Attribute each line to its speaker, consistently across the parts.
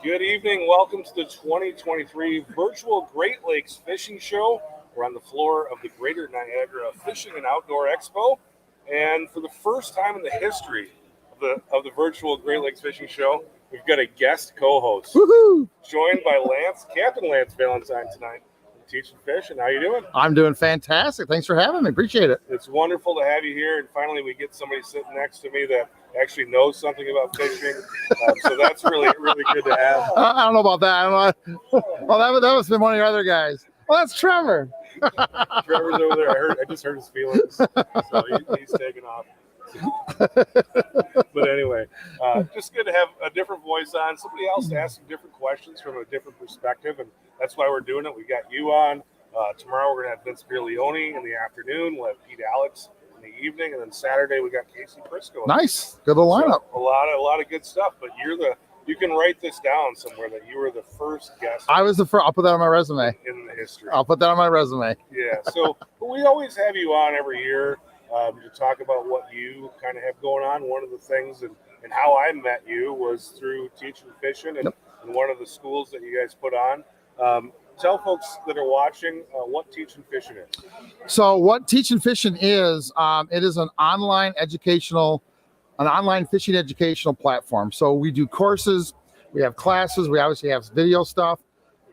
Speaker 1: Good evening. Welcome to the 2023 Virtual Great Lakes Fishing Show. We're on the floor of the Greater Niagara Fishing and Outdoor Expo. And for the first time in the history of the Virtual Great Lakes Fishing Show, we've got a guest co-host.
Speaker 2: Woohoo!
Speaker 1: Joined by Captain Lance Valentine tonight. Teaching fish, and how you doing?
Speaker 2: I'm doing fantastic. Thanks for having me. Appreciate it.
Speaker 1: It's wonderful to have you here, and finally we get somebody sitting next to me that actually knows something about fishing. So that's really good to have.
Speaker 2: I don't know about that. I don't know. Well, that must have been one of your other guys. Well, that's Trevor.
Speaker 1: Trevor's over there. I just heard his feelings, so he's taking off. But anyway, just good to have a different voice on, somebody else to ask some different questions from a different perspective, and that's why we're doing it. We got you on. Tomorrow we're going to have Vince Pierleoni in the afternoon. We'll have Pete Alex in the evening, and then Saturday we got Casey Prisco.
Speaker 2: Nice. Good little lineup.
Speaker 1: So a lot of good stuff, but you can write this down somewhere that you were the first guest.
Speaker 2: I was the first. I'll put that on my resume.
Speaker 1: In the history.
Speaker 2: I'll put that on my resume.
Speaker 1: Yeah. So we always have you on every year to talk about what you kind of have going on. One of the things and how I met you was through teaching fishing and one of the schools that you guys put on. Tell folks that are watching what teaching fishing is.
Speaker 2: So what teaching fishing is, it is an online fishing educational platform. So we do courses, we have classes, we obviously have video stuff.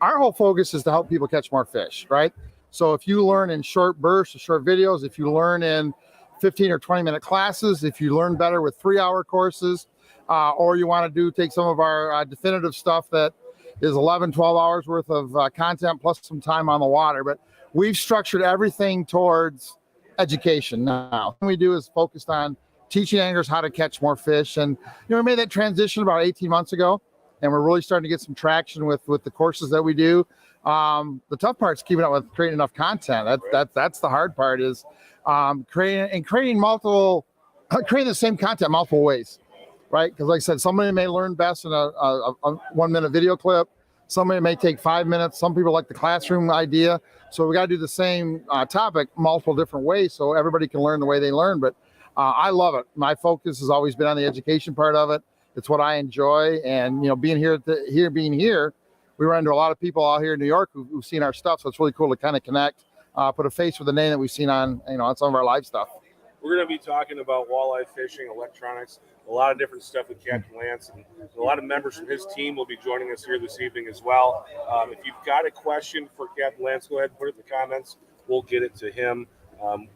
Speaker 2: Our whole focus is to help people catch more fish, right? So if you learn in short bursts, short videos, if you learn in 15 or 20 minute classes, if you learn better with 3-hour courses, or you want to take some of our definitive stuff that is 11, 12 hours worth of content plus some time on the water. But we've structured everything towards education now. What we do is focused on teaching anglers how to catch more fish. And we made that transition about 18 months ago, and we're really starting to get some traction with the courses that we do. The tough part is keeping up with creating enough content. That's the hard part, is creating the same content multiple ways, right? Because like I said, somebody may learn best in a 1-minute video clip. Somebody may take 5 minutes. Some people like the classroom idea. So we got to do the same topic multiple different ways so everybody can learn the way they learn. But I love it. My focus has always been on the education part of it. It's what I enjoy. And, being here, we run into a lot of people out here in New York who've seen our stuff. So it's really cool to kind of connect, put a face with the name that we've seen on some of our live stuff.
Speaker 1: We're going to be talking about walleye fishing, electronics, a lot of different stuff with Captain Lance, and a lot of members from his team will be joining us here this evening as well. If you've got a question for Captain Lance, go ahead and put it in the comments. We'll get it to him.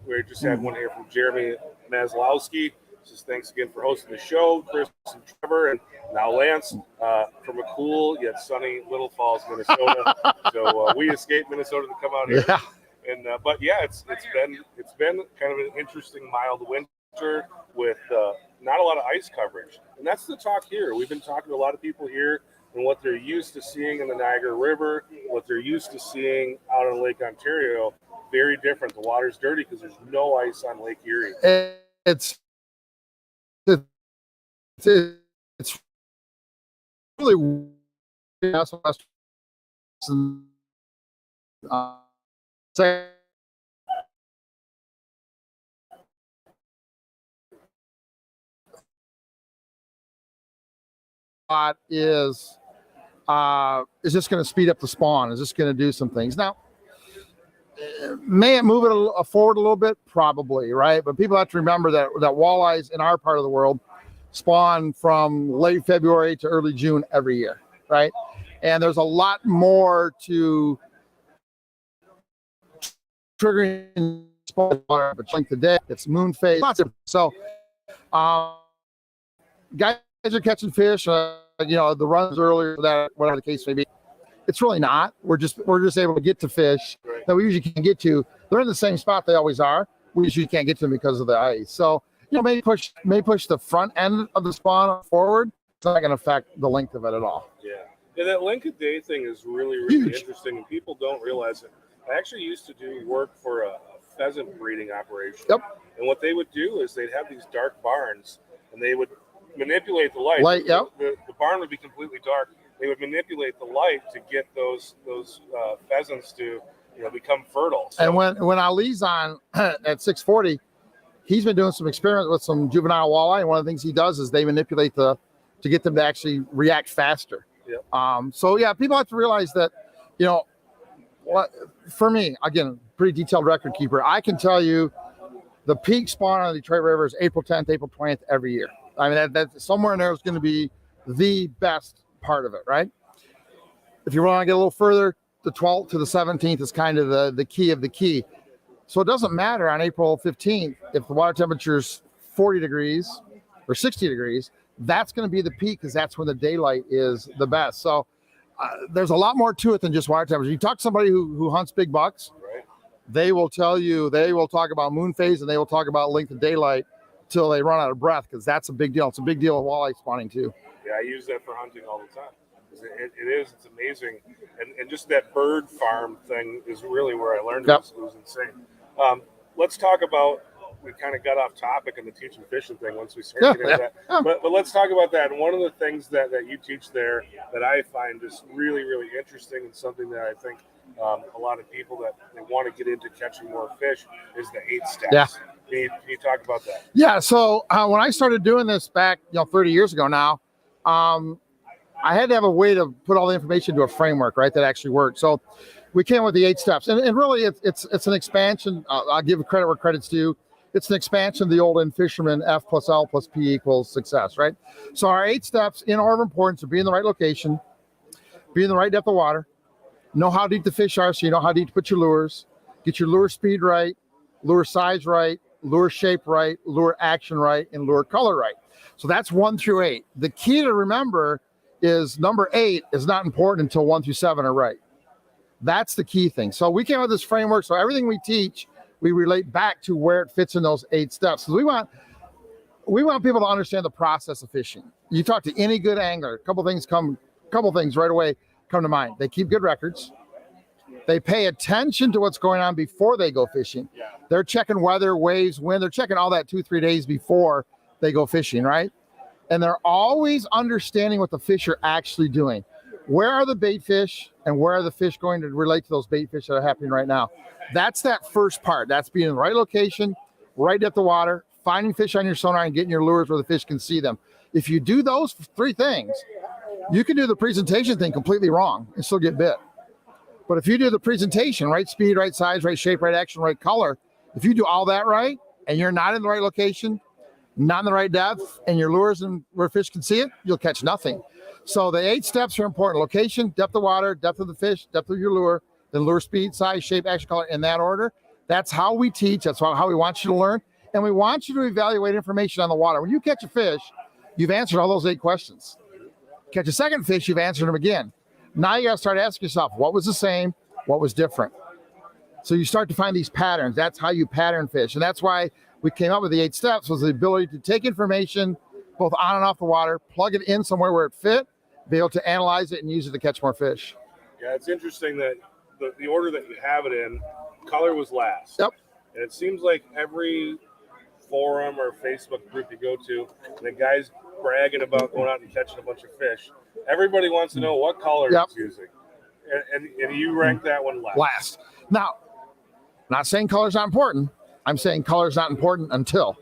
Speaker 1: We just had one here from Jeremy Maslowski. Says thanks again for hosting the show, Chris and Trevor, and now Lance from a cool yet sunny Little Falls, Minnesota. So we escaped Minnesota to come out here.
Speaker 2: Yeah.
Speaker 1: And but yeah, it's been kind of an interesting mild winter with not a lot of ice coverage, and that's the talk here. We've been talking to a lot of people here and what they're used to seeing in the Niagara River, what they're used to seeing out on Lake Ontario. Very different. The water's dirty because there's no ice on Lake Erie.
Speaker 2: It's really is just going to speed up the spawn. Is just going to do some things. Now, may it move it forward a little bit? Probably, right? But people have to remember that walleyes in our part of the world spawn from late February to early June every year, right? And there's a lot more to triggering spawn water, but like today, it's moon phase. So, guys are catching fish. The runs earlier, that whatever the case may be. It's really not. We're just able to get to fish that we usually can't get to. They're in the same spot they always are. We usually can't get to them because of the ice. So, may push the front end of the spawn forward. It's not going to affect the length of it at all.
Speaker 1: Yeah, that length of day thing is really
Speaker 2: Huge.
Speaker 1: Interesting, and people don't realize it. I actually used to do work for a pheasant breeding operation.
Speaker 2: Yep.
Speaker 1: And what they would do is they'd have these dark barns, and they would manipulate the light.
Speaker 2: Yep.
Speaker 1: The barn would be completely dark. They would manipulate the light to get those pheasants to become fertile. So,
Speaker 2: and when Ali's on at 640, he's been doing some experiments with some juvenile walleye, and one of the things he does is they manipulate to get them to actually react faster.
Speaker 1: Yep.
Speaker 2: So yeah, people have to realize that, for me, again, pretty detailed record keeper, I can tell you the peak spawn on the Detroit River is April 10th, April 20th every year. I mean, that's somewhere in there is going to be the best part of it, right? If you want to get a little further, the 12th to the 17th is kind of the key of the key. So it doesn't matter on April 15th if the water temperature is 40 degrees or 60 degrees, that's going to be the peak because that's when the daylight is the best. So there's a lot more to it than just water temperature. You talk to somebody who hunts big bucks,
Speaker 1: Right.
Speaker 2: they will talk about moon phase and they will talk about length of daylight till they run out of breath because that's a big deal. It's a big deal with walleye spawning too.
Speaker 1: Yeah, I use that for hunting all the time. It's amazing. And just that bird farm thing is really where I learned
Speaker 2: Yep.
Speaker 1: it was insane. Let's talk about, we kind of got off topic on the teaching fishing thing once we started getting into that. But let's talk about that. And one of the things that you teach there that I find just really, really interesting and something that I think a lot of people that they want to get into catching more fish is the 8 steps.
Speaker 2: Yeah.
Speaker 1: Can you talk about that?
Speaker 2: Yeah. So when I started doing this back, 30 years ago now, I had to have a way to put all the information into a framework, right, that actually worked. So we came with the 8 steps, and really it's an expansion. I'll give credit where credit's due. It's an expansion of the old end fisherman F plus L plus P equals success, right? So our 8 steps in order of importance are be in the right location, be in the right depth of water, know how deep the fish are so you know how deep to put your lures, get your lure speed right, lure size right, lure shape right, lure action right, and lure color right. So that's 1 through 8. The key to remember is number 8 is not important until 1 through 7 are right. That's the key thing. So we came up with this framework. So everything we teach, we relate back to where it fits in those 8 steps. So we want people to understand the process of fishing. You talk to any good angler, a couple things right away come to mind. They keep good records. They pay attention to what's going on before they go fishing. They're checking weather, waves, wind. They're checking all that 2-3 days before they go fishing, right? And they're always understanding what the fish are actually doing. Where are the bait fish and where are the fish going to relate to those bait fish that are happening right now? That's that first part. That's being in the right location, right depth of water, finding fish on your sonar and getting your lures where the fish can see them. If you do those 3 things, you can do the presentation thing completely wrong and still get bit. But if you do the presentation, right speed, right size, right shape, right action, right color, if you do all that right and you're not in the right location, not in the right depth, and your lures and where fish can see it, you'll catch nothing. So the 8 steps are important. Location, depth of water, depth of the fish, depth of your lure, then lure speed, size, shape, action, color, in that order. That's how we teach. That's how we want you to learn. And we want you to evaluate information on the water. When you catch a fish, you've answered all those 8 questions. Catch a second fish, you've answered them again. Now you got to start asking yourself, what was the same? What was different? So you start to find these patterns. That's how you pattern fish. And that's why we came up with the 8 steps, was the ability to take information both on and off the water, plug it in somewhere where it fit, be able to analyze it and use it to catch more fish.
Speaker 1: Yeah, it's interesting that the order that you have it in, color was last.
Speaker 2: Yep.
Speaker 1: And it seems like every forum or Facebook group you go to, the guy's bragging about going out and catching a bunch of fish. Everybody wants to know what color he's using. And you rank that one last.
Speaker 2: Now, not saying color's not important. I'm saying color's not important until,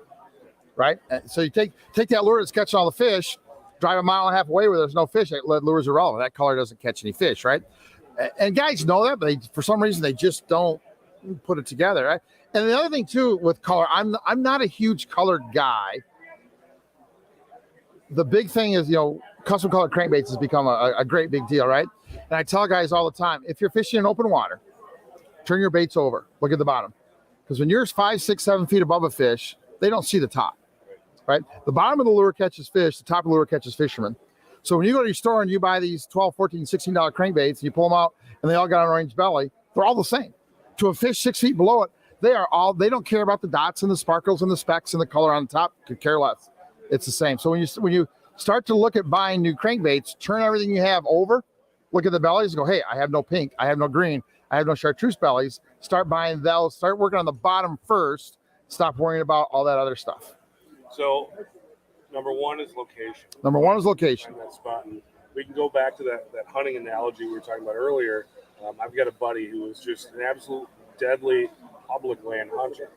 Speaker 2: right? So you take that lure that's catching all the fish, drive a mile and a half away where there's no fish, that lure's irrelevant. That color doesn't catch any fish, right? And guys know that, but for some reason they just don't put it together, right? And the other thing too with color, I'm not a huge colored guy. The big thing is, custom colored crankbaits has become a great big deal, right? And I tell guys all the time, if you're fishing in open water, turn your baits over, look at the bottom. Because when you're 5, 6, 7 feet above a fish, they don't see the top, right? The bottom of the lure catches fish, the top of the lure catches fishermen. So when you go to your store and you buy these $12, $14, $16 crankbaits, and you pull them out and they all got an orange belly, they're all the same. To a fish 6 feet below it, they don't care about the dots and the sparkles and the specks and the color on the top, could care less. It's the same. So when you start to look at buying new crankbaits, turn everything you have over, look at the bellies and go, hey, I have no pink, I have no green, I have no chartreuse bellies. Start buying those, start working on the bottom first, stop worrying about all that other stuff.
Speaker 1: So number 1 is location.
Speaker 2: Number 1 is location.
Speaker 1: That spot. And we can go back to that hunting analogy we were talking about earlier. I've got a buddy who is just an absolute deadly public land hunter.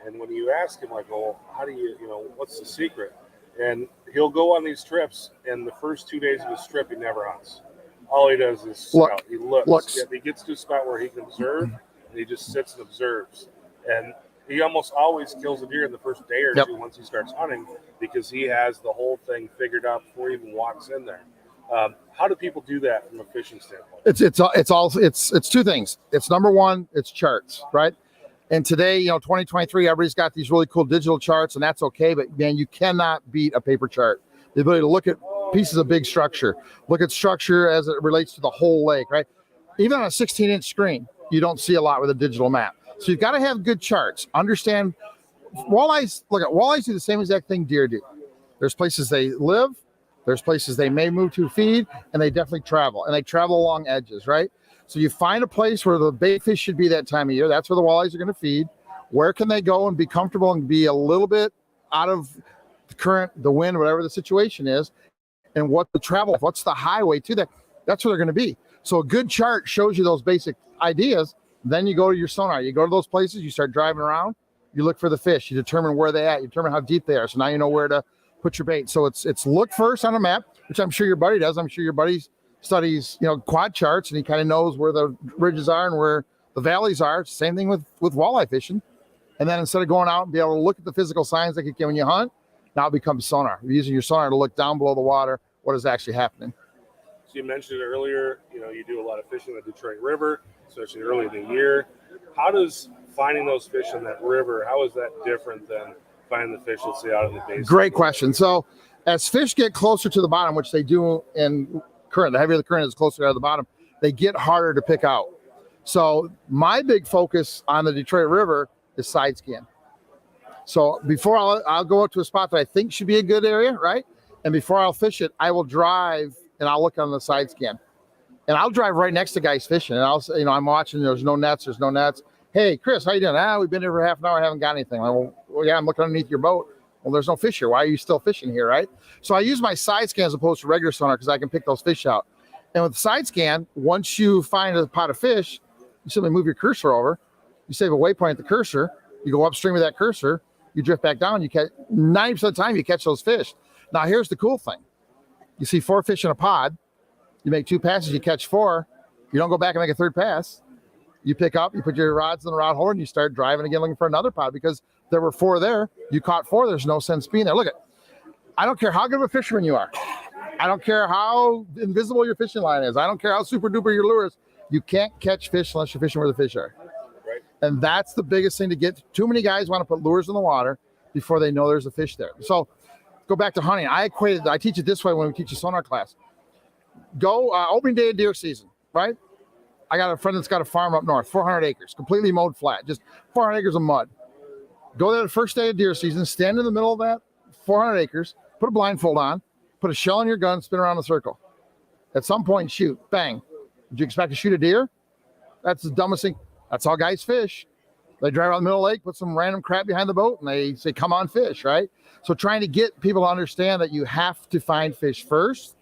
Speaker 1: And when you ask him, like, well, how do you, what's the secret? And he'll go on these trips, and the first 2 days of his trip, he never hunts. all he does is scout. He looks.
Speaker 2: Looks.
Speaker 1: He gets to a spot where he can observe, and he just sits and observes. And he almost always kills a deer in the first day or two once he starts hunting, because he has the whole thing figured out before he even walks in there. How do people do that from a fishing standpoint?
Speaker 2: It's two things. It's number one, it's charts, right? And today, 2023, everybody's got these really cool digital charts, and that's okay. But man, you cannot beat a paper chart. The ability to look at pieces of big structure, look at structure as it relates to the whole lake, right? Even on a 16-inch screen, you don't see a lot with a digital map. So you've got to have good charts. Understand walleyes. Look at walleyes do the same exact thing deer do. There's places they live, there's places they may move to feed, and they definitely travel. And they travel along edges, right? So you find a place where the bait fish should be that time of year. That's where the walleyes are going to feed. Where can they go and be comfortable and be a little bit out of the current, the wind, whatever the situation is, and what the travel, what's the highway to that? That's where they're going to be. So a good chart shows you those basic ideas. Then you go to your sonar. You go to those places, you start driving around, you look for the fish, you determine where they're at, you determine how deep they are. So now you know where to put your bait. So it's look first on a map, which I'm sure your buddy does. I'm sure your buddy studies, quad charts, and he kind of knows where the ridges are and where the valleys are. It's the same thing with walleye fishing. And then instead of going out and be able to look at the physical signs like you can when you hunt, now it becomes sonar. You're using your sonar to look down below the water, what is actually happening.
Speaker 1: So you mentioned it earlier, you do a lot of fishing in the Detroit River, especially early in the year. How does finding those fish in that river, how is that different than finding the fish, let's say, out in the basin?
Speaker 2: Great question. So as fish get closer to the bottom, which they do in current, the heavier the current is closer to the bottom, they get harder to pick out. So my big focus on the Detroit River is side scan. So before I'll go up to a spot that I think should be a good area, right? And before I'll fish it, I will drive and I'll look on the side scan. And I'll drive right next to guys fishing. And I'll say, I'm watching, there's no nets. Hey, Chris, how you doing? We've been here for half an hour, haven't got anything. Well, yeah, I'm looking underneath your boat. Well, there's no fish here. Why are you still fishing here, right? So I use my side scan as opposed to regular sonar because I can pick those fish out. And with the side scan, once you find a pot of fish, you simply move your cursor over. You save a waypoint at the cursor. You go upstream with that cursor. You drift back down. You catch 90% of the time you catch those fish. Now here's the cool thing: you see 4 fish in a pod. You make 2 passes. You catch 4. You don't go back and make a 3rd pass. You pick up. You put your rods in the rod holder, and you start driving again looking for another pod because there were 4 there. You caught 4. There's no sense being there. Look at. I don't care how good of a fisherman you are. I don't care how invisible your fishing line is. I don't care how super duper your lure is. You can't catch fish unless you're fishing where the fish are.
Speaker 1: Right.
Speaker 2: And that's the biggest thing to get. Too many guys want to put lures in the water before they know there's a fish there. So go back to hunting. I teach it this way when we teach a sonar class. Go opening day of deer season, right? I got a friend that's got a farm up north, 400 acres, completely mowed flat, just 400 acres of mud. Go there the first day of deer season, stand in the middle of that 400 acres, put a blindfold on, put a shell in your gun, spin around in a circle. At some point, shoot, bang. Did you expect to shoot a deer? That's the dumbest thing. That's how guys fish. They drive around the middle of the lake, put some random crap behind the boat, and they say, come on, fish, right? So trying to get people to understand that you have to find fish first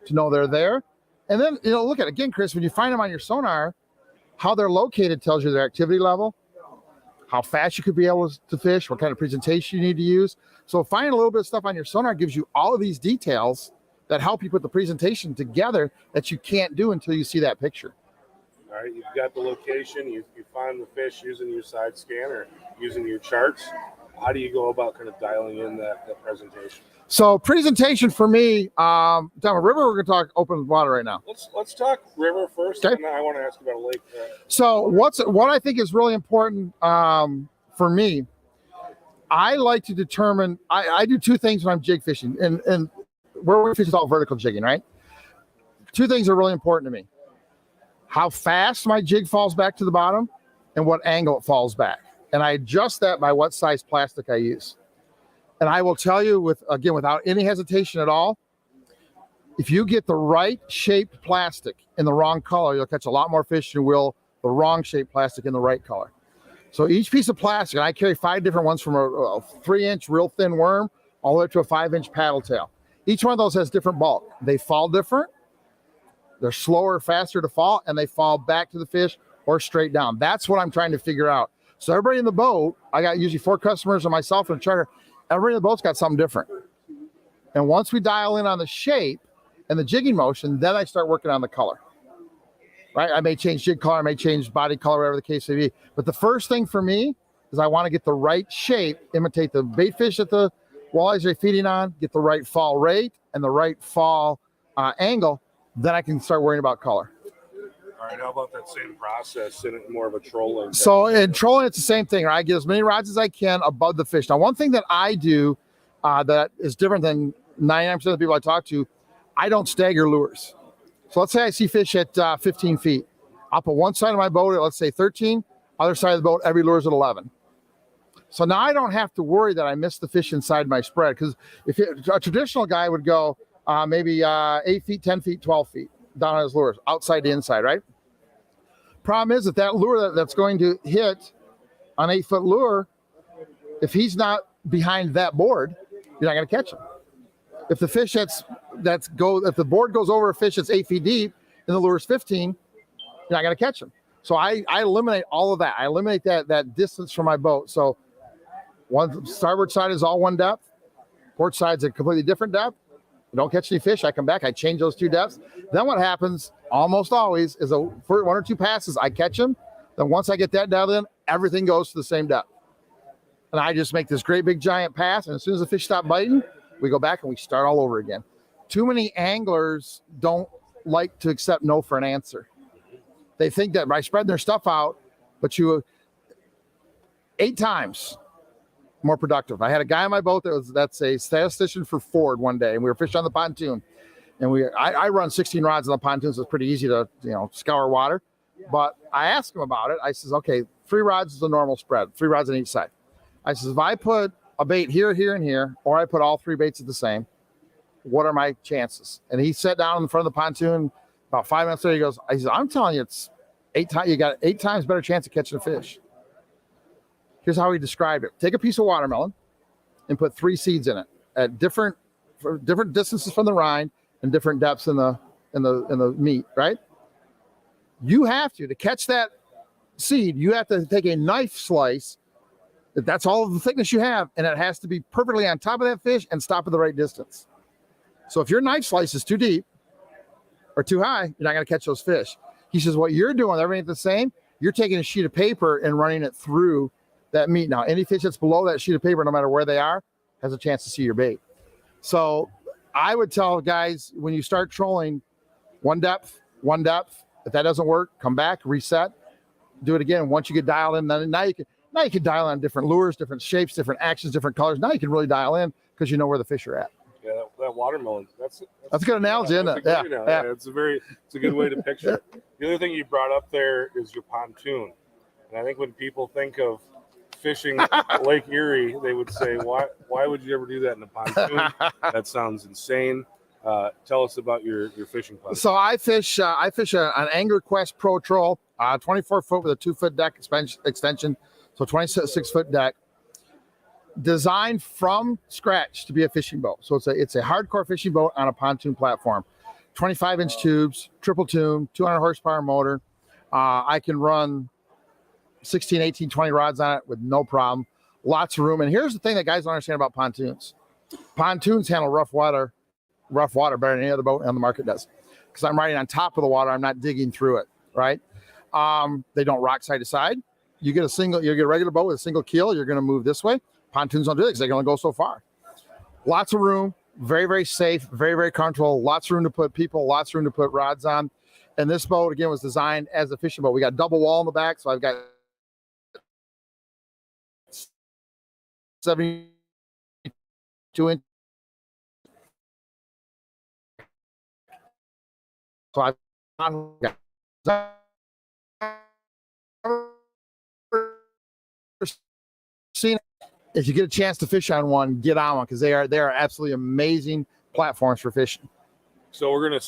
Speaker 2: to know they're there. And then, look at, again, Chris, when you find them on your sonar, how they're located tells you their activity level, how fast you could be able to fish, what kind of presentation you need to use. So finding a little bit of stuff on your sonar gives you all of these details that help you put the presentation together that you can't do until you see that picture.
Speaker 1: All right, you've got the location, you find the fish using your side scan or using your charts. How do you go about kind of dialing in that presentation?
Speaker 2: So presentation for me, down a river, we're going to talk open water right now.
Speaker 1: Let's talk river first,
Speaker 2: okay.
Speaker 1: And then I want to ask about a lake.
Speaker 2: So what I think is really important for me, I like to determine, I do 2 things when I'm jig fishing, and where we fish is all vertical jigging, right? 2 things are really important to me. How fast my jig falls back to the bottom and what angle it falls back. And I adjust that by what size plastic I use. And I will tell you, without any hesitation at all, if you get the right shaped plastic in the wrong color, you'll catch a lot more fish than you will the wrong shaped plastic in the right color. So each piece of plastic, and I carry 5 different ones, from a 3-inch real thin worm all the way up to a 5-inch paddle tail. Each one of those has different bulk. They fall different. They're slower, faster to fall, and they fall back to the fish or straight down. That's what I'm trying to figure out. So everybody in the boat, I got usually 4 customers and myself and a charter. Everybody in the boat's got something different. And once we dial in on the shape, and the jigging motion, then I start working on the color. Right? I may change jig color, I may change body color, whatever the case may be. But the first thing for me is I want to get the right shape, imitate the bait fish that the walleyes are feeding on, get the right fall rate and the right fall angle. Then I can start worrying about color.
Speaker 1: All right, how about that same process in more of a trolling?
Speaker 2: So in trolling, it's the same thing. Right? I get as many rods as I can above the fish. Now, one thing that I do that is different than 99% of the people I talk to, I don't stagger lures. So let's say I see fish at 15 feet. I'll put one side of my boat at, let's say, 13, other side of the boat, every lure's at 11. So now I don't have to worry that I missed the fish inside my spread, because if a traditional guy would go maybe 8 feet, 10 feet, 12 feet down on his lures, outside to inside, right? Problem is that lure that's going to hit an 8-foot lure, if he's not behind that board, you're not going to catch him. If the fish if the board goes over a fish that's 8 feet deep and the lure is 15, you're not going to catch him. So I eliminate all of that. I eliminate that distance from my boat. So one starboard side is all one depth. Port side's a completely different depth. I don't catch any fish. I come back. I change those 2 depths. Then what happens almost always is for 1 or 2 passes, I catch them. Then once I get that dialed in, everything goes to the same depth. And I just make this great big giant pass. And as soon as the fish stop biting, we go back and we start all over again. Too many anglers don't like to accept no for an answer. They think that by spreading their stuff out, but 8 times more productive. I had a guy on my boat that's a statistician for Ford one day, and we were fishing on the pontoon. And I run 16 rods on the pontoon, so it's pretty easy to scour water. But I asked him about it. I says, okay, 3 rods is the normal spread, 3 rods on each side. I says, if I put a bait here, here, and here, or I put all 3 baits at the same, what are my chances? And he sat down in front of the pontoon. About 5 minutes later, he goes, I'm telling you, it's 8 times. You got 8 times better chance of catching a fish. Here's how he described it. Take a piece of watermelon and put 3 seeds in it at different distances from the rind and different depths in the meat, right? You have to catch that seed, you have to take a knife slice. That's all of the thickness you have, and it has to be perfectly on top of that fish and stop at the right distance. So if your knife slice is too deep or too high, you're not going to catch those fish. He says, what you're doing, everything the same, you're taking a sheet of paper and running it through that meat. Now, any fish that's below that sheet of paper, no matter where they are, has a chance to see your bait. So I would tell guys, when you start trolling, one depth. If that doesn't work, come back, reset, do it again. Once you get dialed in, now you can dial in different lures, different shapes, different actions, different colors. Now you can really dial in because you know where the fish are at.
Speaker 1: Yeah, that watermelon. That's
Speaker 2: a good analogy, isn't it? Yeah.
Speaker 1: It's a good way to picture it. The other thing you brought up there is your pontoon. And I think when people think of fishing Lake Erie, they would say, why would you ever do that in a pontoon? That sounds insane. Tell us about your fishing pontoon.
Speaker 2: So I fish an Angler Quest Pro Troll, 24 foot with a 2-foot deck extension, so 26-foot deck, designed from scratch to be a fishing boat. So it's a hardcore fishing boat on a pontoon platform. 25-inch tubes, triple tune, 200 horsepower motor. I can run 16, 18, 20 rods on it with no problem. Lots of room. And here's the thing that guys don't understand about pontoons. Pontoons handle rough water better than any other boat on the market does, because I'm riding on top of the water. I'm not digging through it, right? They don't rock side to side. You get a regular boat with a single keel, you're going to move this way. Pontoons don't do it because they can only go so far. Lots of room, very, very safe, very, very comfortable. Lots of room to put people, lots of room to put rods on. And this boat, again, was designed as a fishing boat. We got double wall in the back, so I've got 72 inch. So I've seen, if you get a chance to fish on one, get on one, because they are absolutely amazing platforms for fishing.
Speaker 1: So we're gonna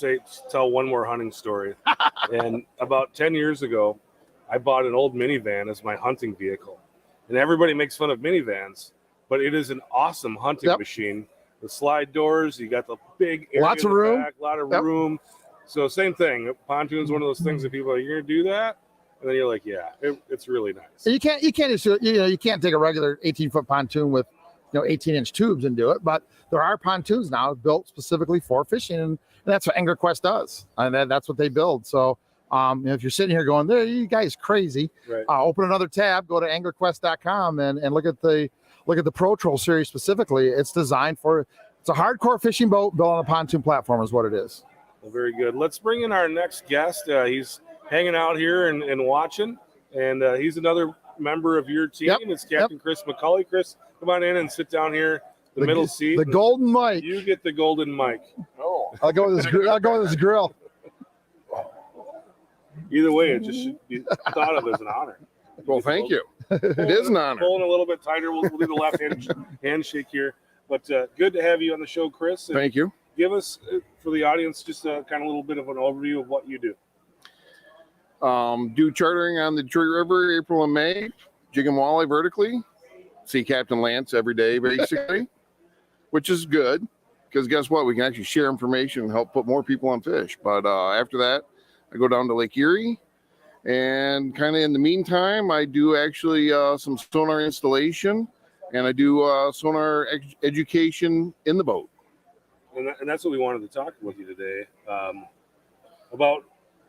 Speaker 1: tell one more hunting story. And about 10 years ago, I bought an old minivan as my hunting vehicle. And everybody makes fun of minivans, but it is an awesome hunting machine. The slide doors, you got the big area,
Speaker 2: lots of room,
Speaker 1: back, lot of room. So same thing. Pontoon's one of those things that people are, you're gonna do that, and then you're like, yeah, it's really nice.
Speaker 2: You can't just you can't take a regular 18-foot pontoon with 18-inch tubes and do it. But there are pontoons now built specifically for fishing, and that's what AnglerQuest does, and that's what they build. So if you're sitting here going, "There, you guys crazy,"
Speaker 1: Right.
Speaker 2: Open another tab, go to anglerquest.com, and look at the Pro Troll series specifically. It's designed for, it's a hardcore fishing boat built on a pontoon platform, is what it is.
Speaker 1: Well, very good. Let's bring in our next guest. He's hanging out here and watching, and he's another member of your team.
Speaker 2: Yep.
Speaker 1: It's Captain Chris McCully. Chris, come on in and sit down here, the middle seat.
Speaker 2: The golden mic.
Speaker 1: You get the golden mic.
Speaker 3: Oh,
Speaker 2: I'll go with this grill.
Speaker 1: Either way, it just should be thought of as an honor.
Speaker 3: well, thank you. It is an honor.
Speaker 1: Pulling a little bit tighter. We'll do the left handshake here. But good to have you on the show, Chris. And
Speaker 3: Thank you.
Speaker 1: give us, for the audience, just a kind of little bit of an overview of what you do.
Speaker 3: Do chartering on the Detroit River, April and May, jig and walleye vertically. See Captain Lance every day, basically, which is good because guess what? We can actually share information and help put more people on fish. But after that, I go down to Lake Erie, and kind of in the meantime, I do actually some sonar installation, and I do sonar education in the boat.
Speaker 1: And that's what we wanted to talk with you today, about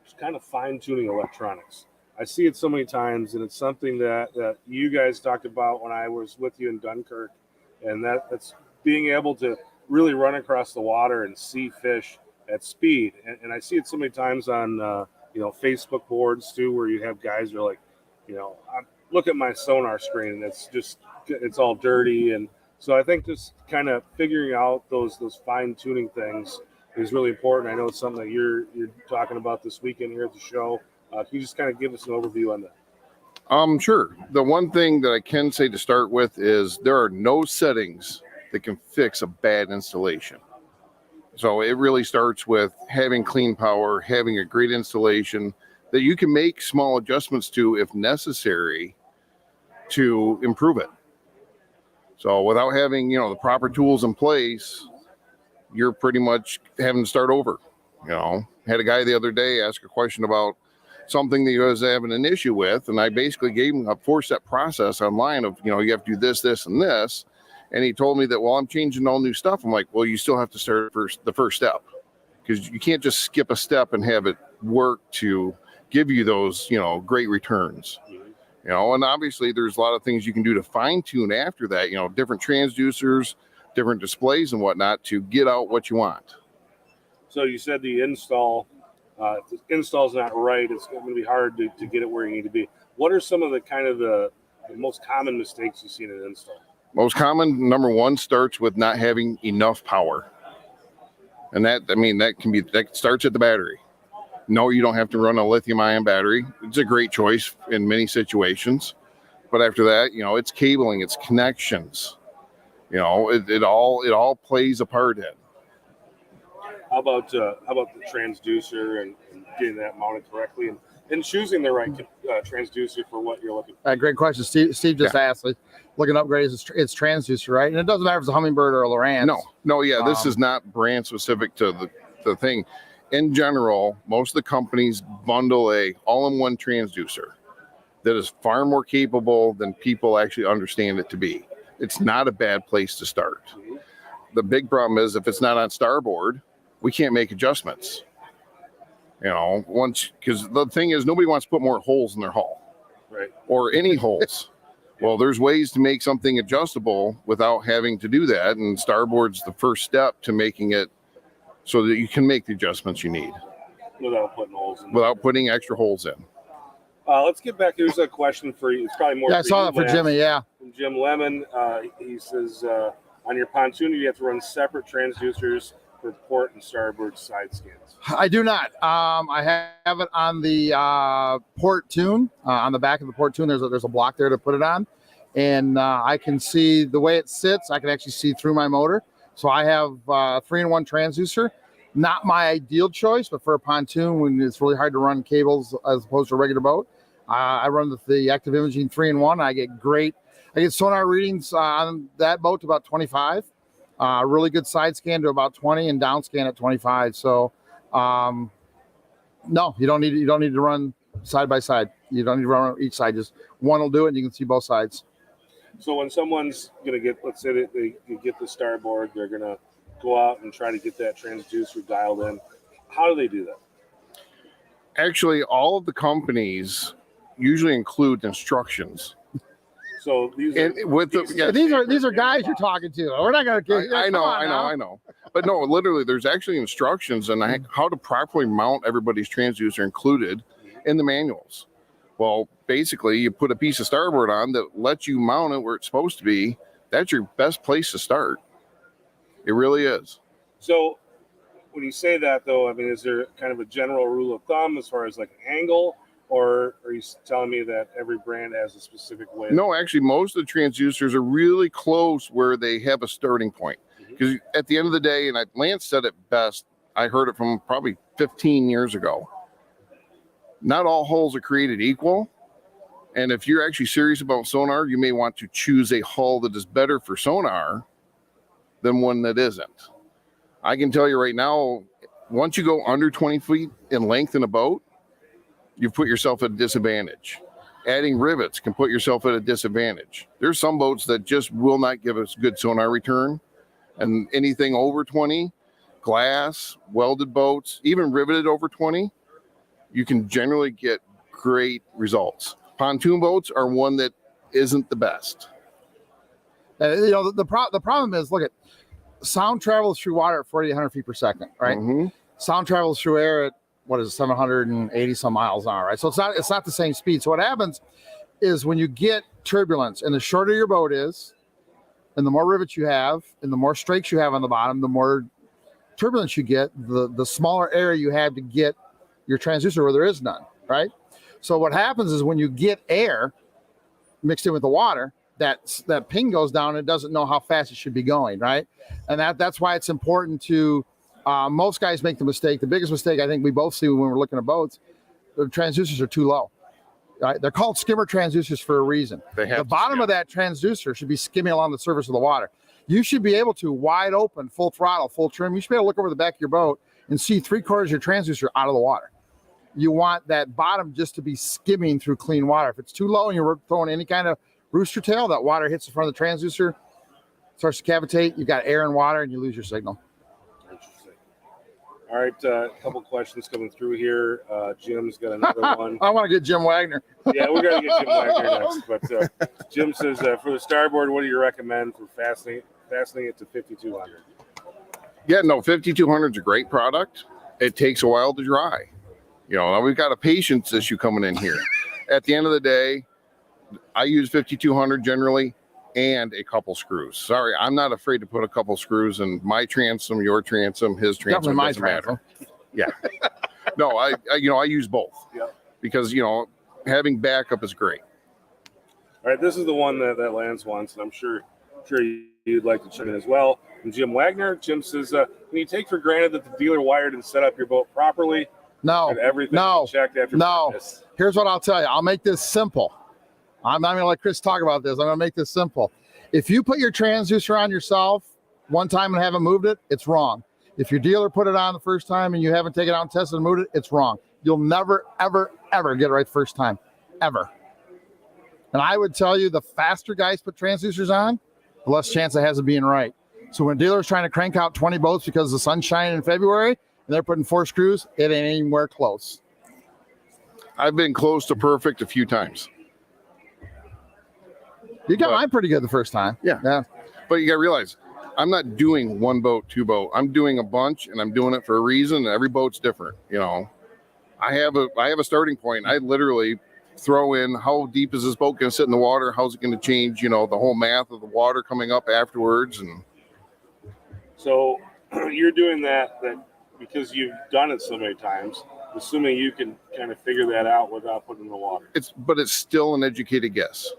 Speaker 1: just kind of fine-tuning electronics. I see it so many times, and it's something that you guys talked about when I was with you in Dunkirk, and that's being able to really run across the water and see fish at speed. And I see it so many times on Facebook boards too, where you have guys who are like, look at my sonar screen, and it's all dirty. And so I think just kind of figuring out those fine-tuning things is really important. I know it's something that you're talking about this weekend here at the show. Can you just kind of give us an overview on that?
Speaker 3: Sure. The one thing that I can say to start with is there are no settings that can fix a bad installation. So it really starts with having clean power, having a great installation that you can make small adjustments to if necessary to improve it. So without having, the proper tools in place, you're pretty much having to start over. Had a guy the other day ask a question about something that he was having an issue with, and I basically gave him a 4-step process online of, you have to do this, this, and this. And he told me that, well, I'm changing all new stuff. I'm like, well, you still have to start the first step, because you can't just skip a step and have it work to give you those, great returns. And obviously there's a lot of things you can do to fine tune after that, different transducers, different displays and whatnot to get out what you want.
Speaker 1: So you said the install, if the install's not right, it's going to be hard to get it where you need to be. What are some of the most common mistakes you see in an install?
Speaker 3: Most common, number one, starts with not having enough power. And that starts at the battery. No, you don't have to run a lithium-ion battery. It's a great choice in many situations. But after that, it's cabling, it's connections. It all plays a part in.
Speaker 1: How about the transducer and getting that mounted correctly and choosing the right transducer for what you're looking for?
Speaker 2: Great question. Steve just asked, looking to upgrade it's transducer, right? And it doesn't matter if it's a Humminbird or a Lowrance.
Speaker 3: No, this is not brand specific to the thing. In general, most of the companies bundle a all-in-one transducer that is far more capable than people actually understand it to be. It's not a bad place to start. The big problem is if it's not on starboard, we can't make adjustments. Because the thing is, nobody wants to put more holes in their hull,
Speaker 1: right?
Speaker 3: Or any holes. Well, there's ways to make something adjustable without having to do that, and starboard's the first step to making it so that you can make the adjustments you need
Speaker 1: without putting holes in.
Speaker 3: Without putting extra holes in.
Speaker 1: Let's get back. There's a question for you. It's probably more.
Speaker 2: Yeah, I saw that for Jimmy. Yeah.
Speaker 1: From Jim Lemon. He says on your pontoon you have to run separate transducers for port and starboard side scans.
Speaker 2: I do not. I have it on the port tune. On the back of the port tune, there's a block there to put it on, and I can see the way it sits. I can actually see through my motor. So I have 3-in-1 transducer. Not my ideal choice, but for a pontoon when it's really hard to run cables as opposed to a regular boat, I run the active imaging 3-in-1. I get sonar readings on that boat to about 25. Really good side scan to about 20 and down scan at 25. So no, you don't need to run side by side. You don't need to run on each side. Just one will do it and you can see both sides.
Speaker 1: So when someone's going to get, let's say they get the starboard, they're going to go out and try to get that transducer dialed in. How do they do that?
Speaker 3: Actually, all of the companies usually include instructions.
Speaker 1: So these
Speaker 2: are guys you're talking to. We're not going to.
Speaker 3: I know. But no, literally, there's actually instructions on how to properly mount everybody's transducer included in the manuals. Well, basically, you put a piece of starboard on that lets you mount it where it's supposed to be. That's your best place to start. It really is.
Speaker 1: So when you say that, though, I mean, is there kind of a general rule of thumb as far as like angle, or are you telling me that every brand has a specific way?
Speaker 3: No, actually, most of the transducers are really close where they have a starting point. Because at the end of the day, and Lance said it best, I heard it from probably 15 years ago. Not all hulls are created equal. And if you're actually serious about sonar, you may want to choose a hull that is better for sonar than one that isn't. I can tell you right now, once you go under 20 feet in length in a boat, you've put yourself at a disadvantage. Adding rivets can put yourself at a disadvantage. There's some boats that just will not give us good sonar return. And anything over 20, glass, welded boats, even riveted over 20, you can generally get great results. Pontoon boats are one that isn't the best.
Speaker 2: The problem is, look at sound travels through water at 4,800 feet per second, right?
Speaker 3: Mm-hmm.
Speaker 2: Sound travels through air at 780 some miles an hour, right? So it's not the same speed. So what happens is when you get turbulence, and the shorter your boat is, and the more rivets you have, and the more strakes you have on the bottom, the more turbulence you get, the smaller area you have to get your transducer where there is none, right? So what happens is when you get air mixed in with the water, that ping goes down and it doesn't know how fast it should be going, right? And that's why it's important to, most guys make the mistake. The biggest mistake I think we both see when we're looking at boats, the transducers are too low. Right? They're called skimmer transducers for a reason. The bottom of that transducer should be skimming along the surface of the water. You should be able to, wide open, full throttle, full trim, you should be able to look over the back of your boat and see 3/4 of your transducer out of the water. You want that bottom just to be skimming through clean water. If it's too low and you're throwing any kind of rooster tail, that water hits the front of the transducer, starts to cavitate, you've got air and water, and you lose your signal.
Speaker 1: Interesting. All right, a couple questions coming through here. Jim's got another one.
Speaker 2: I want to get Jim Wagner.
Speaker 1: Yeah, we're going to get Jim Wagner next. But Jim says, for the starboard, what do you recommend for fastening it to 5,200?
Speaker 3: Yeah, no, 5,200 is a great product. It takes a while to dry. We've got a patience issue coming in here. At the end of the day, I use 5,200 generally and a couple screws. Sorry, I'm not afraid to put a couple screws in my transom, your transom, his transom. Doesn't matter. Yeah. No, I use both.
Speaker 1: Yeah.
Speaker 3: Because, having backup is great.
Speaker 1: All right, this is the one that Lance wants, and I'm sure you'd like to chime in as well. And Jim Wagner, Jim says, can you take for granted that the dealer wired and set up your boat properly?
Speaker 2: No.
Speaker 1: And everything checked after practice?
Speaker 2: Here's what I'll tell you. I'll make this simple. I'm not going to let Chris talk about this. I'm going to make this simple. If you put your transducer on yourself one time and haven't moved it, it's wrong. If your dealer put it on the first time and you haven't taken it out and tested and moved it, it's wrong. You'll never, ever, ever get it right the first time. Ever. And I would tell you the faster guys put transducers on, the less chance it has of being right. So when a dealer's trying to crank out 20 boats because the sun's shining in February and they're putting 4 screws, it ain't anywhere close.
Speaker 3: I've been close to perfect a few times.
Speaker 2: You got mine pretty good the first time.
Speaker 3: Yeah. But you got to realize, I'm not doing one boat, 2 boat. I'm doing a bunch, and I'm doing it for a reason. And every boat's different. I have a starting point. I literally throw in how deep is this boat going to sit in the water? How's it going to change? The whole math of the water coming up afterwards. And
Speaker 1: so you're doing that because you've done it so many times, assuming you can kind of figure that out without putting in the water.
Speaker 3: But it's still an educated guess.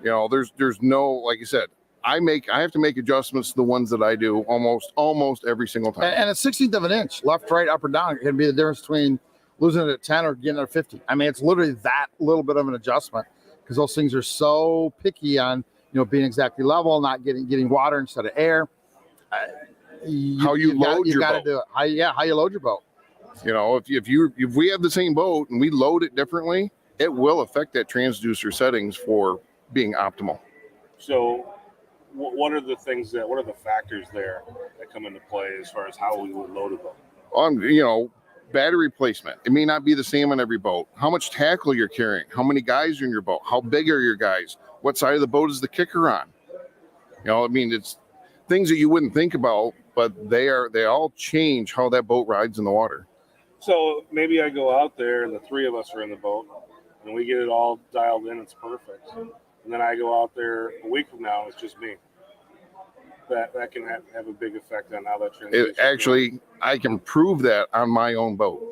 Speaker 3: There's no, like you said, I have to make adjustments to the ones that I do almost every single time.
Speaker 2: And a 16th of an inch, left, right, up or down, can be the difference between losing it at 10 or getting it at 50. I mean, it's literally that little bit of an adjustment because those things are so picky on, being exactly level, not getting water instead of air.
Speaker 3: How you load your boat. You got to do
Speaker 2: it. How you load your boat.
Speaker 3: If we have the same boat and we load it differently, it will affect that transducer settings for being optimal.
Speaker 1: So what are the factors there that come into play as far as how we would load a boat?
Speaker 3: Battery placement. It may not be the same on every boat. How much tackle you're carrying, how many guys are in your boat, how big are your guys, what side of the boat is the kicker on? It's things that you wouldn't think about, but they all change how that boat rides in the water.
Speaker 1: So maybe I go out there and the three of us are in the boat and we get it all dialed in, it's perfect. And then I go out there a week from now, it's just me. That can have a big effect on how that transition.
Speaker 3: I can prove that on my own boat.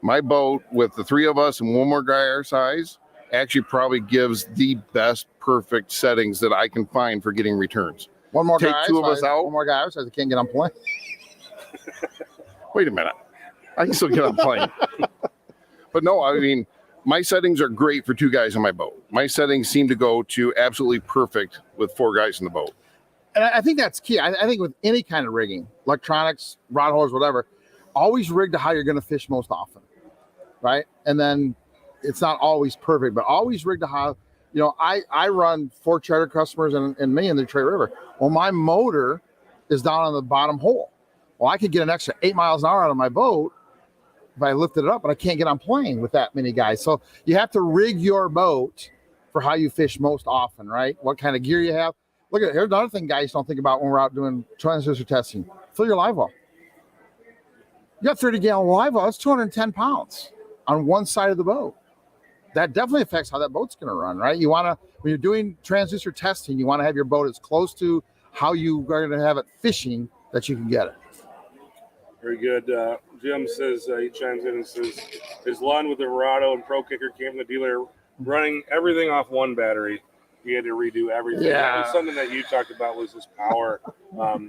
Speaker 3: My boat with the three of us and one more guy our size actually probably gives the best perfect settings that I can find for getting returns.
Speaker 2: One more
Speaker 3: Take
Speaker 2: guy,
Speaker 3: two of us out.
Speaker 2: One more guy, so I can't get on plane.
Speaker 3: Wait a minute. I can still get on plane. But no, my settings are great for two guys in my boat. My settings seem to go to absolutely perfect with four guys in the boat.
Speaker 2: And I think that's key. I think with any kind of rigging, electronics, rod holders, whatever, always rig to how you're going to fish most often, right? And then it's not always perfect, but always rig to how, I run 4 charter customers and me in the Detroit River. Well, my motor is down on the bottom hole. Well, I could get an extra 8 miles an hour out of my boat if I lifted it up, but I can't get on plane with that many guys. So you have to rig your boat for how you fish most often, right? What kind of gear you have. Look at it. Here's another thing guys don't think about when we're out doing transducer testing. Fill your live well. You got 30-gallon live well, it's 210 pounds on one side of the boat. That definitely affects how that boat's going to run, right? You want to, when you're doing transducer testing, you want to have your boat as close to how you are going to have it fishing that you can get it.
Speaker 1: Very good. Jim says, he chimes in and says, his Lund with the Verado and Pro Kicker came from the dealer running everything off one battery. He had to redo everything.
Speaker 2: Yeah.
Speaker 1: That was something that you talked about was this power. How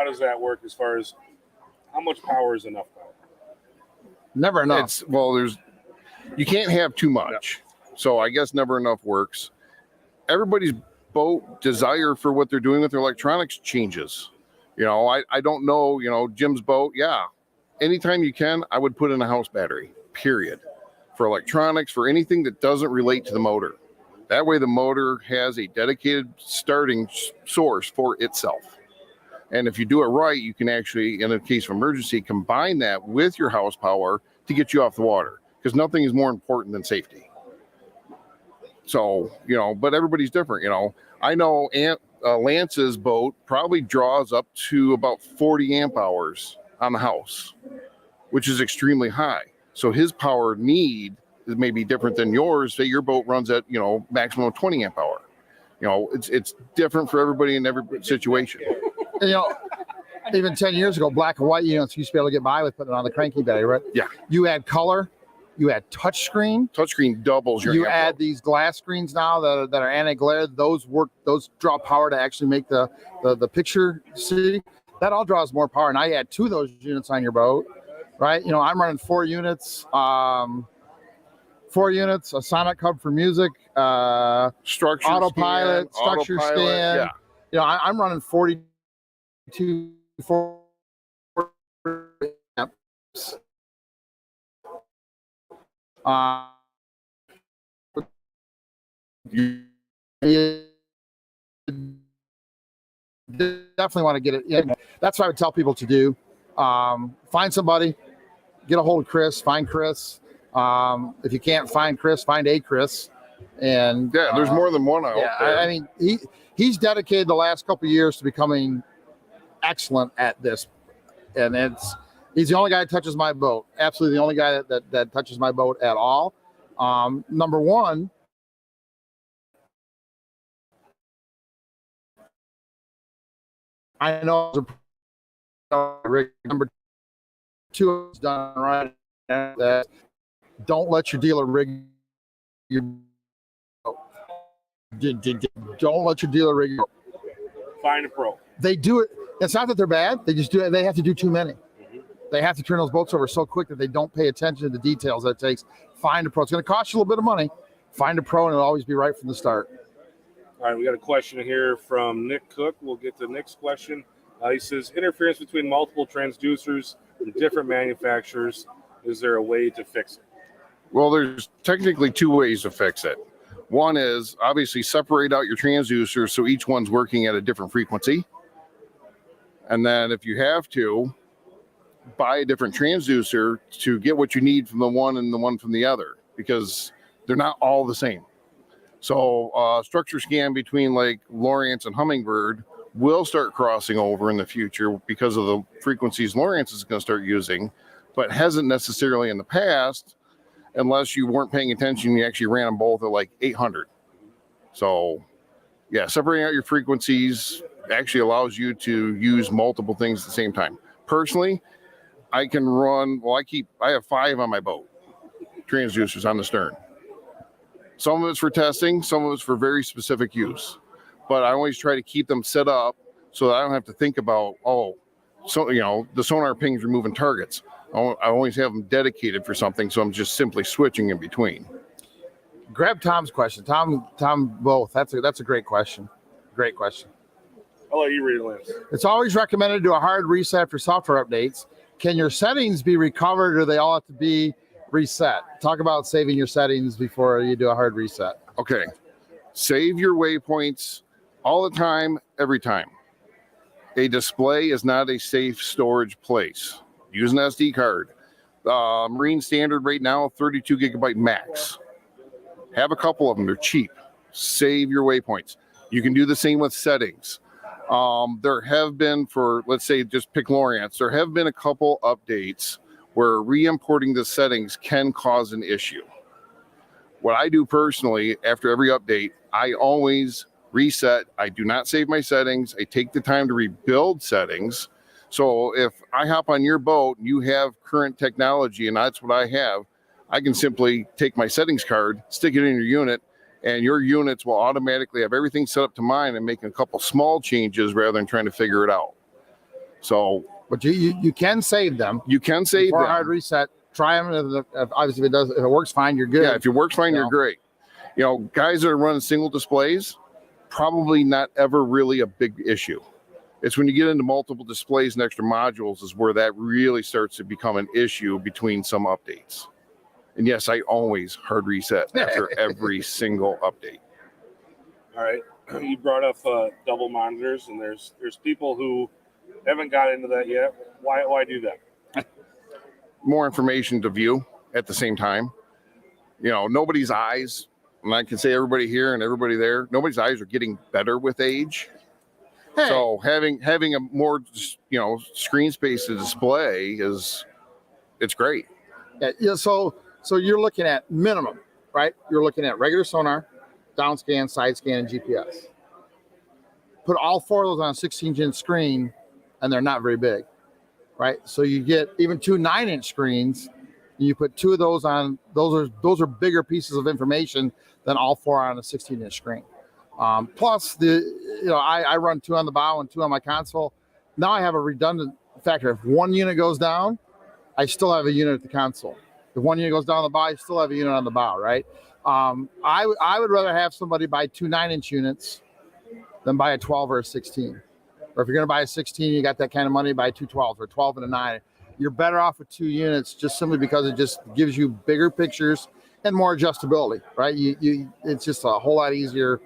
Speaker 1: does that work as far as how much power is enough power?
Speaker 2: Never enough.
Speaker 3: You can't have too much. Yeah. So I guess never enough works. Everybody's boat desire for what they're doing with their electronics changes. I don't know, Jim's boat. Yeah. Anytime you can, I would put in a house battery, period. For electronics, for anything that doesn't relate to the motor. That way the motor has a dedicated starting source for itself. And if you do it right, you can actually, in a case of emergency, combine that with your house power to get you off the water. Because nothing is more important than safety. So, but everybody's different, I know Lance's boat probably draws up to about 40 amp hours on the house, which is extremely high. So his power need is maybe different than yours. Say your boat runs at, maximum of 20 amp hour. It's different for everybody in every situation.
Speaker 2: And, even 10 years ago, black and white units used to be able to get by with putting it on the cranky battery, right?
Speaker 3: Yeah.
Speaker 2: You add color, you add touchscreen.
Speaker 3: Touchscreen doubles your.
Speaker 2: You add these glass screens now that are anti-glare. Those draw power to actually make the picture see. That all draws more power. And I add 2 of those units on your boat, right? I'm running 4 units. 4 units, a sonic hub for music,
Speaker 3: structure
Speaker 2: autopilot, structure scan.
Speaker 3: Yeah.
Speaker 2: I'm running 42 amps. You definitely want to get it in. That's what I would tell people to do. Find somebody, get a hold of Chris, find Chris. If you can't find Chris, find a Chris. And
Speaker 3: there's more than one out there.
Speaker 2: I mean, he's dedicated the last couple of years to becoming excellent at this. And he's the only guy that touches my boat. Absolutely the only guy that touches my boat at all. Number one, I know number 2 is done right. That don't let your dealer rig your boat. Don't let your dealer rig your boat.
Speaker 1: Find a pro.
Speaker 2: They do it. It's not that they're bad. They just do it. They have to do too many. They have to turn those boats over so quick that they don't pay attention to the details that it takes. Find a pro. It's going to cost you a little bit of money. Find a pro, and it'll always be right from the start.
Speaker 1: All right, we got a question here from Nick Cook. We'll get to Nick's question. He says, interference between multiple transducers from different manufacturers. Is there a way to fix it?
Speaker 3: Well, there's technically 2 ways to fix it. One is obviously separate out your transducers so each one's working at a different frequency. And then if you have to, buy a different transducer to get what you need from the one and the one from the other, because they're not all the same. So structure scan between like Lowrance and Humminbird will start crossing over in the future because of the frequencies Lowrance is going to start using, but hasn't necessarily in the past, unless you weren't paying attention. You actually ran them both at like 800. So yeah, separating out your frequencies actually allows you to use multiple things at the same time. Personally, I can run, I have 5 on my boat, transducers on the stern. Some of it's for testing, some of it's for very specific use. But I always try to keep them set up so that I don't have to think about, the sonar pings are moving targets. I always have them dedicated for something, so I'm just simply switching in between.
Speaker 2: Grab Tom's question. Tom, both. That's a great question. Great question.
Speaker 1: I'll let you read it, Lance.
Speaker 2: It's always recommended to do a hard reset for software updates. Can your settings be recovered, or they all have to be reset? Talk about saving your settings before you do a hard reset.
Speaker 3: Okay. Save your waypoints all the time, every time. A display is not a safe storage place. Use an SD card. Marine standard right now, 32 gigabyte max. Have a couple of them. They're cheap. Save your waypoints. You can do the same with settings. There have been, for, let's say, just pick Lowrance, there have been a couple updates where re-importing the settings can cause an issue. What I do personally, after every update, I always reset. I do not save my settings. I take the time to rebuild settings. So if I hop on your boat and you have current technology and that's what I have, I can simply take my settings card, stick it in your unit, and your units will automatically have everything set up to mine and make a couple small changes rather than trying to figure it out. So,
Speaker 2: but you can save them.
Speaker 3: You can save them.
Speaker 2: For a hard reset. Try them. Obviously, if it works fine, you're good.
Speaker 3: Yeah, if it works fine, you're great. Guys that are running single displays, probably not ever really a big issue. It's when you get into multiple displays and extra modules is where that really starts to become an issue between some updates. And yes, I always hard reset after every single update.
Speaker 1: All right. You brought up double monitors, and there's people who haven't got into that yet. Why do that?
Speaker 3: More information to view at the same time. Nobody's eyes, and I can say everybody here and everybody there, nobody's eyes are getting better with age. Hey. So having a more, screen space to display it's great.
Speaker 2: Yeah. So you're looking at minimum, right? You're looking at regular sonar, down scan, side scan, and GPS. Put all 4 of those on a 16-inch screen, and they're not very big, right? So you get even 2 9-inch screens, and you put 2 of those on. Those are bigger pieces of information than all 4 on a 16-inch screen. Plus, I run 2 on the bow and 2 on my console. Now I have a redundant factor. If one unit goes down, I still have a unit at the console. If one unit goes down the bow, I still have a unit on the bow, right? I would rather have somebody buy 2 9-inch units than buy a 12 or a 16. Or if you're going to buy a 16, you got that kind of money, buy 2 12s or 12 and a 9. You're better off with 2 units just simply because it just gives you bigger pictures and more adjustability, right? It's just a whole lot easier.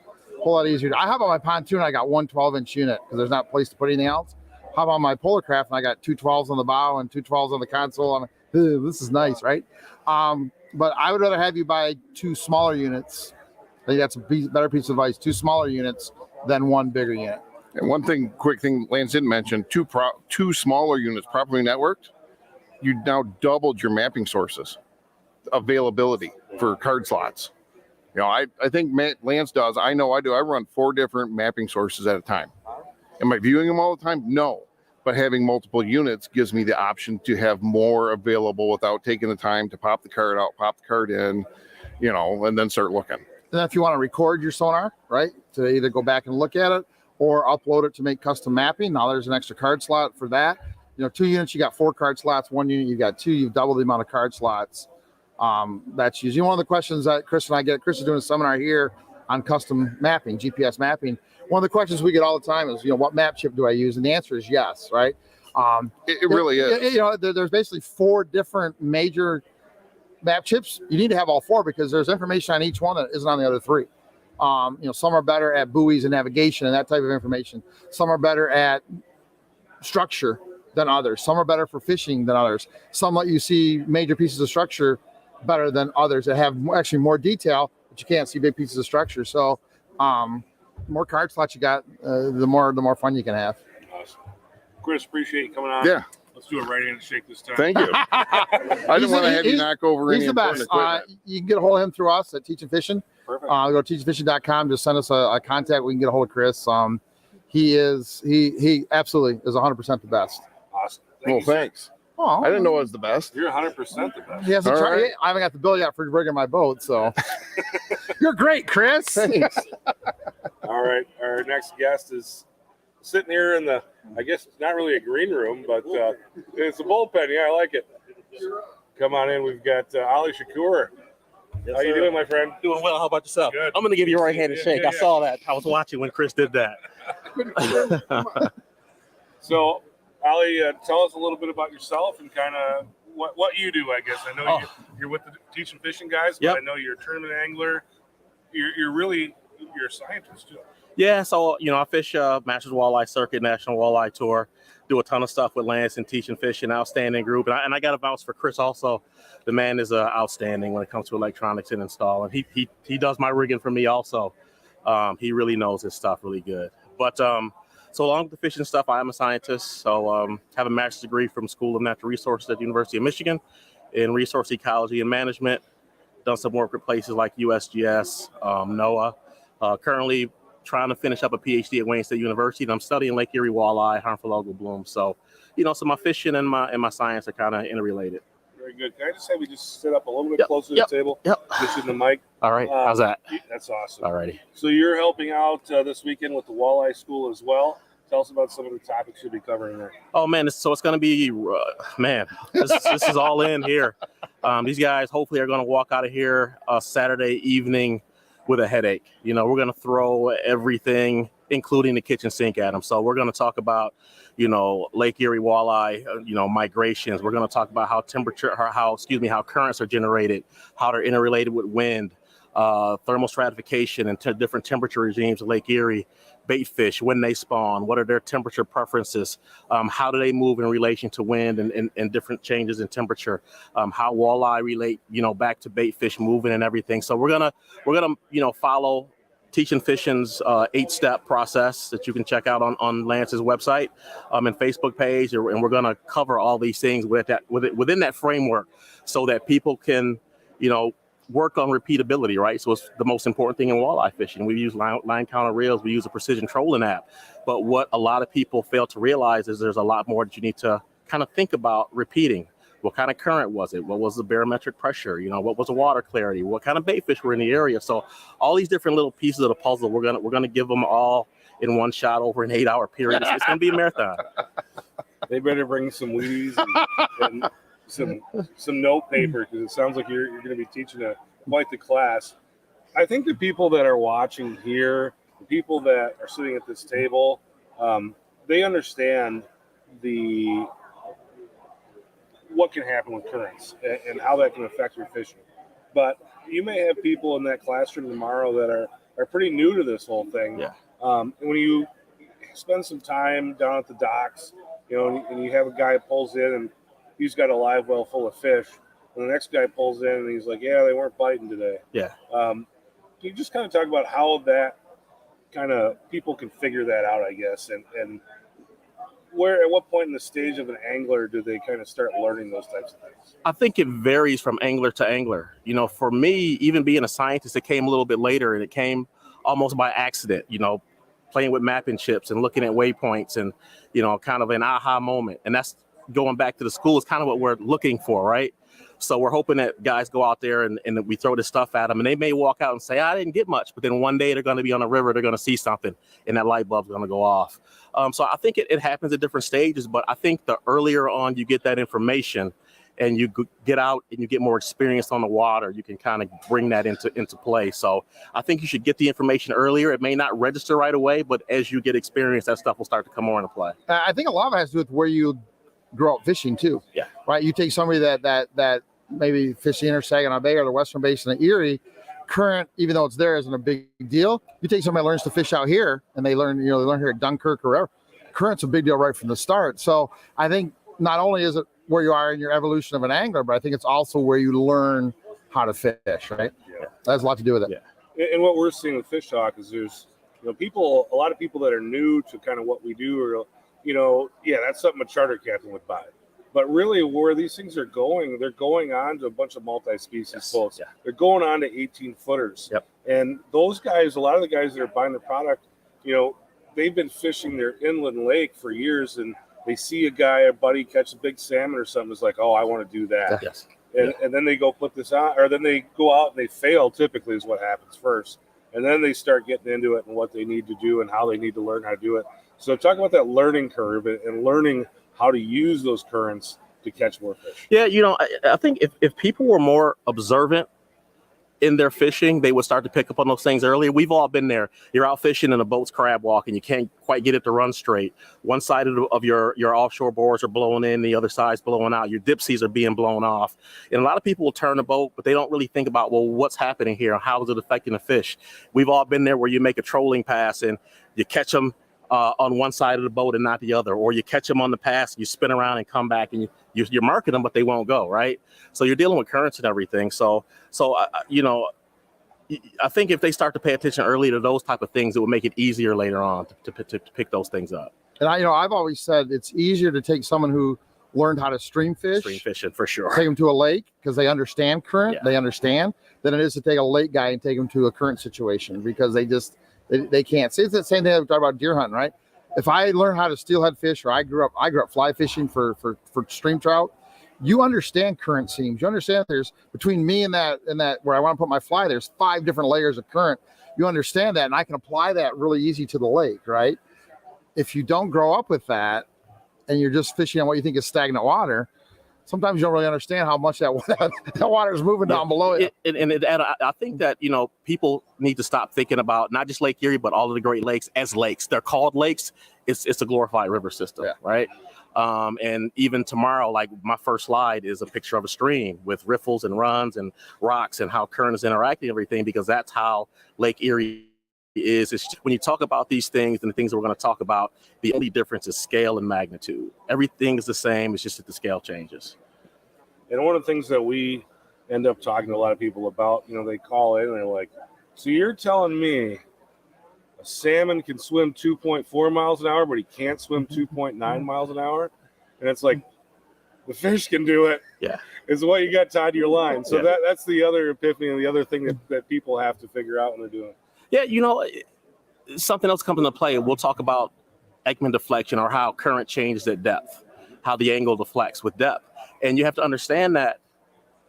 Speaker 2: I hop on my pontoon, I got 1 12-inch unit because there's not a place to put anything else. Hop on my polar craft and I got 2 12s on the bow and 2 12s on the console. This is nice, right? But I would rather have you buy 2 smaller units. I think that's a better piece of advice. 2 smaller units than 1 bigger unit.
Speaker 3: And quick thing Lance didn't mention, 2 smaller units properly networked, you now doubled your mapping sources availability for card slots. I think Lance does. I know I do. I run 4 different mapping sources at a time. Am I viewing them all the time? No. But having multiple units gives me the option to have more available without taking the time to pop the card out, pop the card in, and then start looking.
Speaker 2: And if you want to record your sonar, right, to either go back and look at it or upload it to make custom mapping, now there's an extra card slot for that. 2 units, you got 4 card slots. 1 unit, you got 2. You've doubled the amount of card slots. That's usually one of the questions that Chris and I get. Chris is doing a seminar here on custom mapping, GPS mapping. One of the questions we get all the time is, what map chip do I use? And the answer is yes, right?
Speaker 3: It really is.
Speaker 2: There's basically 4 different major map chips, you need to have all 4 because there's information on each one that isn't on the other 3. Some are better at buoys and navigation and that type of information. Some are better at structure than others. Some are better for fishing than others. Some let you see major pieces of structure better than others that have actually more detail, but you can't see big pieces of structure. So more card slots you got, the more fun you can have.
Speaker 1: Awesome. Chris, appreciate you coming on.
Speaker 3: Yeah.
Speaker 1: Let's do a right handshake this time.
Speaker 3: Thank you. I didn't want to have you knock over
Speaker 2: He's
Speaker 3: any
Speaker 2: the best. You can get a hold of him through us at Teaching Fishing.
Speaker 1: Perfect.
Speaker 2: Go to teachingfishing.com. Just send us a contact. We can get a hold of Chris. He absolutely is 100% the best.
Speaker 1: Awesome.
Speaker 3: Well, thanks.
Speaker 2: Oh,
Speaker 3: I didn't know it was the best.
Speaker 1: You're 100% the best.
Speaker 2: He hasn't
Speaker 3: All
Speaker 2: tried.
Speaker 3: right.
Speaker 2: I haven't got the bill yet for rigging my boat, so you're great, Chris.
Speaker 3: Thanks.
Speaker 1: All right. Our next guest is sitting here in the, I guess it's not really a green room, but it's a bullpen. Yeah, I like it. Come on in. We've got Ali Shakur.
Speaker 4: Yes,
Speaker 1: How you
Speaker 4: sir.
Speaker 1: doing, my friend?
Speaker 4: Doing well. How about yourself?
Speaker 1: Good.
Speaker 4: I'm going to give you a right-handed shake.
Speaker 1: Yeah,
Speaker 4: I saw that. I was watching when Chris did that.
Speaker 1: So, Ali, tell us a little bit about yourself and kind of what you do, I guess. I know you're with the Teaching Fishing guys, but
Speaker 4: Yep.
Speaker 1: I know you're a tournament angler. You're a scientist, too.
Speaker 4: Yeah, so, I fish Masters Walleye Circuit, National Walleye Tour, do a ton of stuff with Lance and Teaching Fishing, outstanding group. And I got to vouch for Chris also. The man is outstanding when it comes to electronics and installing. He does my rigging for me also. He really knows his stuff really good. But so along with the fishing stuff, I am a scientist. So have a master's degree from School of Natural Resources at the University of Michigan in resource ecology and management. Done some work with places like USGS, NOAA. Currently trying to finish up a PhD at Wayne State University, and I'm studying Lake Erie walleye, harmful algal bloom. So, so my fishing and my science are kind of interrelated.
Speaker 1: Very good. Can I just have you just sit up a little bit closer to the table?
Speaker 4: Yep.
Speaker 1: Just in the mic.
Speaker 4: All right. How's that?
Speaker 1: That's awesome.
Speaker 4: All righty.
Speaker 1: So you're helping out this weekend with the Walleye School as well. Tell us about some of the topics you'll be covering there.
Speaker 4: Oh, man. So it's going to be, this is all in here. These guys hopefully are going to walk out of here Saturday evening with a headache. We're going to throw everything, including the kitchen sink at them. So we're going to talk about, Lake Erie walleye, migrations. We're going to talk about how currents are generated, how they're interrelated with wind, thermal stratification and different temperature regimes of Lake Erie, bait fish, when they spawn, what are their temperature preferences, how do they move in relation to wind and different changes in temperature, how walleye relate, back to bait fish moving and everything. So we're gonna follow Teaching Fishing's 8-step process that you can check out on Lance's website and Facebook page, and we're gonna cover all these things within that framework so that people can, work on repeatability, right? So it's the most important thing in walleye fishing. We use line counter reels, we use a precision trolling app. But what a lot of people fail to realize is there's a lot more that you need to kind of think about repeating. What kind of current was it? What was the barometric pressure? What was the water clarity? What kind of bait fish were in the area? So all these different little pieces of the puzzle, we're gonna give them all in one shot over an 8-hour period. It's gonna be a marathon.
Speaker 1: They better bring some Wheaties and some note paper, because it sounds like you're going to be teaching quite the class. I think the people that are watching here, the people that are sitting at this table, they understand what can happen with currents and how that can affect your fishing. But you may have people in that classroom tomorrow that are pretty new to this whole thing.
Speaker 4: Yeah.
Speaker 1: And when you spend some time down at the docks, and you have a guy pulls in and he's got a live well full of fish, and the next guy pulls in and he's like, yeah, they weren't biting today.
Speaker 4: Yeah.
Speaker 1: Can you just kind of talk about how that kind of people can figure that out, I guess, and where, at what point in the stage of an angler do they kind of start learning those types of things?
Speaker 4: I think it varies from angler to angler. For me, even being a scientist, it came a little bit later, and it came almost by accident, playing with mapping chips and looking at waypoints and, kind of an aha moment. And that's going back to the school is kind of what we're looking for, right? So we're hoping that guys go out there and we throw this stuff at them, and they may walk out and say, I didn't get much, but then one day they're going to be on a river, they're going to see something, and that light bulb's going to go off. So I think it happens at different stages, but I think the earlier on you get that information and you get out and you get more experience on the water, you can kind of bring that into play. So I think you should get the information earlier. It may not register right away, but as you get experience, that stuff will start to come more into play.
Speaker 2: I think a lot of it has to do with where you grow up fishing too.
Speaker 4: Yeah.
Speaker 2: Right. You take somebody that maybe fish the inner Saginaw Bay or the Western Basin of Erie, current, even though it's there, isn't a big deal. You take somebody who learns to fish out here and they learn here at Dunkirk or wherever, current's a big deal right from the start. So I think not only is it where you are in your evolution of an angler, but I think it's also where you learn how to fish, right?
Speaker 1: Yeah.
Speaker 2: That has a lot to do with it.
Speaker 1: Yeah. And what we're seeing with Fish Talk is there's, a lot of people that are new to kind of what we do are, that's something a charter captain would buy. But really where these things are going, they're going on to a bunch of multi-species boats. Yeah. They're going on to 18-footers.
Speaker 4: Yep.
Speaker 1: And those guys, a lot of the guys that are buying the product, they've been fishing their inland lake for years, and they see a buddy catch a big salmon or something. It's like, oh, I want to do that.
Speaker 4: Yes.
Speaker 1: And then they go put this on, or then they go out and they fail, typically is what happens first. And then they start getting into it and what they need to do and how they need to learn how to do it. So talk about that learning curve and learning how to use those currents to catch more fish.
Speaker 4: Yeah, I think if people were more observant in their fishing, they would start to pick up on those things earlier. We've all been there. You're out fishing and a boat's crab walking. You can't quite get it to run straight. One side of your offshore boards are blowing in, the other side's blowing out. Your dip seas are being blown off. And a lot of people will turn the boat, but they don't really think about, well, what's happening here? How is it affecting the fish? We've all been there where you make a trolling pass and you catch them on one side of the boat and not the other, or you catch them on the pass, you spin around and come back, and you're marking them, but they won't go, right? So you're dealing with currents and everything. So I think if they start to pay attention early to those type of things, it will make it easier later on to pick those things up.
Speaker 2: And I've always said it's easier to take someone who learned how to stream
Speaker 4: fishing for sure,
Speaker 2: take them to a lake because they understand current, they understand, than it is to take a lake guy and take them to a current situation because they can't see. It's the same thing I talk about deer hunting, right? If I learn how to steelhead fish, or I grew up fly fishing for stream trout, you understand current seams. You understand there's between me and that where I want to put my fly, there's 5 different layers of current. You understand that, and I can apply that really easy to the lake, right? If you don't grow up with that and you're just fishing on what you think is stagnant water, sometimes you don't really understand how much that water is moving down below it.
Speaker 4: And I think that, people need to stop thinking about not just Lake Erie, but all of the Great Lakes as lakes. They're called lakes. It's a glorified river system, right? And even tomorrow, like my first slide is a picture of a stream with riffles and runs and rocks and how current is interacting and everything, because that's how Lake Erie is. It's when you talk about these things and the things that we're going to talk about, the only difference is scale and magnitude. Everything is the same. It's just that the scale changes.
Speaker 1: And one of the things that we end up talking to a lot of people about, they call in and they're like, so you're telling me a salmon can swim 2.4 miles an hour, but he can't swim 2.9 miles an hour? And it's like, the fish can do it.
Speaker 4: Yeah.
Speaker 1: Is what you got tied to your line. So that's the other epiphany and the other thing that people have to figure out when they're doing it.
Speaker 4: Yeah, something else comes into play. We'll talk about Ekman deflection, or how current changes at depth, how the angle deflects with depth. And you have to understand that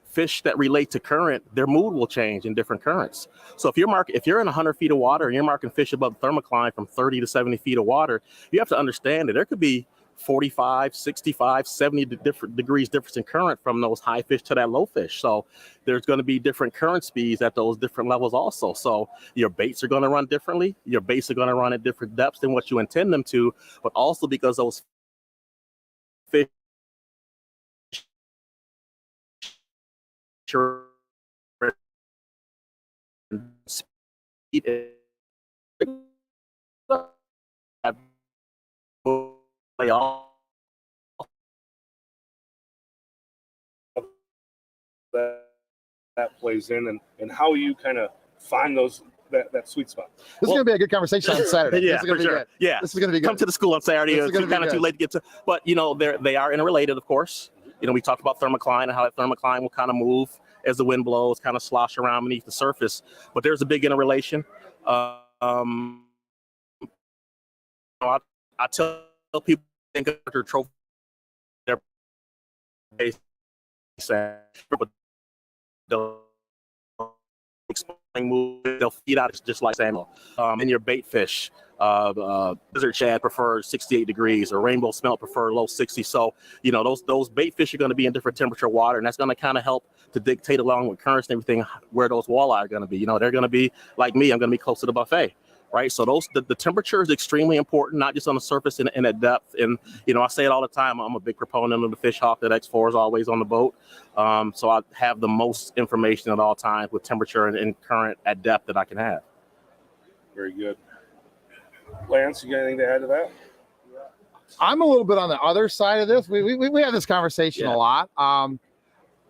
Speaker 4: fish that relate to current, their mood will change in different currents. So if you're in 100 feet of water and you're marking fish above thermocline from 30 to 70 feet of water, you have to understand that there could be 45, 65, 70 different degrees difference in current from those high fish to that low fish. So there's going to be different current speeds at those different levels also. So your baits are going to run differently. Your baits are going to run at different depths than what you intend them to, but also because those fish play off
Speaker 1: that plays in and how you kind of find that sweet spot.
Speaker 2: This is going to be a good conversation on Saturday.
Speaker 4: Yeah,
Speaker 2: this is going to be good.
Speaker 4: Yeah,
Speaker 2: this is going to be good.
Speaker 4: Come to the school on Saturday. It's kind of too late to get to, but they are interrelated, of course. We talked about thermocline and how that thermocline will kind of move as the wind blows, kind of slosh around beneath the surface. But there's a big interrelation. I tell people think of their trophy, their base, but they'll move, they'll feed out just like salmon. And your bait fish, desert shad prefer 68 degrees, or rainbow smelt prefer low 60. So, those bait fish are going to be in different temperature water, and that's going to kind of help to dictate, along with currents and everything, where those walleye are going to be. They're going to be like me. I'm going to be close to the buffet, right? So the temperature is extremely important, not just on the surface and at depth. And, I say it all the time, I'm a big proponent of the fish hawk. That X4 is always on the boat. So I have the most information at all times with temperature and current at depth that I can have. Very good.
Speaker 1: Lance, you got anything to add to that?
Speaker 2: I'm a little bit on the other side of this. We have this conversation a lot. I'm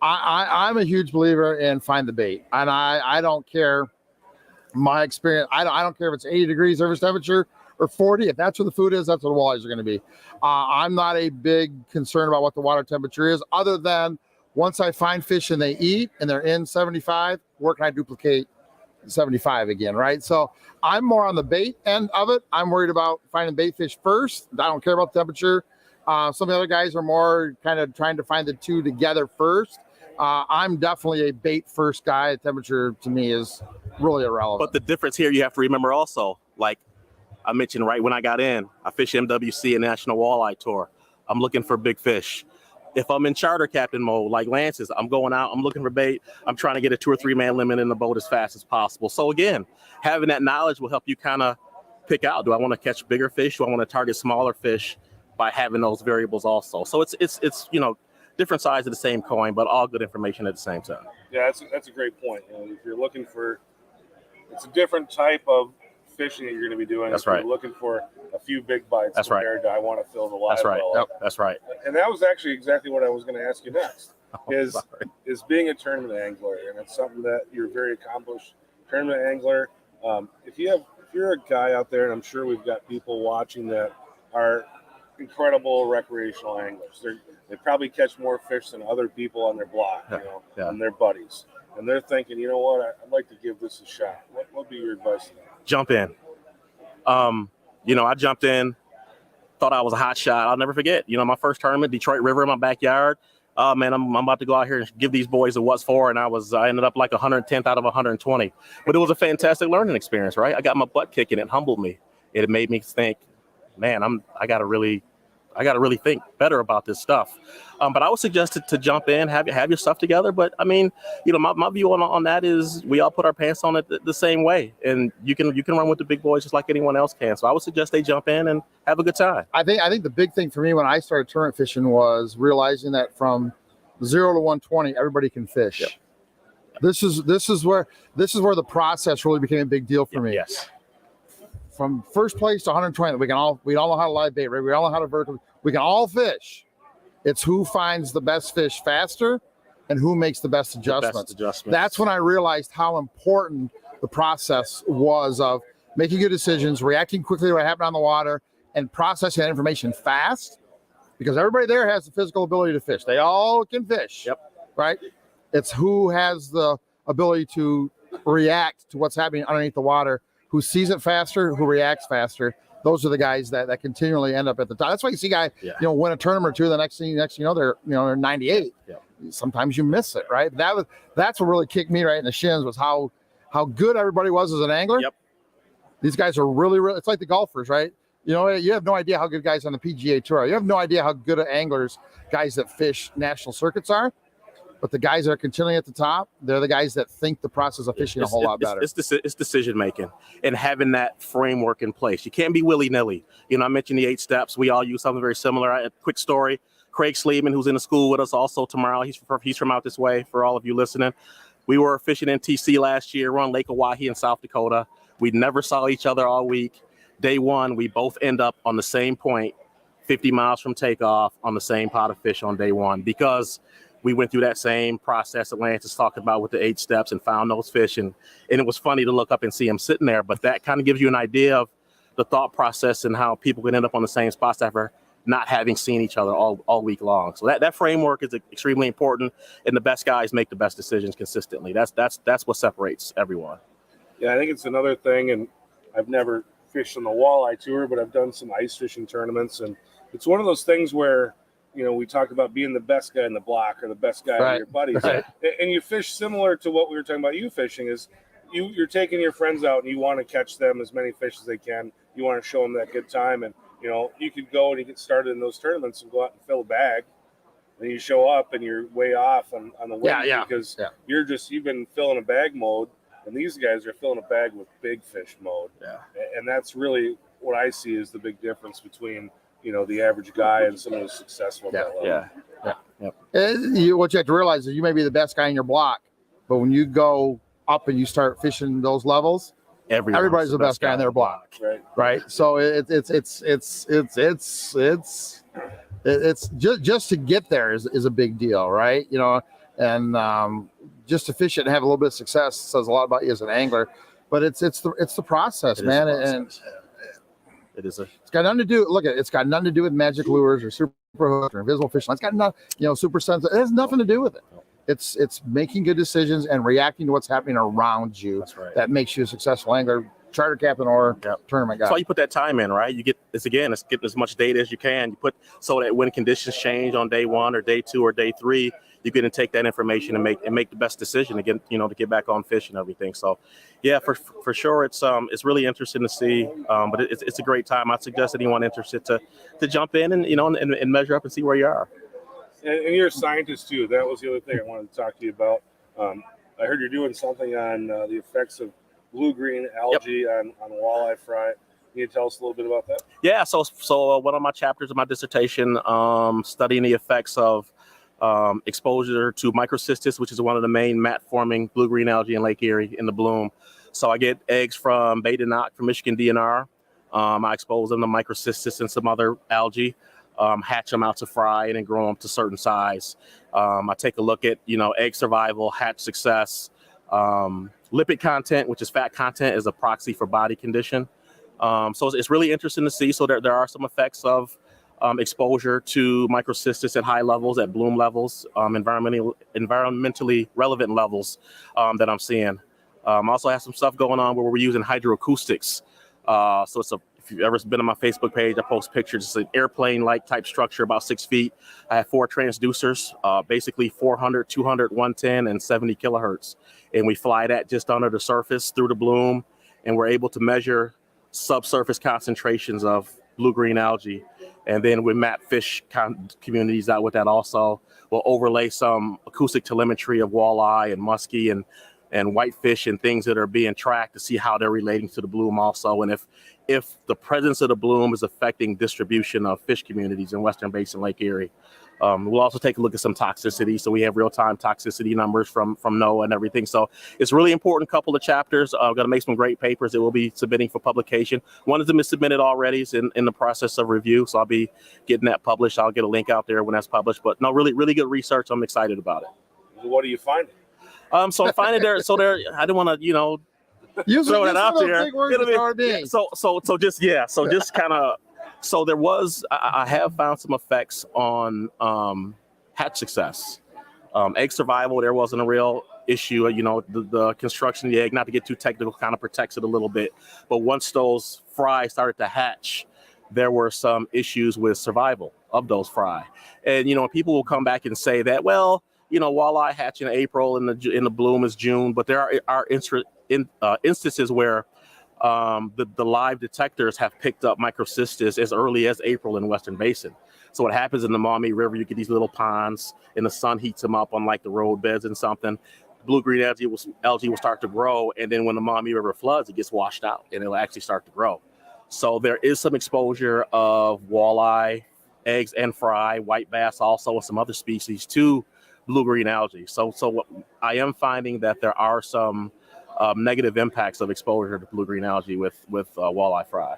Speaker 2: a huge believer in find the bait, and I don't care. My experience, I don't care if it's 80 degrees surface temperature or 40. If that's where the food is, that's where the walleyes are going to be. I'm not a big concern about what the water temperature is, other than once I find fish and they eat and they're in 75, where can I duplicate 75 again, right? So I'm more on the bait end of it. I'm worried about finding bait fish first. I don't care about the temperature. Some of the other guys are more kind of trying to find the two together first. I'm definitely a bait first guy. Temperature to me is really irrelevant.
Speaker 4: But the difference here, you have to remember also, like I mentioned right when I got in, I fish MWC and National Walleye Tour. I'm looking for big fish. If I'm in charter captain mode, like Lance is, I'm going out, I'm looking for bait. I'm trying to get a 2 or 3 man limit in the boat as fast as possible. So again, having that knowledge will help you kind of pick out, do I want to catch bigger fish? Do I want to target smaller fish, by having those variables also? So it's different sides of the same coin, but all good information at the same time.
Speaker 1: Yeah, that's a great point. If you're looking for, it's a different type of fishing that you're going to be doing.
Speaker 4: That's
Speaker 1: if
Speaker 4: right.
Speaker 1: You're looking for a few big bites
Speaker 4: That's
Speaker 1: compared to I want to fill the live
Speaker 4: That's right.
Speaker 1: well.
Speaker 4: Yep. That's right.
Speaker 1: And that was actually exactly what I was going to ask you next. Is being a tournament angler, and it's something that you're very accomplished tournament angler. If you're a guy out there, and I'm sure we've got people watching that are incredible recreational anglers. They probably catch more fish than other people on their block, and their buddies. And they're thinking, you know what, I'd like to give this a shot. What would be your advice to them?
Speaker 4: Jump in. I jumped in, thought I was a hot shot. I'll never forget, my first tournament, Detroit River in my backyard. Man, I'm about to go out here and give these boys a what's for, and I ended up like 110th out of 120. But it was a fantastic learning experience, right? I got my butt kicked and it humbled me. It made me think, man, I gotta really think better about this stuff. But I would suggest to jump in, have your stuff together. But I mean, my view on that is we all put our pants on it the same way, and you can run with the big boys just like anyone else can. So I would suggest they jump in and have a good time.
Speaker 2: I think the big thing for me when I started tournament fishing was realizing that from 0 to 120, everybody can fish.
Speaker 4: Yep.
Speaker 2: This is where the process really became a big deal for me.
Speaker 4: Yes.
Speaker 2: From first place to 120, we all know how to live bait, right? We all know how to vertical. We can all fish. It's who finds the best fish faster and who makes the best adjustments. That's when I realized how important the process was of making good decisions, reacting quickly to what happened on the water, and processing that information fast, because everybody there has the physical ability to fish. They all can fish.
Speaker 4: Yep.
Speaker 2: Right? It's who has the ability to react to what's happening underneath the water, who sees it faster, who reacts faster. Those are the guys that continually end up at the top. That's why you see guys, win a tournament or two. The next thing you know, they're 98.
Speaker 4: Yeah.
Speaker 2: Sometimes you miss it, right? That's what really kicked me right in the shins was how good everybody was as an angler.
Speaker 4: Yep.
Speaker 2: These guys are really, really. It's like the golfers, right? You have no idea how good guys on the PGA Tour are. You have no idea how good at anglers guys that fish national circuits are. But the guys that are continually at the top, they're the guys that think the process of fishing a whole lot better.
Speaker 4: It's decision making and having that framework in place. You can't be willy-nilly. I mentioned the 8 steps. We all use something very similar. A quick story. Craig Sleeman, who's in the school with us also tomorrow. He's from out this way for all of you listening. We were fishing in TC last year. We're on Lake Oahe in South Dakota. We never saw each other all week. Day one, we both end up on the same point, 50 miles from takeoff on the same pot of fish on day one, because we went through that same process that Lance is talking about with the 8 steps and found those fish. And it was funny to look up and see him sitting there. But that kind of gives you an idea of the thought process and how people can end up on the same spots after not having seen each other all week long. So that framework is extremely important. And the best guys make the best decisions consistently. That's what separates everyone.
Speaker 1: Yeah, I think it's another thing. And I've never fished on the walleye tour, but I've done some ice fishing tournaments. And it's one of those things where, we talk about being the best guy in the block or the best guy with your buddies. Right. And you fish similar to what we were talking about you fishing is you're taking your friends out and you want to catch them as many fish as they can. You want to show them that good time. And, you could go and you get started in those tournaments and go out and fill a bag. And you show up and you're way off on the win because you've been filling a bag mode and these guys are filling a bag with big fish mode.
Speaker 4: Yeah.
Speaker 1: And that's really what I see is the big difference between, the average guy and someone who's successful at that level.
Speaker 2: What you have to realize is you may be the best guy in your block, but when you go up and you start fishing those levels, everybody's the best guy in their block. Right. So it's just to get there is a big deal, right? And just to fish it and have a little bit of success says a lot about you as an angler. But it's the process, man. And it's got nothing to do. It's got nothing to do with magic lures or super hooks or invisible fishing. It's got nothing, super sensitive. It has nothing to do with it. It's making good decisions and reacting to what's happening around you.
Speaker 4: That's right.
Speaker 2: That makes you a successful angler, charter captain or tournament guy.
Speaker 4: That's why you put that time in, right? It's getting as much data as you can. You put so that when conditions change on day 1 or day 2 or day 3, you can take that information and make the best decision again, to get back on fish and everything. So, yeah, for sure, it's really interesting to see. But it's a great time. I suggest anyone interested to jump in and and measure up and see where you are.
Speaker 1: And you're a scientist too. That was the other thing I wanted to talk to you about. I heard you're doing something on the effects of blue-green algae on walleye fry. Can you tell us a little bit about that?
Speaker 4: Yeah. So one of my chapters of my dissertation, studying the effects of exposure to microcystis, which is one of the main mat-forming blue-green algae in Lake Erie in the bloom. So I get eggs from beta knock from Michigan DNR. I expose them to microcystis and some other algae. Hatch them out to fry and then grow them to certain size. I take a look at, egg survival, hatch success, lipid content, which is fat content, is a proxy for body condition. So it's really interesting to see. So there are some effects of exposure to microcystis at high levels, at bloom levels, environmentally relevant levels that I'm seeing. Also have some stuff going on where we're using hydroacoustics. So if you've ever been on my Facebook page, I post pictures. It's an airplane-like type structure, about 6 feet. I have 4 transducers, basically 400, 200, 110, and 70 kilohertz. And we fly that just under the surface through the bloom, and we're able to measure subsurface concentrations of blue-green algae. And then we map fish communities out with that also. We'll overlay some acoustic telemetry of walleye and muskie and whitefish and things that are being tracked to see how they're relating to the bloom also. And if the presence of the bloom is affecting distribution of fish communities in Western Basin Lake Erie. We'll also take a look at some toxicity. So we have real-time toxicity numbers from NOAA and everything. So it's a really important couple of chapters. I'm going to make some great papers that we'll be submitting for publication. One has been submitted already. It's in the process of review. So I'll be getting that published. I'll get a link out there when that's published. But no, really, really good research. I'm excited about it.
Speaker 1: What are you finding?
Speaker 4: So I'm finding there. I didn't want to, throw that out there. So there was, I have found some effects on hatch success. Egg survival, there wasn't a real issue. The construction of the egg, not to get too technical, kind of protects it a little bit. But once those fry started to hatch, there were some issues with survival of those fry. And, people will come back and say that, well, walleye hatch in April and the bloom is June, but there are instances where the live detectors have picked up microcystis as early as April in Western Basin. So what happens in the Maumee River, you get these little ponds and the sun heats them up on like the road beds and something. Blue-green algae will start to grow, and then when the Maumee River floods, it gets washed out and it'll actually start to grow. So there is some exposure of walleye, eggs and fry, white bass also, and some other species to blue-green algae. So I am finding that there are some negative impacts of exposure to blue-green algae with walleye fry.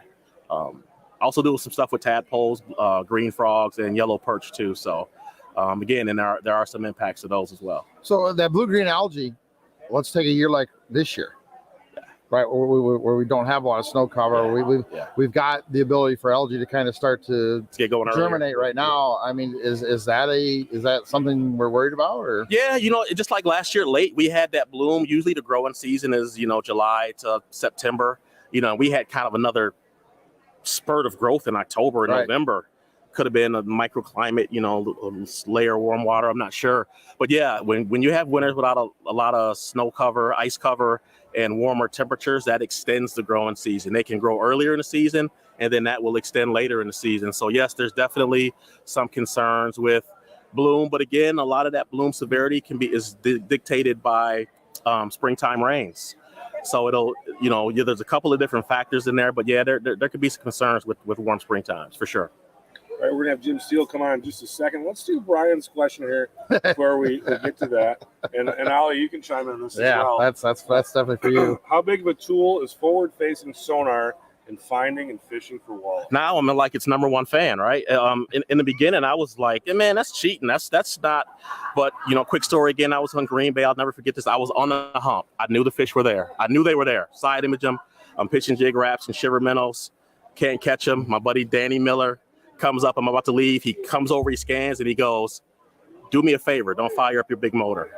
Speaker 4: Also doing some stuff with tadpoles, green frogs, and yellow perch too. So again, and there are some impacts of those as well.
Speaker 2: So that blue-green algae, let's take a year like this year, right, where we don't have a lot of snow cover. We've got the ability for algae to kind of start to
Speaker 4: get going
Speaker 2: germinate
Speaker 4: earlier.
Speaker 2: right now. I mean, is that something we're worried about? Or
Speaker 4: just like last year late, we had that bloom. Usually the growing season is July to September. We had kind of another spurt of growth in October and November. Could have been a microclimate, layer warm water. I'm not sure, but yeah, when you have winters without a lot of snow cover, ice cover, and warmer temperatures, that extends the growing season. They can grow earlier in the season, and then that will extend later in the season. So yes, there's definitely some concerns with bloom, but again, a lot of that bloom severity is dictated by springtime rains. So it'll, yeah, there's a couple of different factors in there, but yeah, there could be some concerns with warm spring times for sure.
Speaker 1: All right, we're gonna have Jim Steele come on in just a second. Let's do Brian's question here before we get to that. And Ollie, you can chime in on this as well.
Speaker 2: That's definitely for you.
Speaker 1: How big of a tool is forward-facing sonar in finding and fishing for walleye?
Speaker 4: Now I'm like its number one fan, right? In the beginning, I was like, hey, man, that's cheating. That's not. But quick story again. I was on Green Bay. I'll never forget this. I was on the hump. I knew the fish were there. I knew they were there. Side image them. I'm pitching jig wraps and shiver minnows. Can't catch them. My buddy Danny Miller comes up. I'm about to leave. He comes over. He scans and he goes, "Do me a favor. Don't fire up your big motor."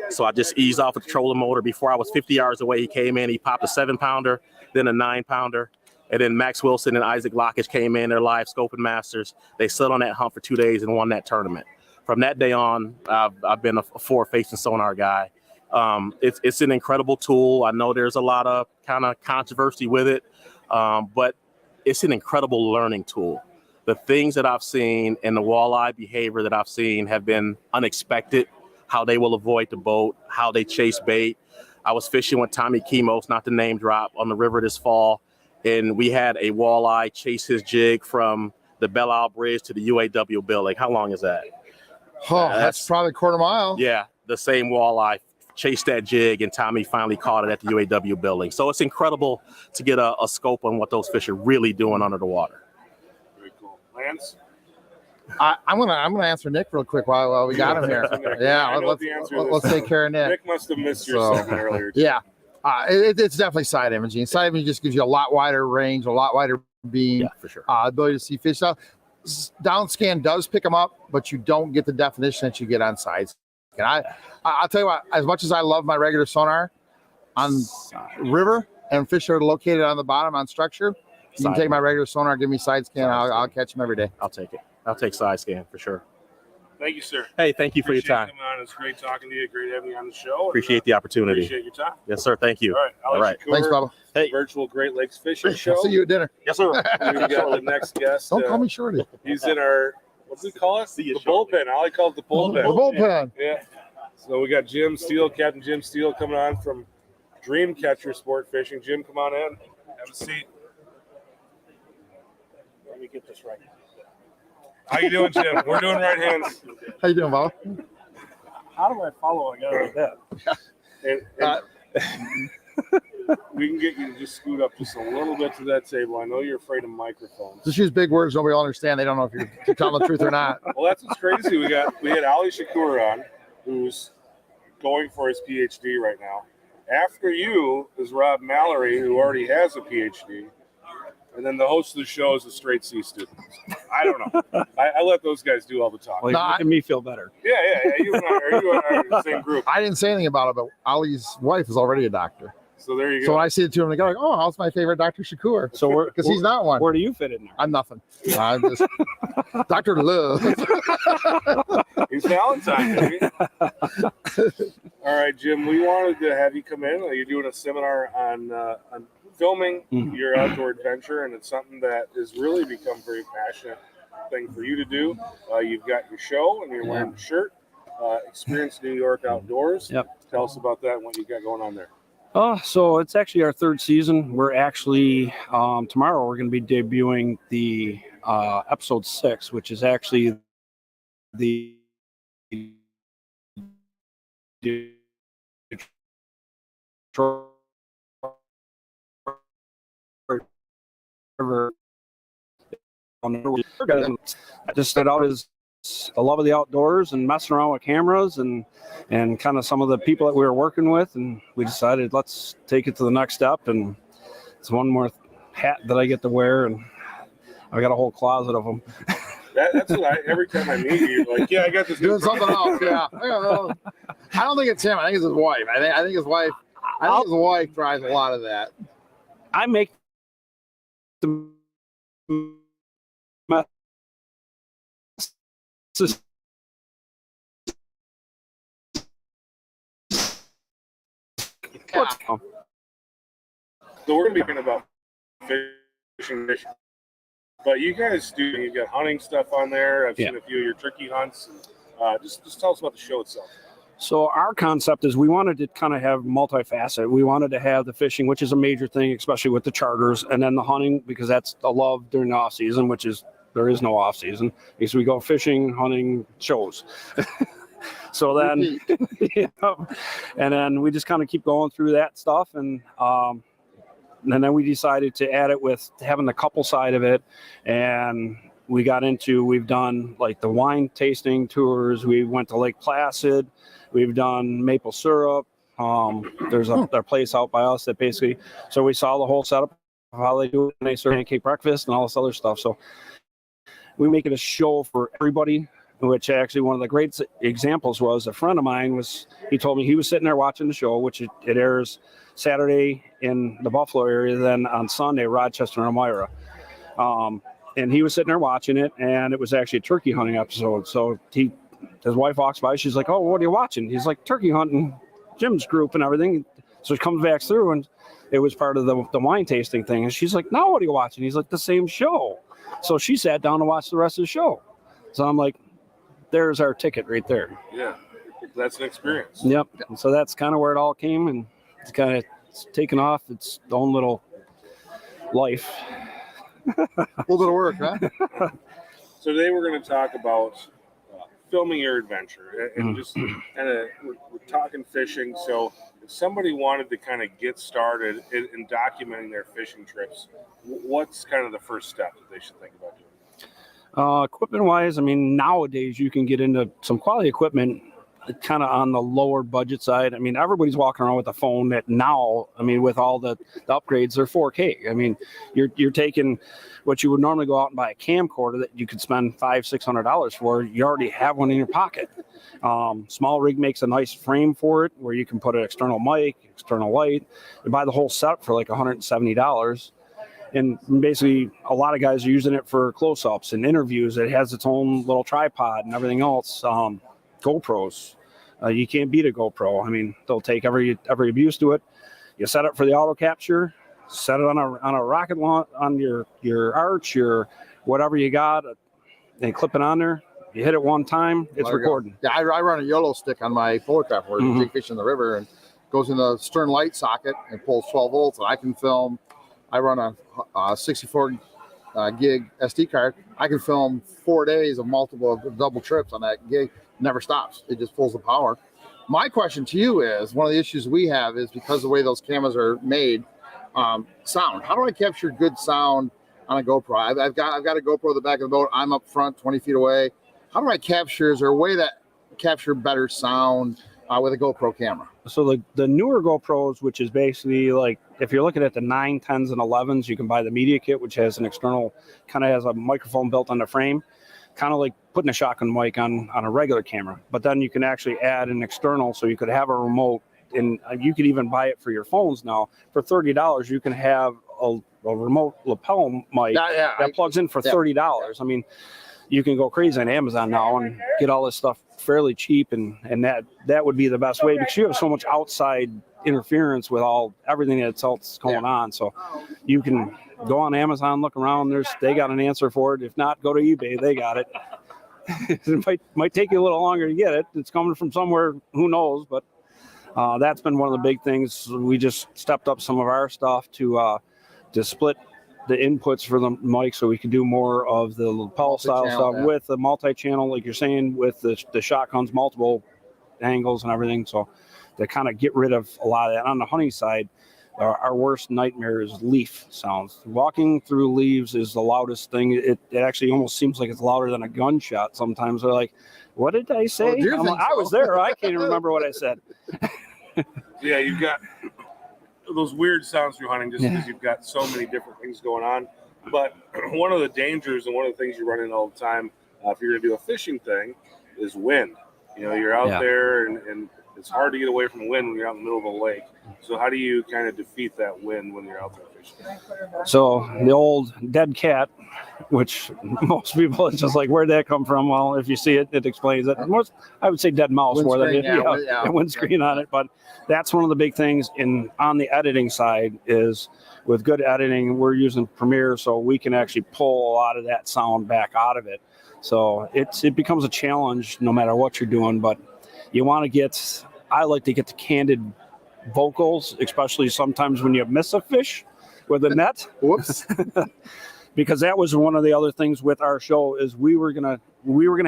Speaker 4: So I just eased off with the trolling motor. Before I was 50 yards away, he came in. He popped a 7-pounder, then a 9-pounder. And then Max Wilson and Isaac Lockage came in, their live scoping masters. They sat on that hump for 2 days and won that tournament. From that day on, I've been a forward-facing sonar guy. It's an incredible tool. I know there's a lot of kind of controversy with it, but it's an incredible learning tool. The things that I've seen and the walleye behavior that I've seen have been unexpected, how they will avoid the boat, how they chase bait. I was fishing with Tommy Kimos, not to name drop, on the river this fall. And we had a walleye chase his jig from the Belle Isle Bridge to the UAW building. How long is that?
Speaker 2: Oh, that's probably a quarter mile.
Speaker 4: Yeah, the same walleye chased that jig, and Tommy finally caught it at the UAW building. So it's incredible to get a scope on what those fish are really doing under the water.
Speaker 1: Very cool. Lance?
Speaker 2: I'm gonna answer Nick real quick while we got him here. Yeah, let's take care of Nick.
Speaker 1: Nick must have missed your segment earlier.
Speaker 2: Yeah. It's definitely side imaging. Side imaging just gives you a lot wider range, a lot wider beam.
Speaker 4: Yeah, for sure.
Speaker 2: Ability to see fish. Now, down scan does pick them up, but you don't get the definition that you get on side scan. I'll tell you what, as much as I love my regular sonar on river and fish are located on the bottom on structure, you can take my regular sonar, give me side scan, I'll catch them every day.
Speaker 4: I'll take it. I'll take side scan for sure.
Speaker 1: Thank you, sir.
Speaker 4: Hey, thank you for your time.
Speaker 1: Coming on. It's great talking to you. Great having you on the show.
Speaker 4: Appreciate the opportunity.
Speaker 1: Appreciate your time.
Speaker 4: Yes, sir. Thank you.
Speaker 1: All right.
Speaker 2: Thanks, Bubba.
Speaker 4: Hey.
Speaker 1: Virtual Great Lakes Fishing Show.
Speaker 2: See you at dinner.
Speaker 4: Yes, sir.
Speaker 1: We got the next guest.
Speaker 2: Don't call me Shorty.
Speaker 1: He's in our, what do we call it? The bullpen. Ollie called it the bullpen.
Speaker 2: The bullpen.
Speaker 1: Yeah. So we got Jim Steele, Captain Jim Steele, coming on from Dreamcatcher Sport Fishing. Jim, come on in. Have a seat. Let me get this right. How you doing, Jim? We're doing right hands.
Speaker 2: How you doing, Bubba?
Speaker 5: How do I follow a guy like that?
Speaker 1: And we can get you to just scoot up just a little bit to that table. I know you're afraid of microphones.
Speaker 2: Just use big words nobody will understand. They don't know if you're telling the truth or not.
Speaker 1: Well, that's what's crazy. We had Ali Shakur on, who's going for his PhD right now. After you is Rob Mallory, who already has a PhD. And then the host of the show is a straight C student. I don't know. I let those guys do all the talking.
Speaker 5: Well, you're making me feel better.
Speaker 1: Yeah. You and I are in the same group.
Speaker 2: I didn't say anything about it, but Ali's wife is already a doctor.
Speaker 1: So there you go.
Speaker 2: So when I see it to him, they go like, "Oh, how's my favorite Dr. Shakur?"
Speaker 5: So
Speaker 2: because he's not one.
Speaker 5: Where do you fit in there?
Speaker 2: I'm nothing. I'm just Dr. Love.
Speaker 1: He's Valentine, baby. All right, Jim. We wanted to have you come in. You're doing a seminar on filming your outdoor adventure, and it's something that has really become very passionate thing for you to do. You've got your show, and you're wearing the shirt. Experience New York Outdoors.
Speaker 5: Yep.
Speaker 1: Tell us about that and what you got going on there.
Speaker 5: So it's actually our third season. We're actually tomorrow we're going to be debuting the episode 6, which is actually the I just started out as a love of the outdoors and messing around with cameras and kind of some of the people that we were working with, and we decided let's take it to the next step, and it's one more hat that I get to wear, and I got a whole closet of them.
Speaker 1: That's what every time I meet you, you're like, yeah, I got this.
Speaker 2: Doing something else, yeah. I don't think it's him. I think it's his wife. I think his wife. I think his wife drives a lot of that.
Speaker 5: I make the
Speaker 1: So we're going to be talking about fishing, but you guys do. You've got hunting stuff on there. I've seen a few of your turkey hunts. Just tell us about the show itself.
Speaker 5: So our concept is we wanted to kind of have multifaceted. We wanted to have the fishing, which is a major thing, especially with the charters, and then the hunting, because that's a love during the off season, which is there is no off season because we go fishing, hunting, shows. So then, and then we just kind of keep going through that stuff, and then we decided to add it with having the couple side of it, and we've done like the wine tasting tours. We went to Lake Placid. We've done maple syrup. There's a place out by us that basically, so we saw the whole setup of how they do it, and they serve pancake breakfast and all this other stuff. So we make it a show for everybody, which actually one of the great examples was a friend of mine he told me he was sitting there watching the show, which it airs Saturday in the Buffalo area, then on Sunday, Rochester and Elmira. And he was sitting there watching it, and it was actually a turkey hunting episode. So his wife walks by. She's like, "Oh, what are you watching?" He's like, "Turkey hunting, Jim's group and everything." So he comes back through, and it was part of the wine tasting thing. And she's like, "Now what are you watching?" He's like, "The same show." So she sat down to watch the rest of the show. So I'm like, "There's our ticket right there."
Speaker 1: Yeah, that's an experience.
Speaker 5: Yep. And so that's kind of where it all came, and it's kind of taken off its own little life.
Speaker 2: A little bit of work, huh?
Speaker 1: So today we're going to talk about filming your adventure, and just kind of we're talking fishing. So if somebody wanted to kind of get started in documenting their fishing trips, what's kind of the first step that they should think about doing?
Speaker 5: Equipment wise, I mean, nowadays you can get into some quality equipment kind of on the lower budget side. I mean, everybody's walking around with a phone that now, I mean, with all the upgrades, they're 4K. I mean, you're taking what you would normally go out and buy a camcorder that you could spend $500-$600 for. You already have one in your pocket. Small Rig makes a nice frame for it where you can put an external mic, external light. You buy the whole set for like $170. And basically, a lot of guys are using it for close-ups and interviews. It has its own little tripod and everything else. GoPros, you can't beat a GoPro. I mean, they'll take every abuse to it. You set it for the auto capture, set it on a rocket launch on your arch, your whatever you got, and clip it on there. You hit it one time, it's recording.
Speaker 2: Yeah, I run a YOLO stick on my photograph where you take fish in the river and goes in the stern light socket and pulls 12 volts, and I can film. I run a 64 gig SD card. I can film 4 days of multiple double trips on that gig. Never stops. It just pulls the power. My question to you is, one of the issues we have is because of the way those cameras are made, sound. How do I capture good sound on a GoPro? I've got a GoPro at the back of the boat. I'm up front 20 feet away. How do I capture? Is there a way that capture better sound with a GoPro camera?
Speaker 5: So the newer GoPros, which is basically like, if you're looking at the 9, 10s, and 11s, you can buy the media kit, which has an external, kind of has a microphone built on the frame, kind of like putting a shotgun mic on a regular camera. But then you can actually add an external, so you could have a remote, and you could even buy it for your phones now. For $30, you can have a remote lapel mic that plugs in for $30. I mean, you can go crazy on Amazon now and get all this stuff fairly cheap, and that would be the best way, because you have so much outside interference with everything that's going on. So you can go on Amazon, look around. They got an answer for it. If not, go to eBay. They got it. It might take you a little longer to get it. It's coming from somewhere, who knows? But that's been one of the big things. We just stepped up some of our stuff to split the inputs for the mic, so we can do more of the lapel style stuff with the multi-channel, like you're saying, with the shotguns, multiple angles and everything. So to kind of get rid of a lot of that. On the hunting side, our worst nightmare is leaf sounds. Walking through leaves is the loudest thing. It actually almost seems like it's louder than a gunshot. Sometimes they're like, "What did I say?" I was there. I can't even remember what I said.
Speaker 1: Yeah, you've got those weird sounds through hunting just because you've got so many different things going on. But one of the dangers and one of the things you run into all the time, if you're going to do a fishing thing, is wind. You're out there and it's hard to get away from wind when you're out in the middle of a lake. So how do you kind of defeat that wind when you're out there fishing?
Speaker 5: So the old dead cat, which most people, it's just like, where'd that come from? Well, if you see it, it explains it. Most, I would say dead mouse more than a windscreen on it. But that's one of the big things on the editing side is, with good editing, we're using Premiere, so we can actually pull a lot of that sound back out of it. So it becomes a challenge no matter what you're doing. But you want to get, I like to get the candid vocals, especially sometimes when you miss a fish with a net.
Speaker 2: Whoops.
Speaker 5: Because that was one of the other things with our show is we were gonna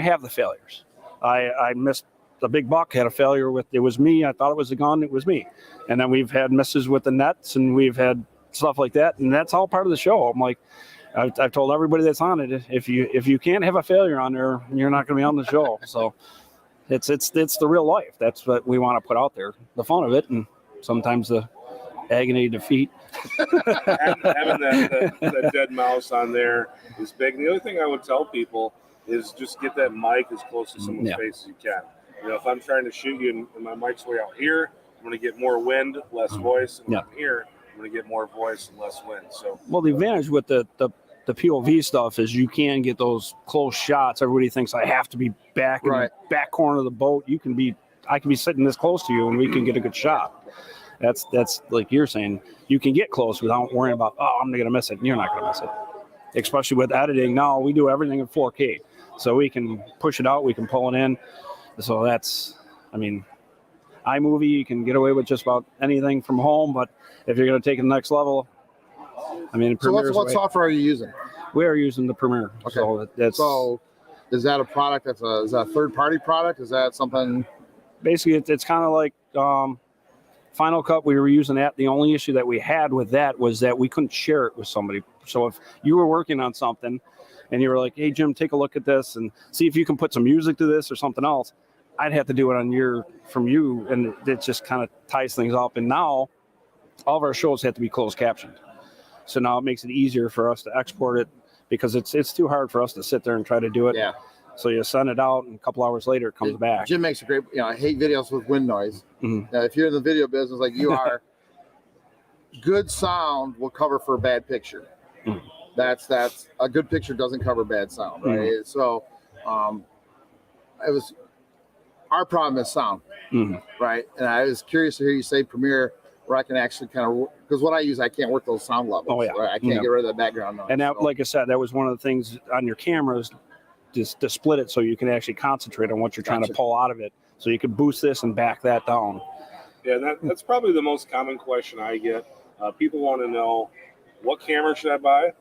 Speaker 5: have the failures. I missed the big buck, had a failure with, it was me. I thought it was a gun, it was me. And then we've had misses with the nets, and we've had stuff like that, and that's all part of the show. I'm like, I've told everybody that's on it, if you can't have a failure on there, you're not going to be on the show. So it's the real life. That's what we want to put out there, the fun of it, and sometimes the agony of defeat.
Speaker 1: Having that dead mouse on there is big. And the other thing I would tell people is just get that mic as close to someone's face as you can. You know, if I'm trying to shoot you and my mic's way out here, I'm going to get more wind, less voice. And when I'm here, I'm going to get more voice and less wind. So, well,
Speaker 5: the advantage with the POV stuff is you can get those close shots. Everybody thinks I have to be back in the back corner of the boat. I can be sitting this close to you, and we can get a good shot. That's like you're saying. You can get close without worrying about, I'm going to miss it. And you're not going to miss it. Especially with editing. Now we do everything in 4K. So we can push it out. We can pull it in. So that's, iMovie, you can get away with just about anything from home. But if you're going to take it to the next level,
Speaker 2: so what software are you using?
Speaker 5: We are using the Premiere.
Speaker 2: Okay. So is that a product is that a third-party product? Is that something?
Speaker 5: Basically, it's kind of like Final Cut. We were using that. The only issue that we had with that was that we couldn't share it with somebody. So if you were working on something and you were like, hey, Jim, take a look at this and see if you can put some music to this or something else, I'd have to do it from you, and it just kind of ties things up. And now all of our shows have to be closed captioned. So now it makes it easier for us to export it, because it's too hard for us to sit there and try to do it.
Speaker 2: Yeah.
Speaker 5: So you send it out, and a couple hours later it comes back.
Speaker 2: Jim makes a great, I hate videos with wind noise.
Speaker 5: Mm-hmm.
Speaker 2: Now, if you're in the video business like you are, good sound will cover for a bad picture.
Speaker 5: Mm-hmm.
Speaker 2: That's a good picture doesn't cover bad sound, right? Mm-hmm. So our problem is sound, right? And I was curious to hear you say Premiere, where I can actually kind of, because what I use, I can't work those sound levels.
Speaker 5: Oh, yeah.
Speaker 2: Right? I can't get rid of the background noise.
Speaker 5: And that, like I said, that was one of the things on your cameras, just to split it so you can actually concentrate on what you're trying to pull out of it. So you can boost this and back that down.
Speaker 1: Yeah, that's probably the most common question I get. People want to know, what camera should I buy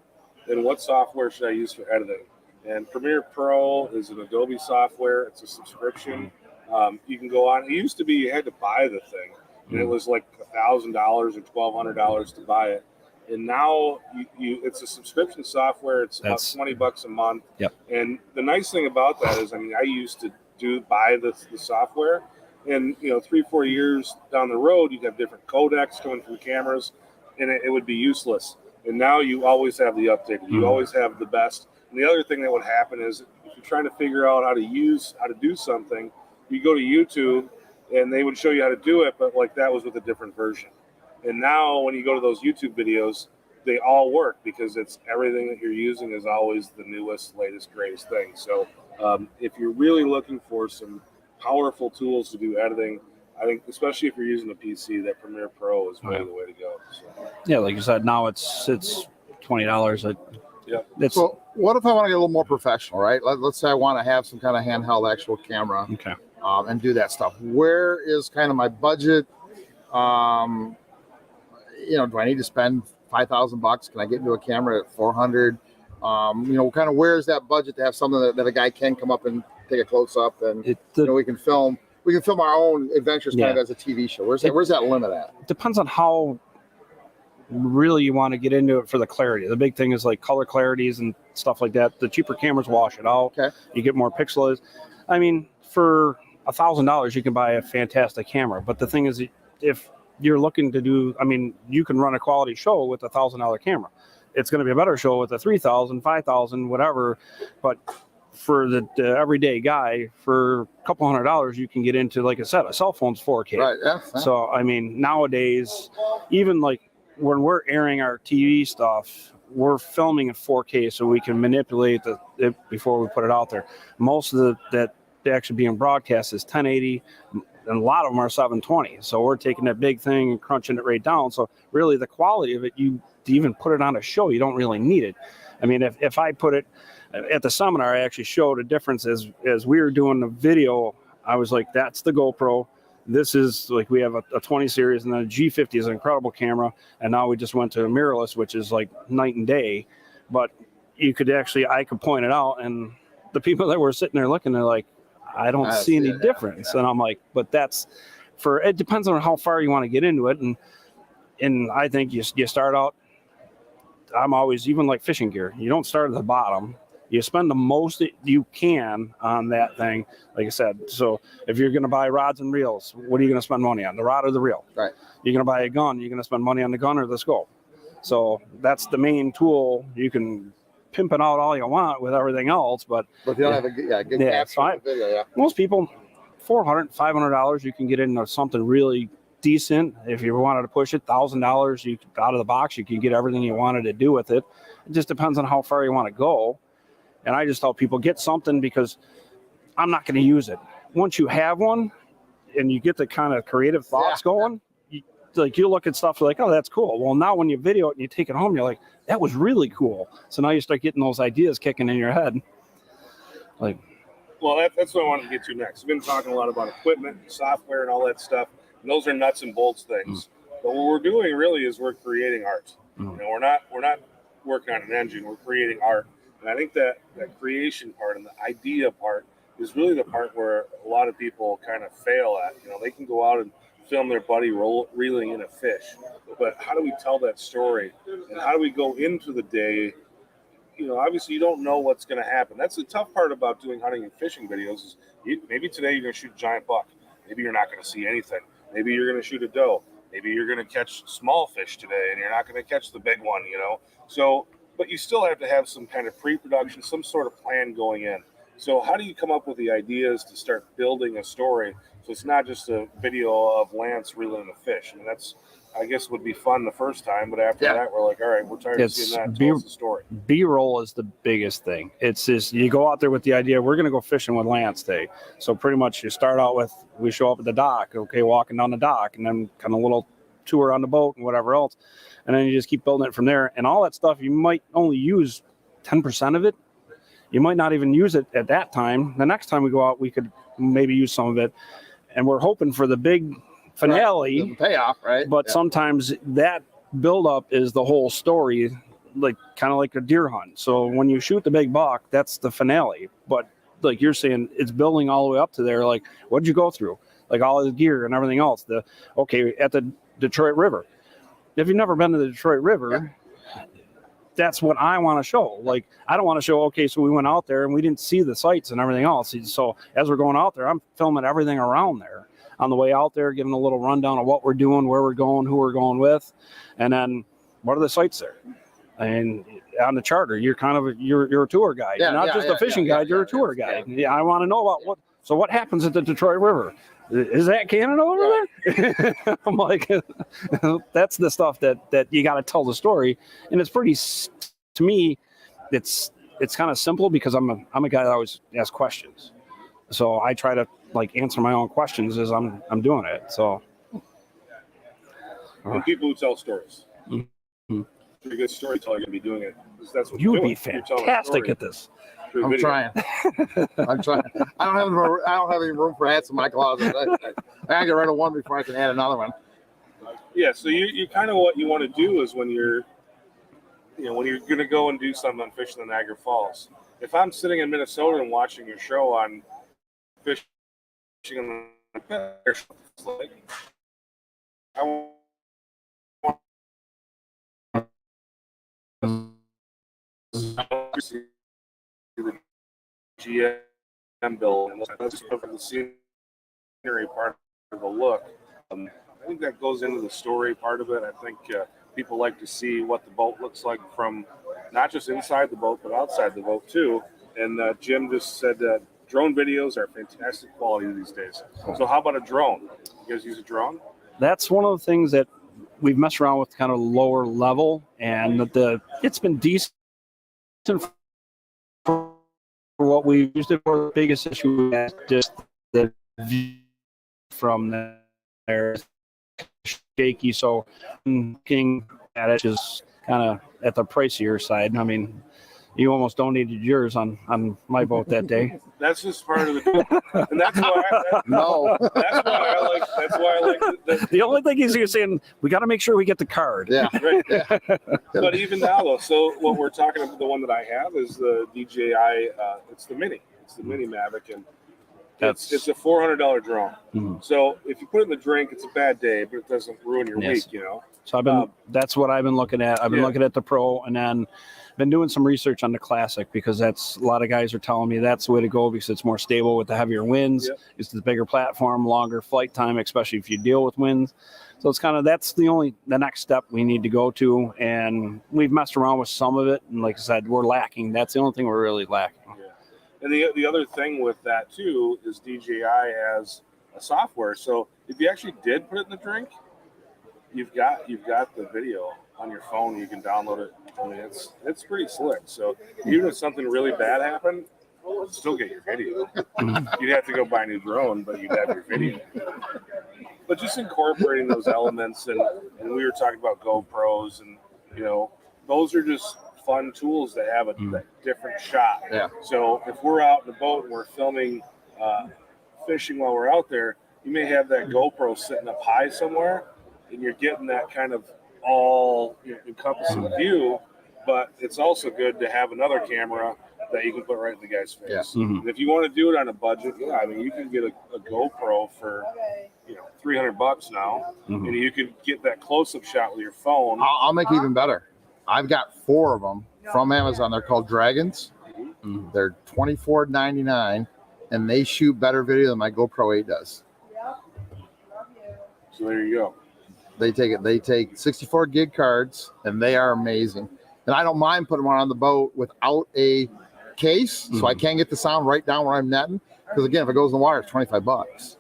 Speaker 1: and what software should I use for editing? And Premiere Pro is an Adobe software. It's a subscription. You can go on. It used to be you had to buy the thing, and it was like $1,000 or $1,200 to buy it. And now it's a subscription software. It's about $20 a month.
Speaker 5: Yep.
Speaker 1: And the nice thing about that is, I used to buy the software, and 3-4 years down the road, you'd have different codecs coming from cameras, and it would be useless. And now you always have the updated. You always have the best. And the other thing that would happen is, if you're trying to figure out how to do something, you go to YouTube, and they would show you how to do it, but like that was with a different version. And now when you go to those YouTube videos, they all work, because it's everything that you're using is always the newest, latest, greatest thing. So if you're really looking for some powerful tools to do editing, I think, especially if you're using a PC, that Premiere Pro is really the way to go. So.
Speaker 5: Yeah, like you said, now it's $20.
Speaker 1: Yeah.
Speaker 2: So what if I want to get a little more professional, right? Let's say I want to have some kind of handheld actual camera, and do that stuff. Where is kind of my budget? Do I need to spend $5,000? Can I get into a camera at $400? Kind of where's that budget to have something that a guy can come up and take a close up, and we can film our own adventures kind of as a TV show. Where's that limit at?
Speaker 5: It depends on how really you want to get into it for the clarity. The big thing is like color clarities and stuff like that. The cheaper cameras wash it out.
Speaker 2: Okay.
Speaker 5: You get more pixels. For $1,000 you can buy a fantastic camera, but the thing is, if you're looking to do, you can run a quality show with a $1,000 camera. It's going to be a better show with a $3,000, $5,000, whatever. But for the everyday guy, for a couple $100, you can get into, like I said, a cell phone's 4K.
Speaker 2: Right. Yeah.
Speaker 5: So nowadays, even like when we're airing our TV stuff, we're filming in 4K so we can manipulate it before we put it out there. Most of that actually being broadcast is 1080. And a lot of them are 720. So we're taking that big thing and crunching it right down. So really the quality of it, to even put it on a show, you don't really need it. If I put it at the seminar, I actually showed a difference as we were doing the video I was like, that's the GoPro. This is like, we have a 20 series, and then a G50 is an incredible camera. And now we just went to a mirrorless, which is like night and day. But I could point it out, and the people that were sitting there looking, they're like, I don't see any difference. And I'm like, but it depends on how far you want to get into it. And I think you start out, I'm always, even like fishing gear, you don't start at the bottom. You spend the most you can on that thing, like I said. So if you're going to buy rods and reels, what are you going to spend money on, the rod or the reel?
Speaker 2: Right.
Speaker 5: You're going to buy a gun, you're going to spend money on the gun or the scope. So that's the main tool. You can pimp it out all you want with everything else, but
Speaker 2: if you don't have a good capture on the video,
Speaker 5: most people, $400, $500, you can get into something really decent. If you wanted to push it, $1,000, you out of the box, you can get everything you wanted to do with it. It just depends on how far you want to go. And I just tell people, get something, because I'm not going to use it. Once you have one and you get the kind of creative thoughts going, you look at stuff like, oh, that's cool. Well, now when you video it and you take it home, you're like, that was really cool. So now you start getting those ideas kicking in your head. Like,
Speaker 1: well, that's what I wanted to get to next. We've been talking a lot about equipment, software, and all that stuff. And those are nuts and bolts things. But what we're doing really is we're creating art. We're not working on an engine. We're creating art. And I think that creation part and the idea part is really the part where a lot of people kind of fail at. They can go out and film their buddy reeling in a fish, but how do we tell that story? And how do we go into the day? Obviously you don't know what's going to happen. That's the tough part about doing hunting and fishing videos is maybe today you're going to shoot a giant buck. Maybe you're not going to see anything. Maybe you're going to shoot a doe. Maybe you're going to catch small fish today and you're not going to catch the big one, So, but you still have to have some kind of pre-production, some sort of plan going in. So how do you come up with the ideas to start building a story so it's not just a video of Lance reeling a fish? I mean, that's, I guess, would be fun the first time, but after that, we're like, all right, we're tired of seeing that. Tell us the story.
Speaker 5: B-roll is the biggest thing. It's just, you go out there with the idea, we're going to go fishing with Lance today. So pretty much you start out with, we show up at the dock, okay, walking down the dock, and then kind of a little tour on the boat and whatever else. And then you just keep building it from there. And all that stuff, you might only use 10% of it. You might not even use it at that time. The next time we go out, we could maybe use some of it. And we're hoping for the big finale.
Speaker 2: The payoff, right?
Speaker 5: But sometimes that buildup is the whole story, like kind of like a deer hunt. So when you shoot the big buck, that's the finale. But like you're saying, it's building all the way up to there. Like, what'd you go through? Like all the gear and everything else. At the Detroit River. If you've never been to the Detroit River, that's what I want to show. Like, I don't want to show, okay, so we went out there and we didn't see the sights and everything else. So as we're going out there, I'm filming everything around there. On the way out there, giving a little rundown of what we're doing, where we're going, who we're going with, and then what are the sights there. And on the charter, you're kind of you're a tour guide. You're not just a fishing guide, you're a tour guide. Yeah, I want to know about what happens at the Detroit River. Is that Canada over there? I'm like, that's the stuff that you got to tell the story. And it's pretty, to me, it's kind of simple because I'm a guy that always asks questions. So I try to like answer my own questions as I'm doing it. So.
Speaker 1: And people who tell stories. Mm-hmm. You're a good storyteller, you're going to be doing it. That's what
Speaker 5: you would be fantastic at this.
Speaker 2: I'm trying. I don't have any room for hats in my closet. I gotta get rid of one before I can add another one.
Speaker 1: Yeah, so you kind of what you want to do is when you're going to go and do something on fishing the Niagara Falls. If I'm sitting in Minnesota and watching your show on fishing in the like, I want to see the GM bill and that's the scenery part of the look. I think that goes into the story part of it. I think people like to see what the boat looks like from not just inside the boat, but outside the boat too. And Jim just said that drone videos are fantastic quality these days. So how about a drone? You guys use a drone?
Speaker 5: That's one of the things that we've messed around with, kind of lower level, and it's been decent for what we used it for. The biggest issue is just the view from there shaky. So looking at it is kind of at the pricier side. I mean, you almost donated yours on my boat that day.
Speaker 1: That's just part of the, and that's why. That's why I like.
Speaker 5: The only thing is you're saying we got to make sure we get the card.
Speaker 2: Yeah.
Speaker 1: Right. But even now, though, so what we're talking about, the one that I have is the DJI. It's the Mini. It's the Mini Mavic, and it's a $400 drone.
Speaker 5: Mm-hmm.
Speaker 1: So if you put it in the drink, it's a bad day, but it doesn't ruin your week.
Speaker 5: So I've been that's what I've been looking at. I've been looking at the Pro, and then been doing some research on the Classic, because that's a lot of guys are telling me that's the way to go because it's more stable with the heavier winds.
Speaker 1: Yep.
Speaker 5: It's the bigger platform, longer flight time, especially if you deal with winds. So it's kind of that's the next step we need to go to, and we've messed around with some of it, and like I said, we're lacking. That's the only thing we're really lacking.
Speaker 1: Yeah. And the other thing with that too is DJI has a software. So if you actually did put it in the drink, you've got the video on your phone. You can download it. I mean, it's pretty slick. So even if something really bad happened, you'd still get your video. You'd have to go buy a new drone, but you'd have your video. But just incorporating those elements, and we were talking about GoPros, and those are just fun tools that have a different shot.
Speaker 2: Yeah.
Speaker 1: So if we're out in the boat and we're filming fishing while we're out there, you may have that GoPro sitting up high somewhere, and you're getting that kind of all encompassing view. But it's also good to have another camera that you can put right in the guy's face.
Speaker 2: Yeah.
Speaker 5: Mm-hmm.
Speaker 1: And if you want to do it on a budget, I mean, you can get a GoPro for $300 now, and you can get that close-up shot with your phone.
Speaker 2: I'll make it even better. I've got 4 of them from Amazon. They're called Dragons. They're $24.99, and they shoot better video than my GoPro 8 does.
Speaker 1: So there you go.
Speaker 2: They take 64 gig cards, and they are amazing. And I don't mind putting one on the boat without a case, so I can get the sound right down where I'm netting. Because again, if it goes in the water, it's $25.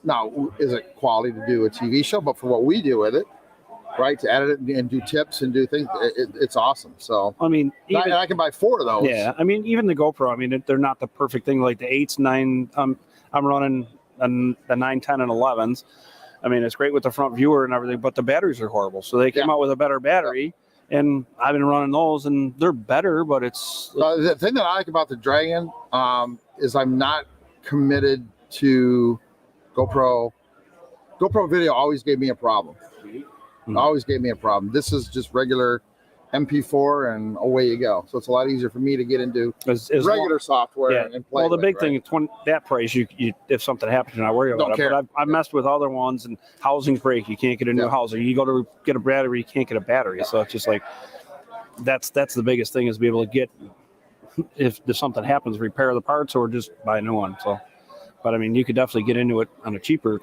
Speaker 2: Now, is it quality to do a TV show? But for what we do with it, right, to edit it and do tips and do things, it's awesome. So
Speaker 5: I mean,
Speaker 2: I can buy 4 of those.
Speaker 5: Yeah, I mean, even the GoPro. I mean, they're not the perfect thing. Like the 8s, 9. I'm running the 9, 10, and 11s. I mean, it's great with the front viewer and everything, but the batteries are horrible. So they came out with a better battery, and I've been running those, and they're better, but it's...
Speaker 2: The thing that I like about the Dragon is I'm not committed to GoPro. GoPro video always gave me a problem. Always gave me a problem. This is just regular MP4, and away you go. So it's a lot easier for me to get into regular software and play.
Speaker 5: Well, the big
Speaker 2: right?
Speaker 5: thing, that price, you if something happens, you're not worried about it. But I've messed with other ones, and housings break. You can't get a new housing. You go to get a battery, you can't get a battery. So it's just like that's the biggest thing is be able to get if something happens, repair the parts or just buy a new one. So, but I mean, you could definitely get into it on a cheaper.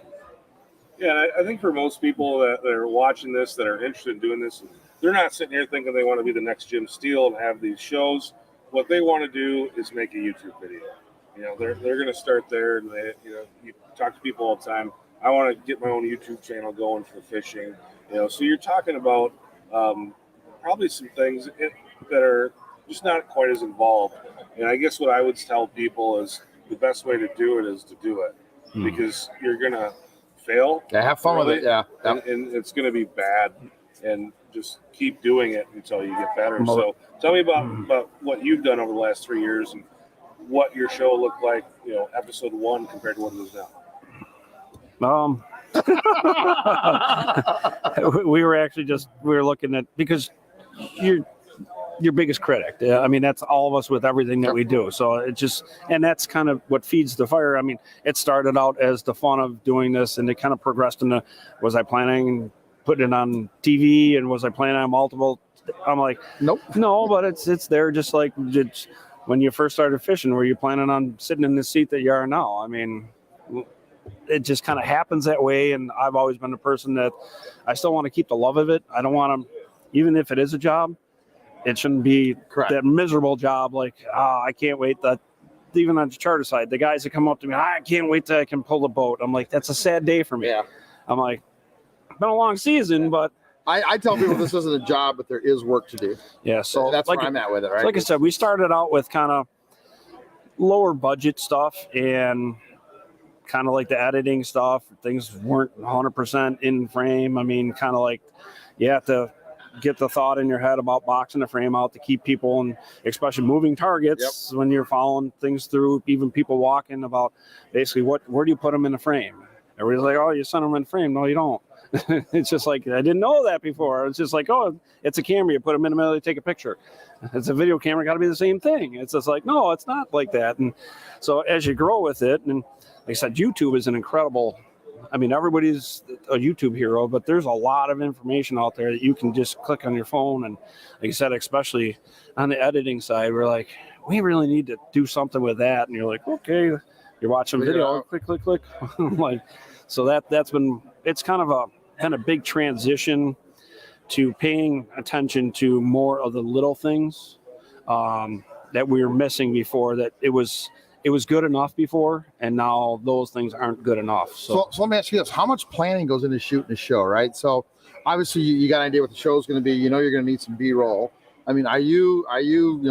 Speaker 1: Yeah, I think for most people that are watching this, that are interested in doing this, they're not sitting here thinking they want to be the next Jim Steele and have these shows. What they want to do is make a YouTube video. They're going to start there, and you talk to people all the time. I want to get my own YouTube channel going for fishing. So you're talking about probably some things that are just not quite as involved. And I guess what I would tell people is the best way to do it is to do it because you're going to fail.
Speaker 2: Yeah, have fun with it. Yeah.
Speaker 1: And it's going to be bad. And just keep doing it until you get better. So tell me about what you've done over the last 3 years and what your show looked like, episode 1 compared to what it is now.
Speaker 5: We were looking at, because you're your biggest critic. I mean, that's all of us with everything that we do. So it just, and that's kind of what feeds the fire. I mean, it started out as the fun of doing this, and it kind of progressed into, was I planning putting it on TV, and was I planning on multiple? I'm like,
Speaker 2: nope.
Speaker 5: No, but it's there just like when you first started fishing. Were you planning on sitting in the seat that you are now? I mean, it just kind of happens that way. And I've always been the person that I still want to keep the love of it. I don't want to, even if it is a job, it shouldn't be that miserable job. Like, I can't wait that. Even on the charter side, the guys that come up to me, I can't wait till I can pull the boat. I'm like, that's a sad day for me.
Speaker 2: Yeah.
Speaker 5: I'm like, been a long season, but
Speaker 2: I tell people this isn't a job, but there is work to do.
Speaker 5: Yeah, so
Speaker 2: that's
Speaker 5: like,
Speaker 2: where I'm at with it, right?
Speaker 5: Like I said, we started out with kind of lower budget stuff and kind of like the editing stuff. Things weren't 100% in frame. I mean, kind of like you have to get the thought in your head about boxing the frame out to keep people, and especially moving targets when you're following things through, even people walking, about basically where do you put them in the frame? Everybody's like, oh, you send them in the frame. No, you don't. It's just like, I didn't know that before. It's just like, oh, it's a camera. You put them in the middle, you take a picture. It's a video camera, got to be the same thing. It's just like, no, it's not like that. And so as you grow with it, and like I said, YouTube is an incredible, I mean, everybody's a YouTube hero, but there's a lot of information out there that you can just click on your phone. And like I said, especially on the editing side, we're like, we really need to do something with that. And you're like, okay, you're watching video, click, click, click. Like, so that's been, it's kind of a big transition to paying attention to more of the little things that we were missing before, that it was good enough before, and now those things aren't good enough. So
Speaker 2: let me ask you this: how much planning goes into shooting a show, right? So obviously you got an idea what the show is going to be. You know you're going to need some B-roll. I mean, are you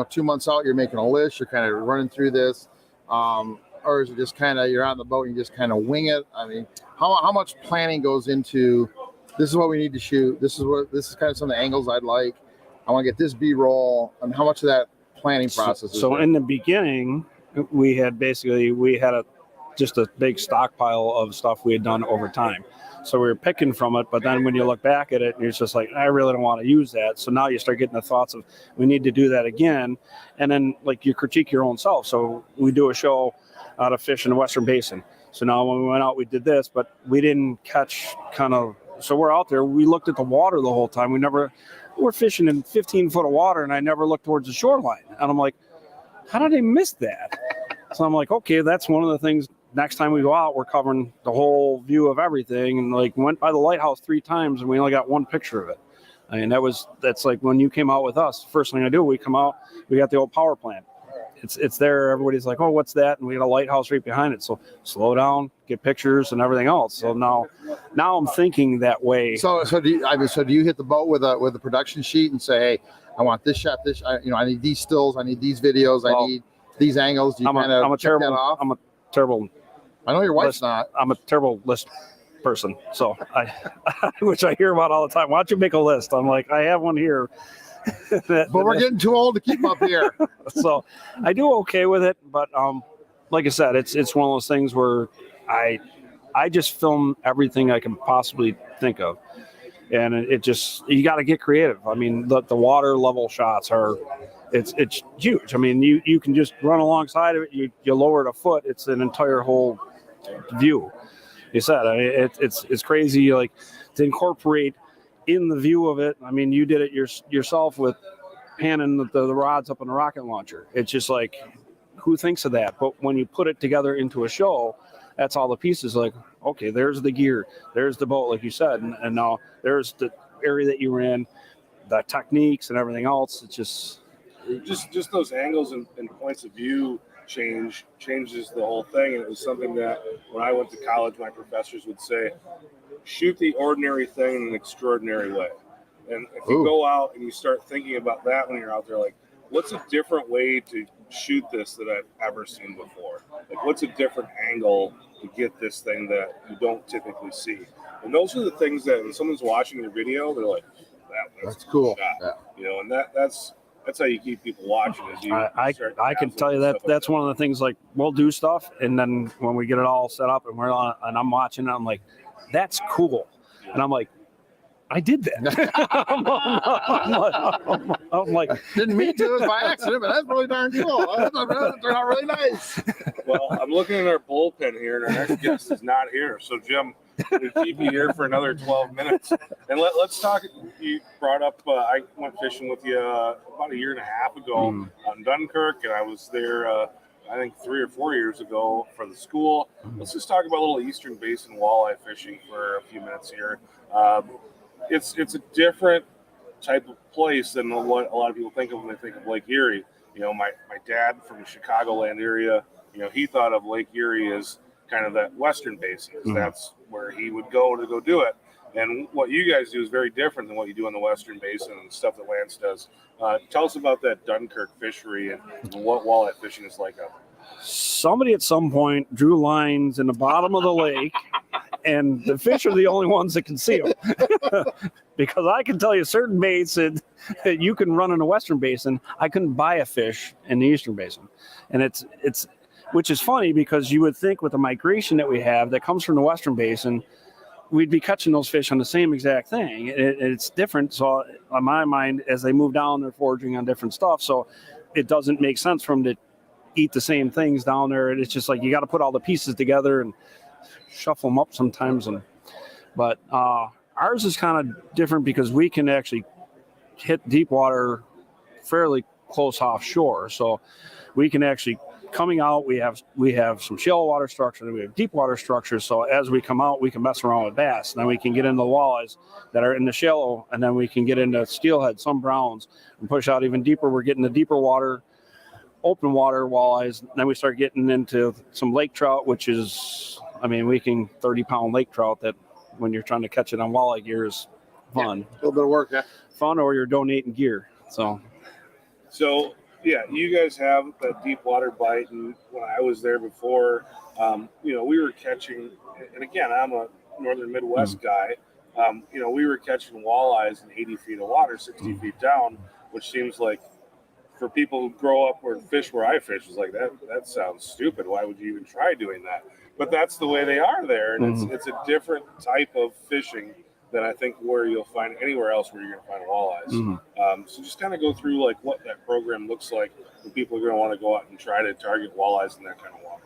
Speaker 2: 2 months out? You're making a list. You're kind of running through this, or is it just kind of you're on the boat and you just kind of wing it? I mean, how much planning goes into this is what we need to shoot. This is kind of some of the angles I'd like. I want to get this B-roll. And how much of that planning process is there?
Speaker 5: In the beginning, we had just a big stockpile of stuff we had done over time. So we were picking from it, but then when you look back at it, it's just like, I really don't want to use that. So now you start getting the thoughts of, we need to do that again. And then like you critique your own self. So we do a show out of fish in the Western Basin. So now when we went out, we did this, but we didn't catch so we're out there, we looked at the water the whole time. We're fishing in 15 foot of water, and I never looked towards the shoreline. And I'm like, how did I miss that? So I'm like, okay, that's one of the things. Next time we go out, we're covering the whole view of everything, and like went by the lighthouse 3 times, and we only got one picture of it. I mean, that's like when you came out with us. First thing I do, we come out, we got the old power plant. It's there. Everybody's like, oh, what's that? And we got a lighthouse right behind it. So slow down, get pictures and everything else. So now I'm thinking that way.
Speaker 2: So do you hit the boat with a production sheet and say, hey, I want this shot, I need these stills, I need these videos, I need these angles. Do you
Speaker 5: I'm a terrible.
Speaker 2: I know your wife's not.
Speaker 5: I'm a terrible list person. So which I hear about all the time. Why don't you make a list? I'm like, I have one here.
Speaker 2: But we're getting too old to keep up here.
Speaker 5: So I do okay with it, but like I said, it's one of those things where I just film everything I can possibly think of, and it just, you got to get creative. I mean, the water level shots it's huge. I mean, you can just run alongside of it. You lower it a foot, it's an entire whole view. You said, I mean, it's crazy, like, to incorporate in the view of it. I mean, you did it yourself with panning the rods up in the rocket launcher. It's just like, who thinks of that? But when you put it together into a show, that's all the pieces. Like, okay, there's the gear, there's the boat, like you said, and now there's the area that you were in, the techniques and everything else. It's
Speaker 1: just those angles and points of view changes the whole thing. And it was something that when I went to college, my professors would say, shoot the ordinary thing in an extraordinary way. And if you go out and you start thinking about that when you're out there, like, what's a different way to shoot this that I've ever seen before? Like, what's a different angle to get this thing that you don't typically see? And those are the things that when someone's watching your video, they're like, that's
Speaker 2: cool.
Speaker 1: Yeah. And that's how you keep people watching.
Speaker 5: I can tell you that's one of the things. Like, we'll do stuff, and then when we get it all set up and we're on, and I'm watching it, I'm like, that's cool. And I'm like, I did that. I'm like,
Speaker 2: didn't mean to, it was by accident, but that's really darn cool. That turned out really nice.
Speaker 1: Well, I'm looking at our bullpen here, and our next guest is not here. So, Jim, we keep you here for another 12 minutes. And let's talk. You brought up, I went fishing with you about a year and a half ago on Dunkirk, and I was there, I think 3 or 4 years ago for the school. Let's just talk about a little Eastern Basin walleye fishing for a few minutes here. It's a different type of place than what a lot of people think of when they think of Lake Erie. You know, my dad from the Chicagoland area, he thought of Lake Erie as kind of that Western Basin. That's where he would go to go do it. And what you guys do is very different than what you do in the Western Basin and stuff that Lance does. Tell us about that Dunkirk fishery and what walleye fishing is like up there.
Speaker 5: Somebody at some point drew lines in the bottom of the lake, and the fish are the only ones that can see them. because I can tell you certain baits that you can run in the Western Basin. I couldn't buy a fish in the Eastern Basin, and it's which is funny because you would think with the migration that we have that comes from the Western Basin, we'd be catching those fish on the same exact thing. It's different. So on my mind, as they move down, they're foraging on different stuff. So it doesn't make sense for them to eat the same things down there. It's just like you got to put all the pieces together and shuffle them up sometimes. But ours is kind of different because we can actually hit deep water fairly close offshore. So we can actually, coming out, we have some shallow water structure and we have deep water structures. So as we come out, we can mess around with bass. Then we can get into the walleyes that are in the shallow, and then we can get into steelhead, some browns, and push out even deeper. We're getting the deeper water, open water walleyes. Then we start getting into some lake trout, which is, I mean, we can 30-pound lake trout that when you're trying to catch it on walleye gear is fun.
Speaker 2: A little bit of work. Yeah.
Speaker 5: Fun, or you're donating gear. So
Speaker 1: yeah, you guys have that deep water bite, and when I was there before, we were catching, and again, I'm a northern Midwest guy. We were catching walleyes in 80 feet of water, 60 feet down, which seems like for people who grow up or fish where I fish, is like that sounds stupid. Why would you even try doing that? But that's the way they are there, and it's a different type of fishing than I think where you'll find anywhere else where you're going to find walleyes. So just kind of go through like what that program looks like when people are going to want to go out and try to target walleyes in that kind of water.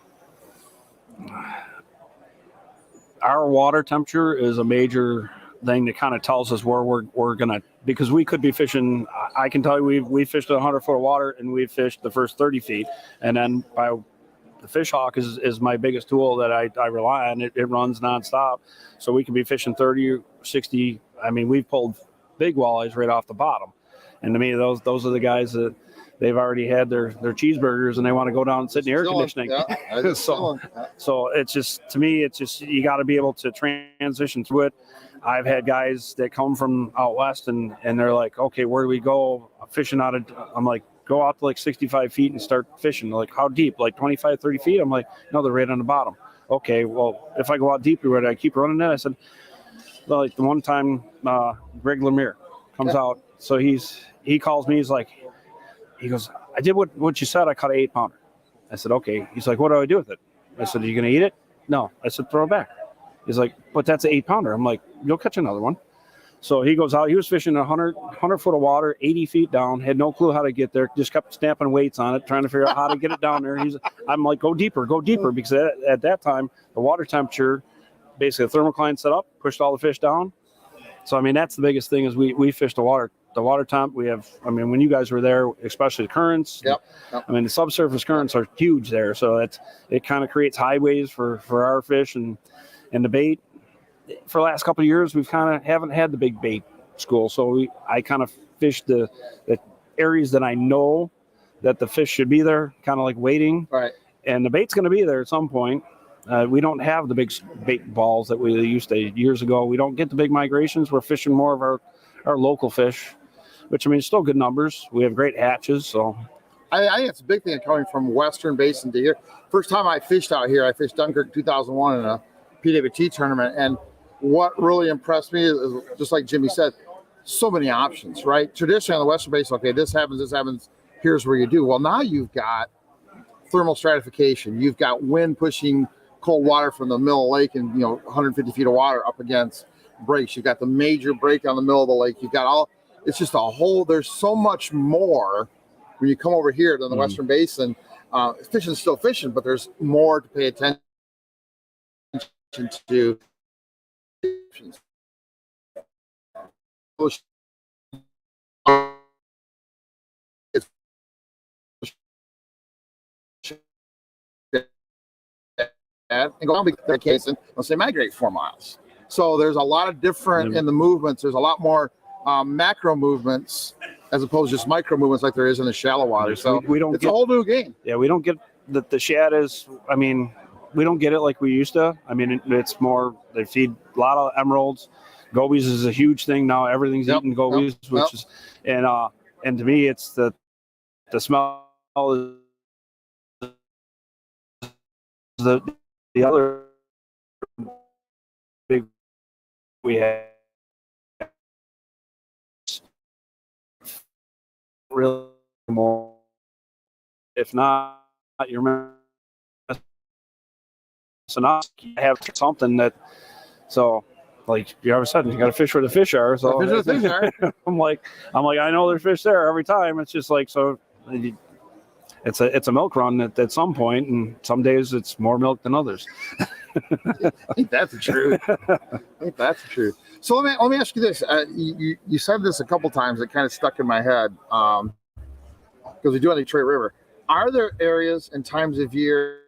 Speaker 5: Our water temperature is a major thing that kind of tells us where we're going to, because we could be fishing. I can tell you we fished 100 foot of water and we fished the first 30 feet. And then the fish hawk is my biggest tool that I rely on. It runs nonstop. So we could be fishing 30, 60. I mean, we've pulled big walleyes right off the bottom. And to me, those are the guys that they've already had their cheeseburgers and they want to go down and sit in the air conditioning.
Speaker 2: Yeah,
Speaker 5: so it's just, to me, it's just, you got to be able to transition through it. I've had guys that come from out west and they're like, okay, where do we go fishing out of, I'm like, go out to like 65 feet and start fishing. They're like, how deep? Like 25, 30 feet? I'm like, no, they're right on the bottom. Okay, well, if I go out deeper, would I keep running that? I said, well, like the one time Greg Lemire comes out. So he calls me, he goes, I did what you said. I caught an 8-pounder. I said, okay. He's like, what do I do with it? I said, are you going to eat it? No. I said, throw it back. He's like, but that's an 8-pounder. I'm like, you'll catch another one. So he goes out. He was fishing 100 foot of water, 80 feet down, had no clue how to get there, just kept stamping weights on it, trying to figure out how to get it down there. I'm like, go deeper, because at that time, the water temperature, basically the thermocline set up, pushed all the fish down. So, I mean, that's the biggest thing is we fish the water temp. We have, I mean, when you guys were there, especially the currents.
Speaker 2: Yep.
Speaker 5: I mean, the subsurface currents are huge there. So it kind of creates highways for our fish and the bait. For the last couple of years, we've kind of haven't had the big bait school. So I kind of fish the areas that I know that the fish should be there, kind of like waiting.
Speaker 2: Right.
Speaker 5: And the bait's going to be there at some point. We don't have the big bait balls that we used to years ago. We don't get the big migrations. We're fishing more of our local fish, which, I mean, still good numbers. We have great hatches. So
Speaker 2: I think it's a big thing coming from Western Basin to here. First time I fished out here, I fished Dunkirk 2001 in a PWT tournament. And what really impressed me is, just like Jimmy said, so many options, right? Traditionally on the Western Basin, okay, this happens, here's where you do. Well, now you've got thermal stratification. You've got wind pushing cold water from the middle of the lake and 150 feet of water up against breaks. You've got the major break on the middle of the lake. You've got it's just a whole, there's so much more when you come over here than the Western Basin. Fishing's still fishing, but there's more to pay attention to. And go on the case and let's say migrate 4 miles. So there's a lot of different in the movements. There's a lot more macro movements as opposed to just micro movements like there is in the shallow water. So
Speaker 5: we don't
Speaker 2: it's a whole new game.
Speaker 5: Yeah, we don't get the shad is, I mean, we don't get it like we used to. I mean, it's more, they feed a lot of emeralds. Gobies is a huge thing now. Everything's eating gobies, which is, and to me, it's the smell is the other big we have really more. If not, you're missing out. You have something that, so like you ever said, you got to fish where the fish are. So
Speaker 2: Fish where the fish are.
Speaker 5: I'm like, I know there's fish there every time. It's just like, so it's a milk run at some point, and some days it's more milk than others.
Speaker 2: I think that's the truth. So let me ask you this. You said this a couple times. It kind of stuck in my head because we do on the Detroit River. Are there areas and times of year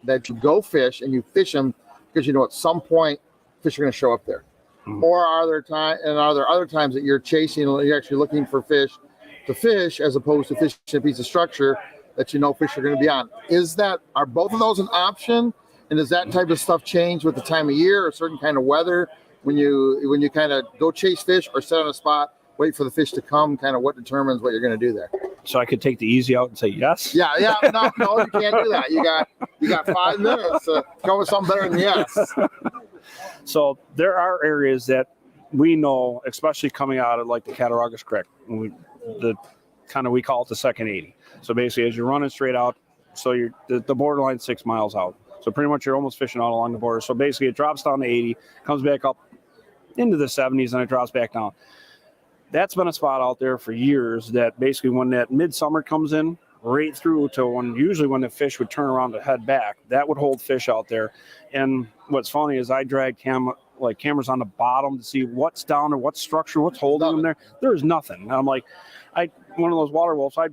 Speaker 2: that you go fish and you fish them because you know at some point fish are going to show up there?
Speaker 5: Mm-hmm.
Speaker 2: Or are there other times that you're chasing, you're actually looking for fish to fish as opposed to fishing a piece of structure that you know fish are going to be on? Are both of those an option? And does that type of stuff change with the time of year or certain kind of weather when you kind of go chase fish or sit on a spot, wait for the fish to come? Kind of what determines what you're going to do there?
Speaker 5: So I could take the easy out and say yes.
Speaker 2: Yeah. No, you can't do that. You got 5 minutes to come with something better than yes.
Speaker 5: So there are areas that we know, especially coming out of like the Cattaraugus Creek, we call it the second 80. So basically, as you're running straight out, so the borderline 6 miles out. So pretty much you're almost fishing out along the border. So basically, it drops down to 80, comes back up into the 70s, and it drops back down. That's been a spot out there for years that basically when that midsummer comes in, right through to when the fish would turn around to head back, that would hold fish out there. And what's funny is I drag cameras on the bottom to see what's down there, what structure, what's holding them there. There's nothing. And I'm like, one of those water wolves, I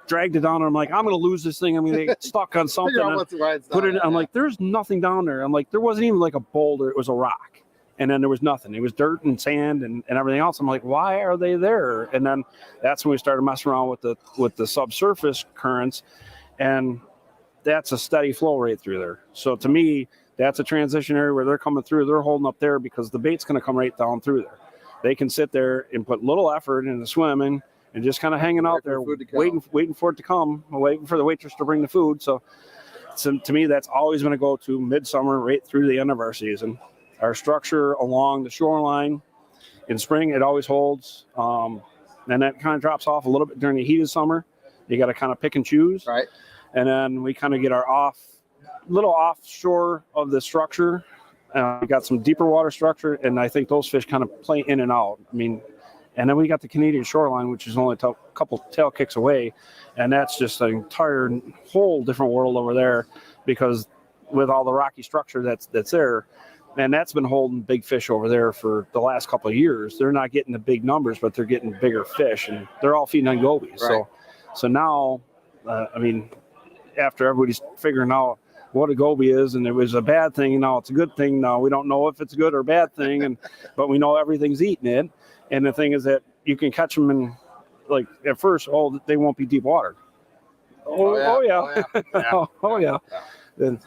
Speaker 5: dragged it down and I'm like, I'm going to lose this thing. I'm going to get stuck on something. I'm like, there's nothing down there. I'm like, there wasn't even like a boulder. It was a rock. And then there was nothing. It was dirt and sand and everything else. I'm like, why are they there? And then that's when we started messing around with the subsurface currents, and that's a steady flow right through there. So to me, that's a transition area where they're coming through. They're holding up there because the bait's going to come right down through there. They can sit there and put little effort into swimming and just kind of hanging out there, waiting for it to come, waiting for the waitress to bring the food. So to me, that's always going to go to midsummer right through the end of our season. Our structure along the shoreline in spring, it always holds. And that kind of drops off a little bit during the heat of summer. You got to kind of pick and choose.
Speaker 2: Right.
Speaker 5: And then we kind of get our little offshore of the structure. We got some deeper water structure, and I think those fish kind of play in and out. I mean, and then we got the Canadian shoreline, which is only a couple tail kicks away. And that's just an entire whole different world over there because with all the rocky structure that's there. And that's been holding big fish over there for the last couple of years. They're not getting the big numbers, but they're getting bigger fish, and they're all feeding on gobies.
Speaker 2: Right.
Speaker 5: So now, after everybody's figuring out what a goby is, and it was a bad thing, and now it's a good thing. Now we don't know if it's a good or bad thing, but we know everything's eating it. And the thing is that you can catch them in, like at first, they won't be deep watered. Oh yeah. And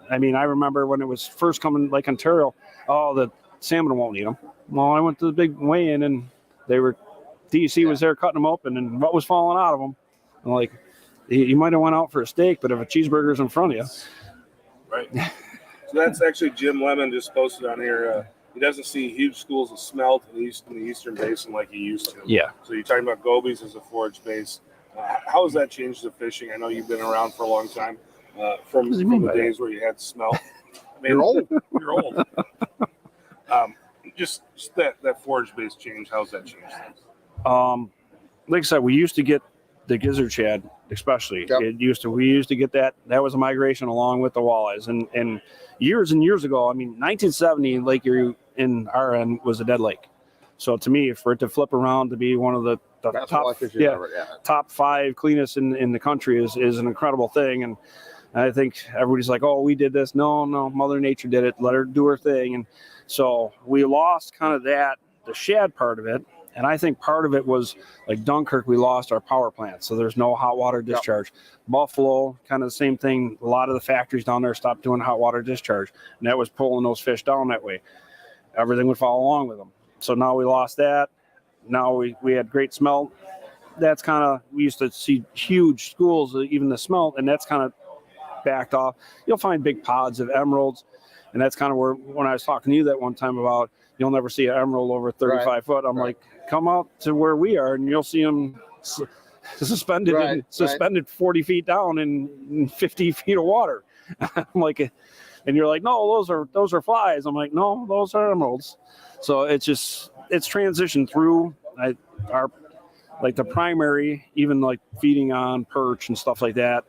Speaker 5: I mean, I remember when it was first coming, like Ontario, the salmon won't eat them. Well, I went to the big weigh-in, and DEC was there cutting them open, and what was falling out of them? I'm like, you might have went out for a steak, but if a cheeseburger's in front of you.
Speaker 1: Right. So that's actually Jim Lemon just posted on here. He doesn't see huge schools of smelt in the eastern basin like he used to.
Speaker 5: Yeah.
Speaker 1: So you're talking about gobies as a forage base. How has that changed the fishing? I know you've been around for a long time. From the days where you had smell. I mean, You're old. Just that forage-based change. How's that changed things?
Speaker 5: Like I said, we used to get the gizzard shad, especially.
Speaker 2: Yep.
Speaker 5: We used to get that. That was a migration along with the walleyes. And years and years ago, I mean, 1970, Lake Erie in our end was a dead lake. So to me, for it to flip around to be one of the top 5 cleanest in the country is an incredible thing. And I think everybody's like, oh, we did this. No, Mother Nature did it. Let her do her thing. And so we lost kind of the shad part of it. And I think part of it was like Dunkirk, we lost our power plant. So there's no hot water discharge. Yep. Buffalo, kind of the same thing. A lot of the factories down there stopped doing hot water discharge. And that was pulling those fish down that way. Everything would follow along with them. So now we lost that. Now we had great smelt. That's kind of, we used to see huge schools, even the smelt, and that's kind of backed off. You'll find big pods of emeralds, and that's kind of where, when I was talking to you that one time about you'll never see an emerald over 35 foot, I'm like, come out to where we are and you'll see them suspended suspended 40 feet down in 50 feet of water. I'm like, and you're like, no, those are flies. I'm like, no, those are emeralds. So it's transitioned through like the primary, even like feeding on perch and stuff like that.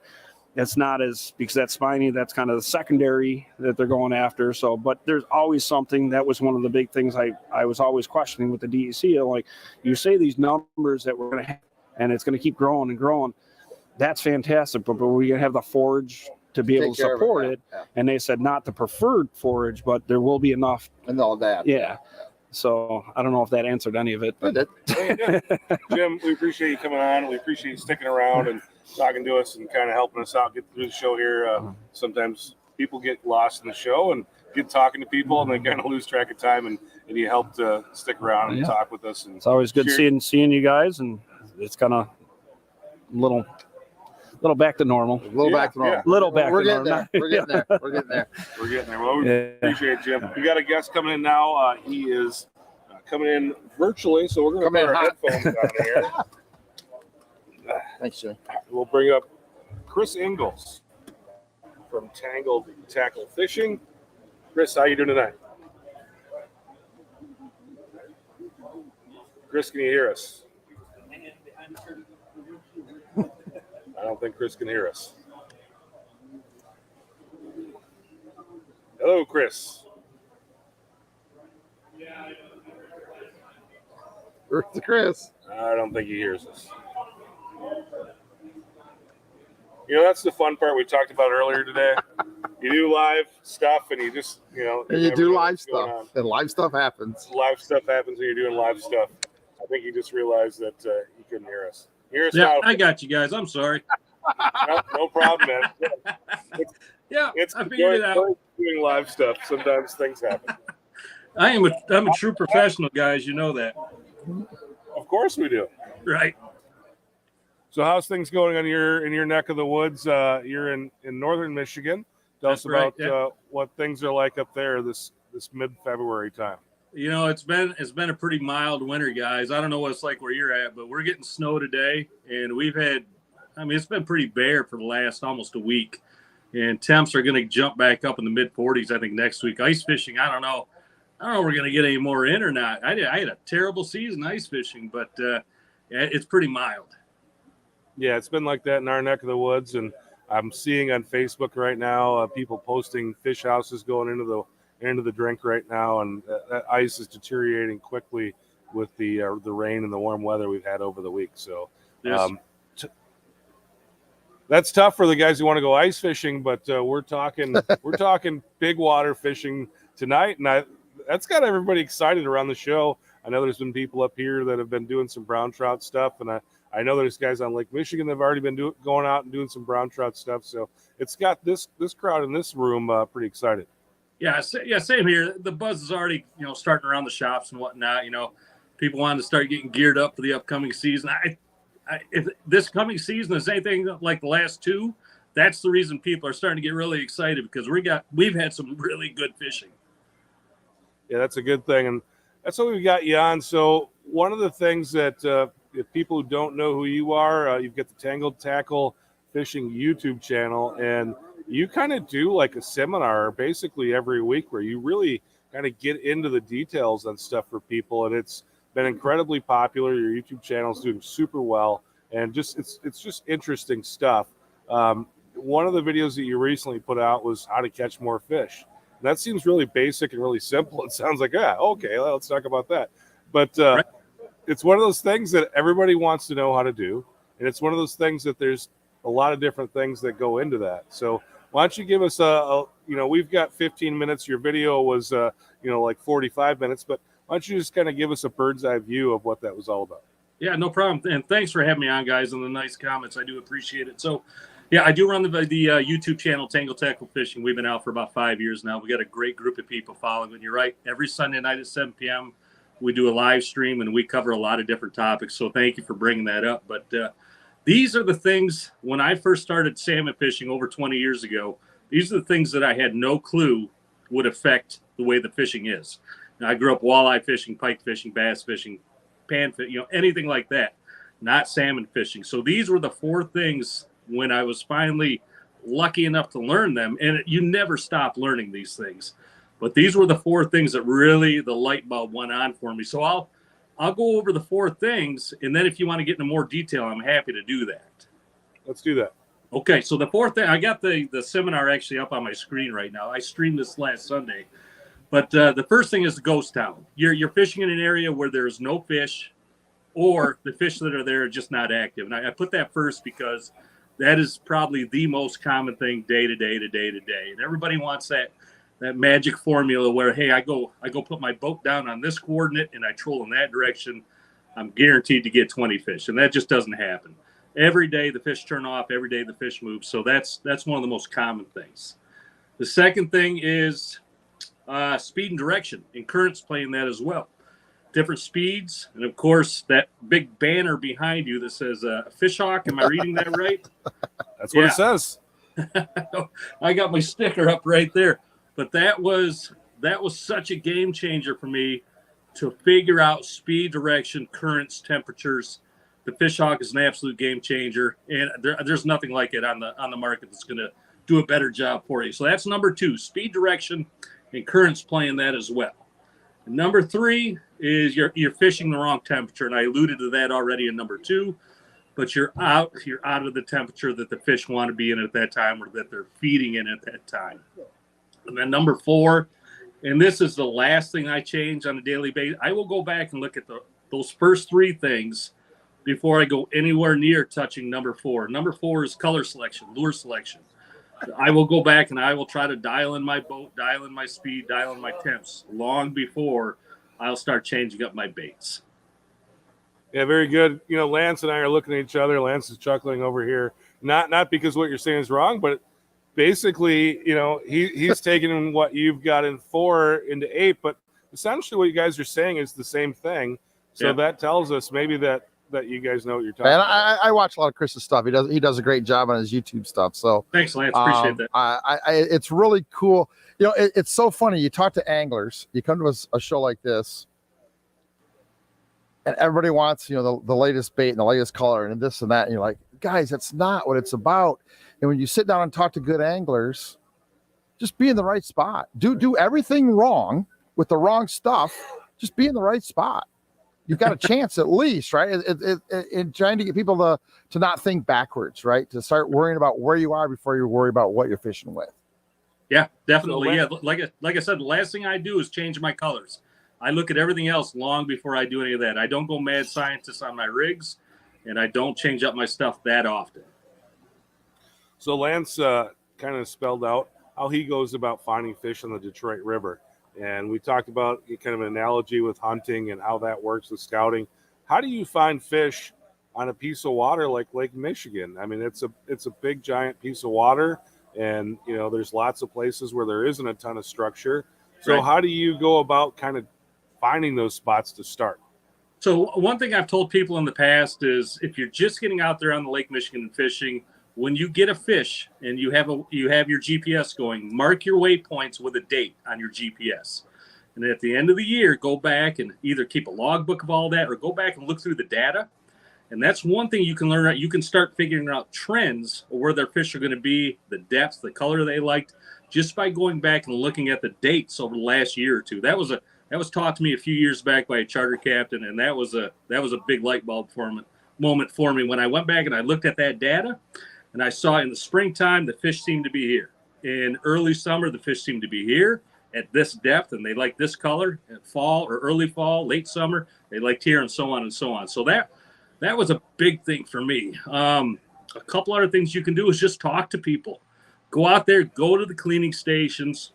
Speaker 5: It's not as, because that's spiny, that's kind of the secondary that they're going after. So, but there's always something. That was one of the big things I was always questioning with the DEC. Like, you say these numbers that we're going to have, and it's going to keep growing and growing. That's fantastic, but we're going to have the forage to be able to support it. Yeah. And they said not the preferred forage, but there will be enough.
Speaker 2: And all that.
Speaker 5: Yeah. So I don't know if that answered any of it. But
Speaker 1: Jim, we appreciate you coming on. We appreciate you sticking around and talking to us and kind of helping us out get through the show here. Sometimes people get lost in the show and get talking to people, and they kind of lose track of time. And you helped stick around and talk with us. And
Speaker 5: it's always good seeing you guys, and it's kind of little back to normal.
Speaker 2: Back to normal.
Speaker 1: Yeah.
Speaker 5: Little back
Speaker 2: We're
Speaker 5: to
Speaker 2: getting
Speaker 5: normal.
Speaker 2: there. We're getting there. We're getting there.
Speaker 1: We're getting there. Well, we appreciate it, Jim. We got a guest coming in now. He is coming in virtually, so we're going to put our headphones on here.
Speaker 2: Thanks, Jim.
Speaker 1: We'll bring up Chris Ingalls from Untitled Tackle Fishing. Chris, how you doing tonight? Chris, can you hear us? I don't think Chris can hear us. Hello, Chris.
Speaker 2: Where's Chris?
Speaker 1: I don't think he hears us. You know, that's the fun part we talked about earlier today. You do live stuff, and you just,
Speaker 2: and you do live stuff, and live stuff happens.
Speaker 1: Live stuff happens when you're doing live stuff. I think you just realized that you couldn't hear us. Hear us now.
Speaker 6: I got you guys. I'm sorry.
Speaker 1: No problem, man.
Speaker 6: I figured it out.
Speaker 1: Doing live stuff. Sometimes things happen.
Speaker 6: I'm a true professional, guys. You know that.
Speaker 1: Of course we do.
Speaker 6: Right.
Speaker 1: So how's things going in your neck of the woods? You're in northern Michigan. Tell us about what things are like up there this mid-February time.
Speaker 6: It's been a pretty mild winter, guys. I don't know what it's like where you're at, but we're getting snow today, and it's been pretty bare for the last almost a week. And temps are going to jump back up in the mid-40s, I think, next week. Ice fishing, I don't know if we're going to get any more in or not. I had a terrible season ice fishing, but it's pretty mild.
Speaker 1: Yeah, it's been like that in our neck of the woods, and I'm seeing on Facebook right now people posting fish houses going into the drink right now, and that ice is deteriorating quickly with the rain and the warm weather we've had over the week. So that's tough for the guys who want to go ice fishing, but we're talking big water fishing tonight, and that's got everybody excited around the show. I know there's been people up here that have been doing some brown trout stuff, and I know there's guys on Lake Michigan that have already been going out and doing some brown trout stuff. So it's got this crowd in this room pretty excited.
Speaker 6: Yeah, same here. The buzz is already starting around the shops and whatnot. People wanting to start getting geared up for the upcoming season. If this coming season is anything like the last two, that's the reason people are starting to get really excited, because we've had some really good fishing.
Speaker 1: Yeah, that's a good thing, and that's what we've got you on. So one of the things that if people who don't know who you are, you've got the Untitled Tackle Fishing YouTube channel, and you kind of do like a seminar basically every week where you really kind of get into the details on stuff for people, and it's been incredibly popular. Your YouTube channel is doing super well, and it's just interesting stuff. One of the videos that you recently put out was how to catch more fish. And that seems really basic and really simple. It sounds like, okay, well, let's talk about that. But
Speaker 6: right.
Speaker 1: It's one of those things that everybody wants to know how to do, and it's one of those things that there's a lot of different things that go into that. So why don't you give us we've got 15 minutes. Your video was like 45 minutes, but why don't you just kind of give us a bird's eye view of what that was all about?
Speaker 6: Yeah, no problem. And thanks for having me on, guys, and the nice comments. I do appreciate it. So, yeah, I do run the YouTube channel, Untitled Tackle Fishing. We've been out for about 5 years now. We got a great group of people following. And you're right. Every Sunday night at 7 p.m., we do a live stream, and we cover a lot of different topics. So thank you for bringing that up. But these are the things, when I first started salmon fishing over 20 years ago, these are the things that I had no clue would affect the way the fishing is. Now, I grew up walleye fishing, pike fishing, bass fishing, panfish, anything like that. not salmon fishing. So these were the 4 things when I was finally lucky enough to learn them. And you never stop learning these things. But these were the 4 things that really the light bulb went on for me. So I'll go over the 4 things. And then if you want to get into more detail, I'm happy to do that.
Speaker 1: Let's do that.
Speaker 6: Okay, so the 4th thing, I got the seminar actually up on my screen right now. I streamed this last Sunday. But the first thing is the ghost town. You're fishing in an area where there's no fish, or the fish that are there are just not active. And I put that first because that is probably the most common thing day to day to day to day. And everybody wants that magic formula where, hey, I go put my boat down on this coordinate and I troll in that direction. I'm guaranteed to get 20 fish. And that just doesn't happen. Every day the fish turn off. Every day the fish move. So that's one of the most common things. The second thing is speed and direction, and currents playing that as well. Different speeds, and of course that big banner behind you that says fish hawk. Am I reading that right?
Speaker 1: That's what it says.
Speaker 6: I got my sticker up right there. But that was such a game changer for me to figure out speed, direction, currents, temperatures. The fish hawk is an absolute game changer, and there's nothing like it on the market that's going to do a better job for you. So that's number 2, speed, direction, and currents playing that as well. And number 3 is you're fishing the wrong temperature, and I alluded to that already in number 2. But you're out of the temperature that the fish want to be in at that time, or that they're feeding in at that time. And then number 4, and this is the last thing I change on a daily basis. I will go back and look at those first 3 things before I go anywhere near touching number 4. Number 4 is color selection, lure selection. I will go back and I will try to dial in my boat, dial in my speed, dial in my temps long before I'll start changing up my baits.
Speaker 1: Yeah, very good. You know, Lance and I are looking at each other. Lance is chuckling over here, not because what you're saying is wrong, but basically, you know, he's taking what you've got in 4 into 8, but essentially what you guys are saying is the same thing. So that tells us maybe that you guys know what you're talking about.
Speaker 2: I watch a lot of Chris's stuff. He does a great job on his YouTube stuff. So
Speaker 6: thanks, Lance. Appreciate that.
Speaker 2: It's really cool. You know, it's so funny. You talk to anglers. You come to a show like this, and everybody wants, you know, the latest bait and the latest color and this and that. And you're like, guys, that's not what it's about. And when you sit down and talk to good anglers, just be in the right spot. Do everything wrong with the wrong stuff. Just be in the right spot. You've got a chance at least, right? In trying to get people to not think backwards, right? To start worrying about where you are before you worry about what you're fishing with.
Speaker 6: Yeah, definitely. Yeah, like I said, the last thing I do is change my colors. I look at everything else long before I do any of that. I don't go mad scientist on my rigs, and I don't change up my stuff that often.
Speaker 1: So Lance kind of spelled out how he goes about finding fish on the Detroit River. And we talked about kind of an analogy with hunting and how that works with scouting. How do you find fish on a piece of water like Lake Michigan? I mean, it's a big, giant piece of water, and, you know, there's lots of places where there isn't a ton of structure. So How do you go about kind of finding those spots to start?
Speaker 6: So one thing I've told people in the past is if you're just getting out there on the Lake Michigan and fishing, when you get a fish and you have your GPS going, mark your waypoints with a date on your GPS. And at the end of the year, go back and either keep a logbook of all that or go back and look through the data. And that's one thing you can learn. You can start figuring out trends of where their fish are going to be, the depth, the color they liked, just by going back and looking at the dates over the last year or 2. That was taught to me a few years back by a charter captain, and that was a big light bulb moment for me when I went back and I looked at that data. And I saw in the springtime, the fish seemed to be here. In early summer, the fish seemed to be here at this depth, and they like this color. At fall or early fall, late summer, they liked here, and so on and so on. So that was a big thing for me. A couple other things you can do is just talk to people. Go out there, go to the cleaning stations,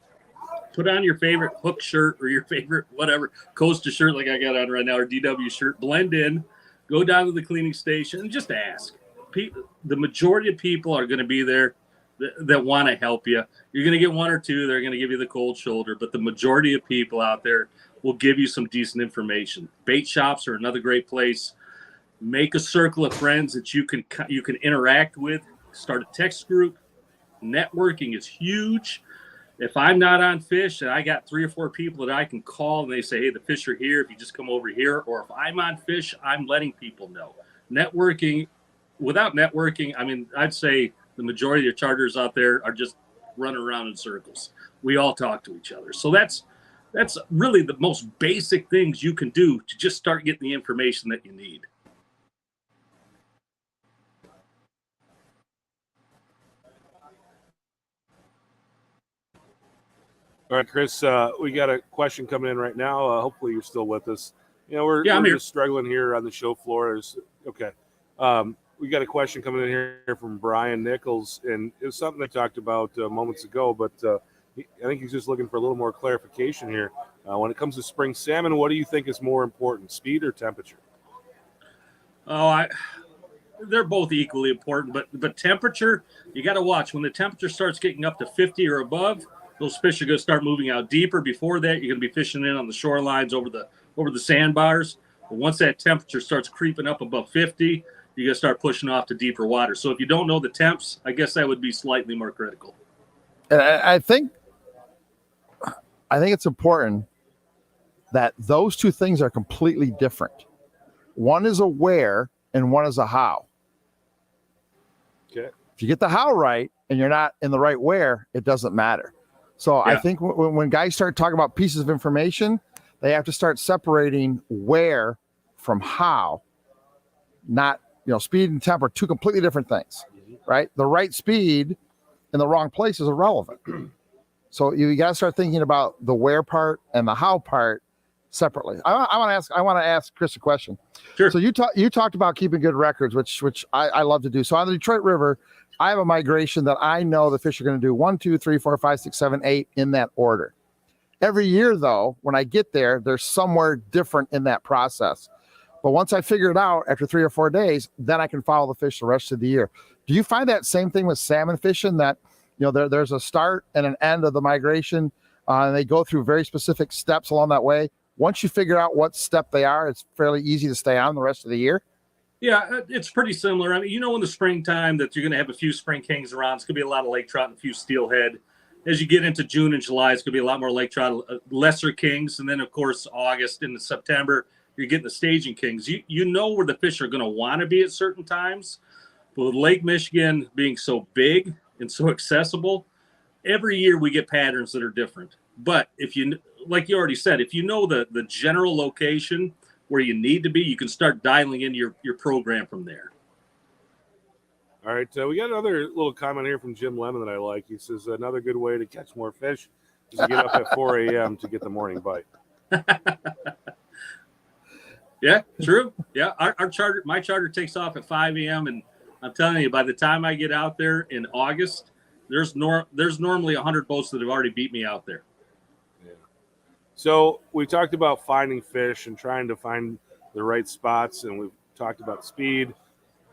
Speaker 6: put on your favorite hook shirt or your favorite whatever, Costa shirt like I got on right now, or DW shirt, blend in, go down to the cleaning station and just ask. The majority of people are going to be there that want to help you. You're going to get 1 or 2. They're going to give you the cold shoulder, but the majority of people out there will give you some decent information. Bait shops are another great place. Make a circle of friends that you can interact with. Start a text group. Networking is huge. If I'm not on fish and I got 3 or 4 people that I can call and they say, hey, the fish are here if you just come over here. Or if I'm on fish, I'm letting people know. networking. Without networking, I mean, I'd say the majority of charters out there are just running around in circles. We all talk to each other. So that's really the most basic things you can do to just start getting the information that you need.
Speaker 1: All right, Chris, we got a question coming in right now. Hopefully you're still with us. You know, we're
Speaker 6: I'm here.
Speaker 1: just struggling here on the show floor. Okay. We got a question coming in here from Brian Nichols, and it was something I talked about moments ago, but I think he's just looking for a little more clarification here. When it comes to spring salmon, what do you think is more important, speed or temperature?
Speaker 6: They're both equally important, but temperature, you got to watch. When the temperature starts getting up to 50 or above, those fish are going to start moving out deeper. Before that, you're going to be fishing in on the shorelines over the sandbars. But once that temperature starts creeping up above 50, you're going to start pushing off to deeper water. So if you don't know the temps, I guess that would be slightly more critical.
Speaker 2: I think it's important that those two things are completely different. One is a where and one is a how.
Speaker 1: Okay.
Speaker 2: If you get the how right and you're not in the right where, it doesn't matter. So yeah. I think when guys start talking about pieces of information, they have to start separating where from how. Not, speed and temp are two completely different things, right? The right speed in the wrong place is irrelevant. So you got to start thinking about the where part and the how part separately. I want to ask Chris a question.
Speaker 6: Sure.
Speaker 2: So you talked about keeping good records, which I love to do. So on the Detroit River, I have a migration that I know the fish are going to do 1, 2, 3, 4, 5, 6, 7, 8 in that order. Every year, though, when I get there, there's somewhere different in that process. But once I figure it out after 3 or 4 days, then I can follow the fish the rest of the year. Do you find that same thing with salmon fishing, that there's a start and an end of the migration, and they go through very specific steps along that way? Once you figure out what step they are, it's fairly easy to stay on the rest of the year?
Speaker 6: Yeah, it's pretty similar. I mean, in the springtime that you're going to have a few spring kings around. It's going to be a lot of lake trout and a few steelhead. As you get into June and July, it's going to be a lot more lake trout, lesser kings. And then, of course, August into September, you're getting the staging kings. You know where the fish are going to want to be at certain times. But with Lake Michigan being so big and so accessible, every year we get patterns that are different. But if you, like you already said, if you know the general location where you need to be, you can start dialing in your program from there.
Speaker 1: All right. We got another little comment here from Jim Lemon that I like. He says, another good way to catch more fish is to get up at 4 a.m. to get the morning bite.
Speaker 6: Yeah, true. Yeah, my charter takes off at 5 a.m. And I'm telling you, by the time I get out there in August, there's normally 100 boats that have already beat me out there.
Speaker 1: So we talked about finding fish and trying to find the right spots, and we've talked about speed.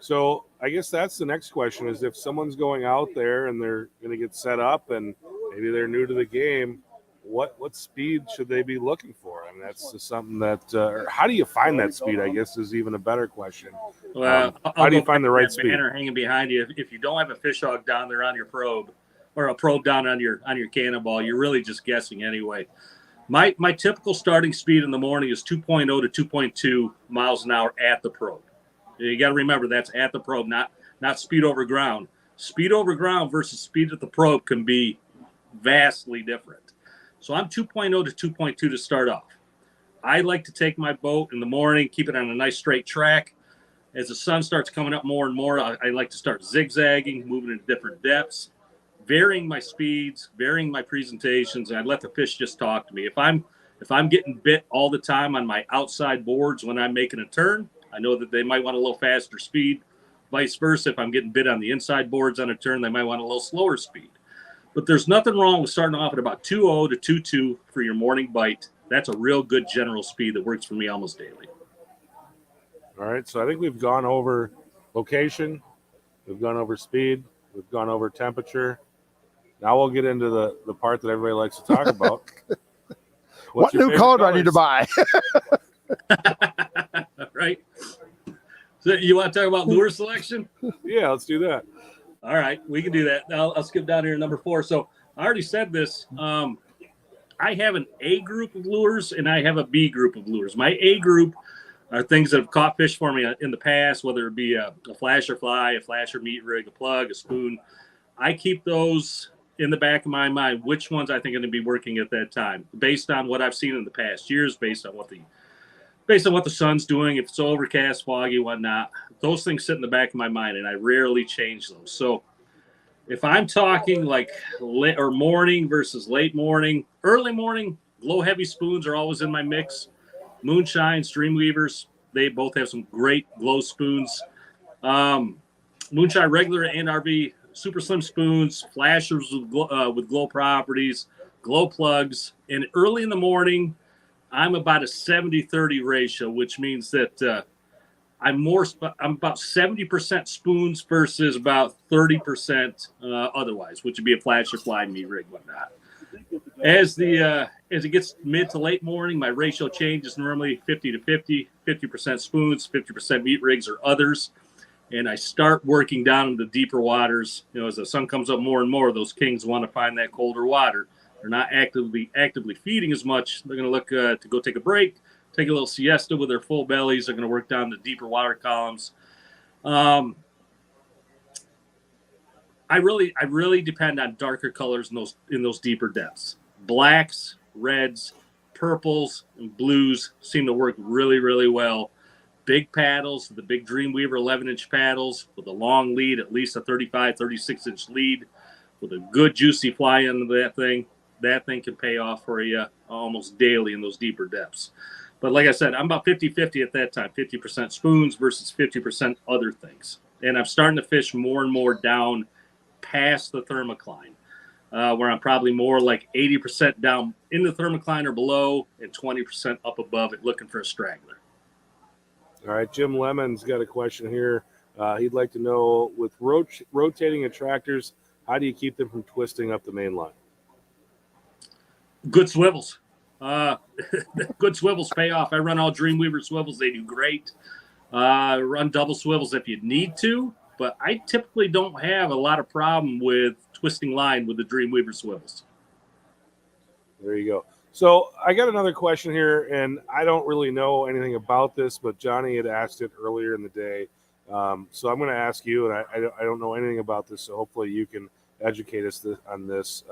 Speaker 1: So I guess that's the next question, is if someone's going out there and they're going to get set up and maybe they're new to the game, what speed should they be looking for? I mean, that's just something that or how do you find that speed, I guess, is even a better question.
Speaker 6: Well,
Speaker 1: how do you find the right speed?
Speaker 6: Banner hanging behind you. If you don't have a fish hog down there on your probe, or a probe down on your cannonball, you're really just guessing anyway. My typical starting speed in the morning is 2.0 to 2.2 miles an hour at the probe. You got to remember that's at the probe, not speed over ground. Speed over ground versus speed at the probe can be vastly different. So I'm 2.0 to 2.2 to start off. I like to take my boat in the morning, keep it on a nice straight track. As the sun starts coming up more and more, I like to start zigzagging, moving into different depths, varying my speeds, varying my presentations, and I let the fish just talk to me. If I'm getting bit all the time on my outside boards when I'm making a turn, I know that they might want a little faster speed. Vice versa, if I'm getting bit on the inside boards on a turn, they might want a little slower speed. But there's nothing wrong with starting off at about 2.0 to 2.2 for your morning bite. That's a real good general speed that works for me almost daily.
Speaker 1: All right, so I think we've gone over location, we've gone over speed, we've gone over temperature. Now we'll get into the part that everybody likes to talk about.
Speaker 2: What new color do I need to buy?
Speaker 6: Right. So you want to talk about lure selection?
Speaker 1: Yeah, let's do that.
Speaker 6: All right, we can do that. I'll skip down here to number 4. So I already said this. I have an A group of lures and I have a B group of lures. My A group, are things that have caught fish for me in the past, whether it be a flasher fly, a flasher meat rig, a plug, a spoon. I keep those in the back of my mind, which ones I think are going to be working at that time, based on what I've seen in the past years, based on what the sun's doing, if it's overcast, foggy, whatnot. Those things sit in the back of my mind, and I rarely change those. So if I'm talking like late or morning versus late morning, early morning, glow heavy spoons are always in my mix. Moonshines, Dreamweavers, they both have some great glow spoons. Moonshine regular and RV super slim spoons, flashers with glow properties, glow plugs, and early in the morning, I'm about a 70-30 ratio, which means that I'm about 70% spoons versus about 30% otherwise, which would be a flasher, fly, meat rig, whatnot. As it gets mid to late morning, my ratio changes normally 50-50, 50% spoons, 50% meat rigs or others. And I start working down into deeper waters. As the sun comes up more and more, those kings want to find that colder water. They're not actively feeding as much. They're going to look to go take a break, take a little siesta with their full bellies. They're going to work down the deeper water columns. I really depend on darker colors in those deeper depths. Blacks, reds, purples, and blues seem to work really, really well. Big paddles, the big Dreamweaver 11-inch paddles with a long lead, at least a 35, 36-inch lead with a good juicy fly into that thing. That thing can pay off for you almost daily in those deeper depths. But like I said, I'm about 50-50 at that time, 50% spoons versus 50% other things. And I'm starting to fish more and more down past the thermocline, where I'm probably more like 80% down in the thermocline or below and 20% up above it looking for a straggler.
Speaker 1: All right, Jim Lemon's got a question here. He'd like to know, with rotating attractors, how do you keep them from twisting up the main line?
Speaker 6: Good swivels. Good swivels pay off. I run all Dreamweaver swivels. They do great. Run double swivels if you need to, but I typically don't have a lot of problem with twisting line with the Dreamweaver swivels.
Speaker 1: There you go. So I got another question here, and I don't really know anything about this, but Johnny had asked it earlier in the day. So I'm going to ask you, and I don't know anything about this, so hopefully you can educate us on this.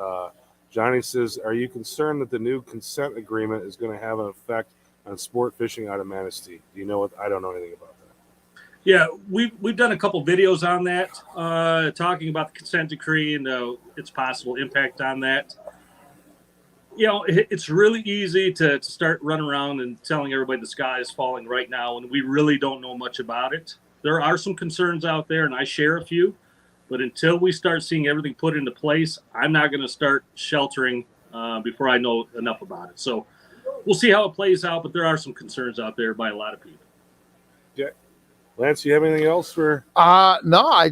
Speaker 1: Johnny says, are you concerned that the new consent agreement is going to have an effect on sport fishing out of Manistee? Do you know what? I don't know anything about that.
Speaker 6: Yeah, we've done a couple videos on that, talking about the consent decree and its possible impact on that. It's really easy to start running around and telling everybody the sky is falling right now, and we really don't know much about it. There are some concerns out there, and I share a few. But until we start seeing everything put into place, I'm not going to start sheltering before I know enough about it. So we'll see how it plays out, but there are some concerns out there by a lot of people.
Speaker 1: Okay. Lance, you have anything else for?
Speaker 2: No, I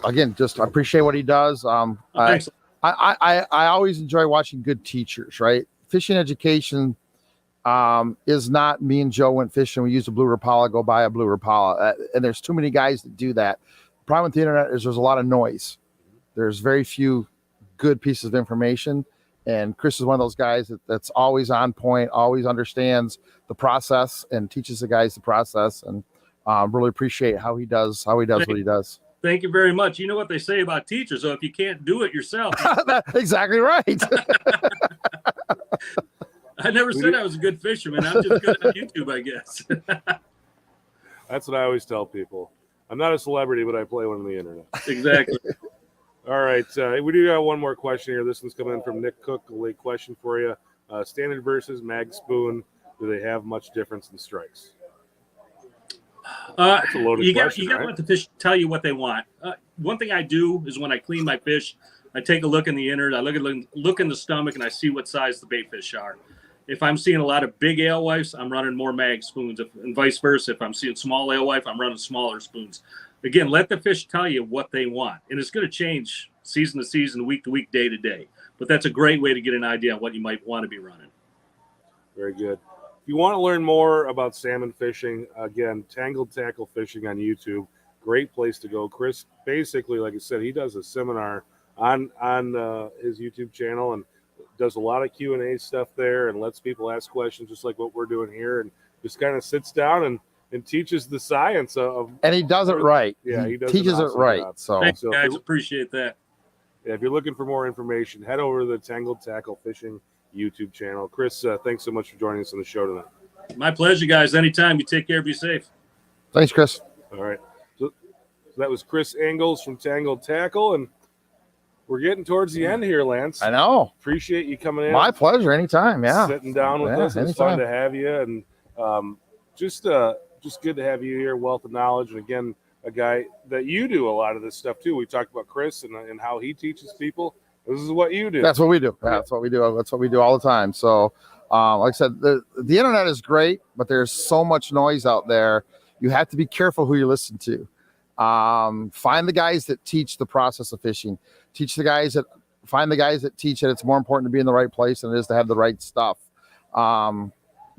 Speaker 2: again appreciate what he does.
Speaker 6: Thanks.
Speaker 2: I always enjoy watching good teachers, right? Fishing education is not me and Joe went fishing. We used a blue Rapala, go buy a blue Rapala. And there's too many guys that do that. The problem with the internet is there's a lot of noise. There's very few good pieces of information. And Chris is one of those guys that's always on point, always understands the process and teaches the guys the process. And really appreciate how he does what he does.
Speaker 6: Thank you very much. You know what they say about teachers, so if you can't do it yourself.
Speaker 2: That's exactly right.
Speaker 6: I never said I was a good fisherman. I'm just good at YouTube, I guess.
Speaker 1: That's what I always tell people. I'm not a celebrity, but I play one on the internet.
Speaker 6: Exactly.
Speaker 1: All right. We do got one more question here. This one's coming in from Nick Cook. A late question for you. Standard versus mag spoon. Do they have much difference in strikes? That's a loaded question,
Speaker 6: you got to let the fish tell you what they want. One thing I do is when I clean my fish, I take a look in the innard. I look in the stomach, and I see what size the bait fish are. If I'm seeing a lot of big alewives, I'm running more mag spoons, and vice versa. If I'm seeing small alewife, I'm running smaller spoons. Again, let the fish tell you what they want, and it's going to change season to season, week to week, day to day. But that's a great way to get an idea on what you might want to be running.
Speaker 1: Very good. If you want to learn more about salmon fishing, again, Tangled Tackle Fishing on YouTube, great place to go. Chris, basically, like I said, he does a seminar on his YouTube channel and does a lot of Q&A stuff there and lets people ask questions just like what we're doing here. And just kind of sits down and teaches the science of.
Speaker 2: And he does it right.
Speaker 1: Yeah, he does
Speaker 2: teaches
Speaker 1: an
Speaker 2: it
Speaker 1: awesome
Speaker 2: right.
Speaker 1: job.
Speaker 2: So
Speaker 6: Thanks,
Speaker 1: So
Speaker 6: guys. Appreciate that.
Speaker 1: yeah, if you're looking for more information, head over to the Tangled Tackle Fishing YouTube channel. Chris, thanks so much for joining us on the show tonight.
Speaker 6: My pleasure, guys. Anytime. You take care. Be safe.
Speaker 2: thanks, Chris.
Speaker 1: All right. So that was Chris Ingalls from Tangled Tackle, and we're getting towards the end here, Lance.
Speaker 2: I know.
Speaker 1: Appreciate you coming in.
Speaker 2: My pleasure. Anytime. Yeah.
Speaker 1: Sitting down with
Speaker 2: Yeah,
Speaker 1: us. It's fun
Speaker 2: anytime.
Speaker 1: to have you, and just good to have you here. Wealth of knowledge, and again, a guy that you do a lot of this stuff too. We talked about Chris and how he teaches people. This is what you do.
Speaker 2: That's what we do. That's what we do. That's what we do all the time. So, like I said, the internet is great, but there's so much noise out there. You have to be careful who you listen to. Find the guys that teach the process of fishing. Find the guys that teach that it's more important to be in the right place than it is to have the right stuff.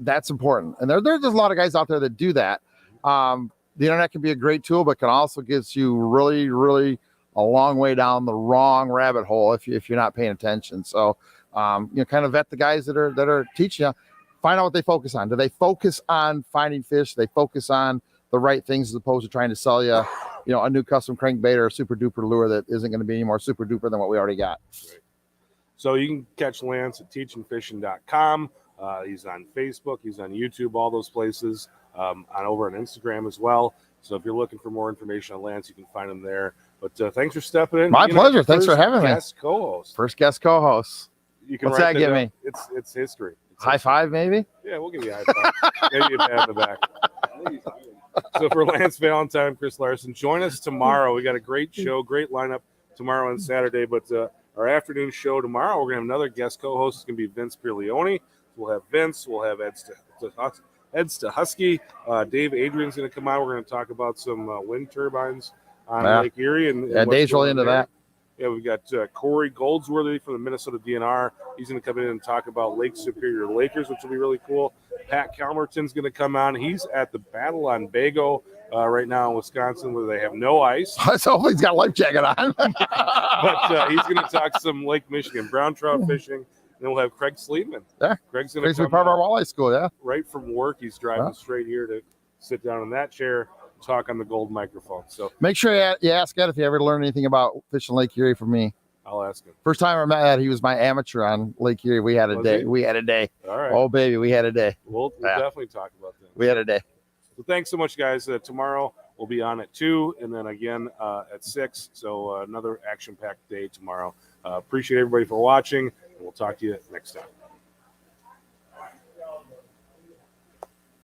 Speaker 2: That's important. And there's a lot of guys out there that do that. The internet can be a great tool, but can also get you really, really a long way down the wrong rabbit hole if you're not paying attention. So, kind of vet the guys that are teaching you. Find out what they focus on. Do they focus on finding fish? Do they focus on the right things as opposed to trying to sell you, a new custom crankbait or a super duper lure that isn't going to be any more super duper than what we already got.
Speaker 1: Right. So you can catch Lance at teachingfishing.com. He's on Facebook. He's on YouTube, all those places, over on Instagram as well. So if you're looking for more information on Lance, you can find him there. But thanks for stepping in.
Speaker 2: My pleasure. Thanks for having me.
Speaker 1: Guest co-host.
Speaker 2: First guest co-host.
Speaker 1: You can
Speaker 2: What's
Speaker 1: write
Speaker 2: that give
Speaker 1: down.
Speaker 2: me?
Speaker 1: It's history. It's
Speaker 2: High five, maybe?
Speaker 1: Yeah, we'll give you a high five. Maybe a pat in the back. So for Lance Valentine, Chris Larson, join us tomorrow. We got a great show, great lineup tomorrow and Saturday. But our afternoon show tomorrow, we're going to have another guest co-host. It's going to be Vince Pierleoni. We'll have Vince. We'll have Ed Stachowski. Dave Adrian's going to come on. We're going to talk about some wind turbines on Lake Erie. And what's
Speaker 2: Dave's really
Speaker 1: going
Speaker 2: into
Speaker 1: on there.
Speaker 2: that.
Speaker 1: Yeah, we've got Cory Goldsworthy from the Minnesota DNR. He's going to come in and talk about Lake Superior Lakers, which will be really cool. Pat Kalmerton's going to come on. He's at the Battle on Bago right now in Wisconsin, where they have no ice.
Speaker 2: So he's got a life jacket on.
Speaker 1: But he's going to talk some Lake Michigan brown trout fishing. And then we'll have Craig Sleeman.
Speaker 2: Yeah,
Speaker 1: Craig's going to come
Speaker 2: part of our walleye school. Yeah,
Speaker 1: right from work. He's driving straight here to sit down in that chair, talk on the gold microphone. So
Speaker 2: make sure you ask Ed if you ever learned anything about fishing Lake Erie from me.
Speaker 1: I'll ask him.
Speaker 2: First time I met Ed, he was my amateur on Lake Erie. We had a day. We had a day.
Speaker 1: All right.
Speaker 2: Oh baby, we had a day.
Speaker 1: We'll definitely talk about that.
Speaker 2: We had a day.
Speaker 1: So thanks so much, guys. Tomorrow we'll be on at 2 and then again at 6. So another action-packed day tomorrow. Appreciate everybody for watching, and we'll talk to you next time.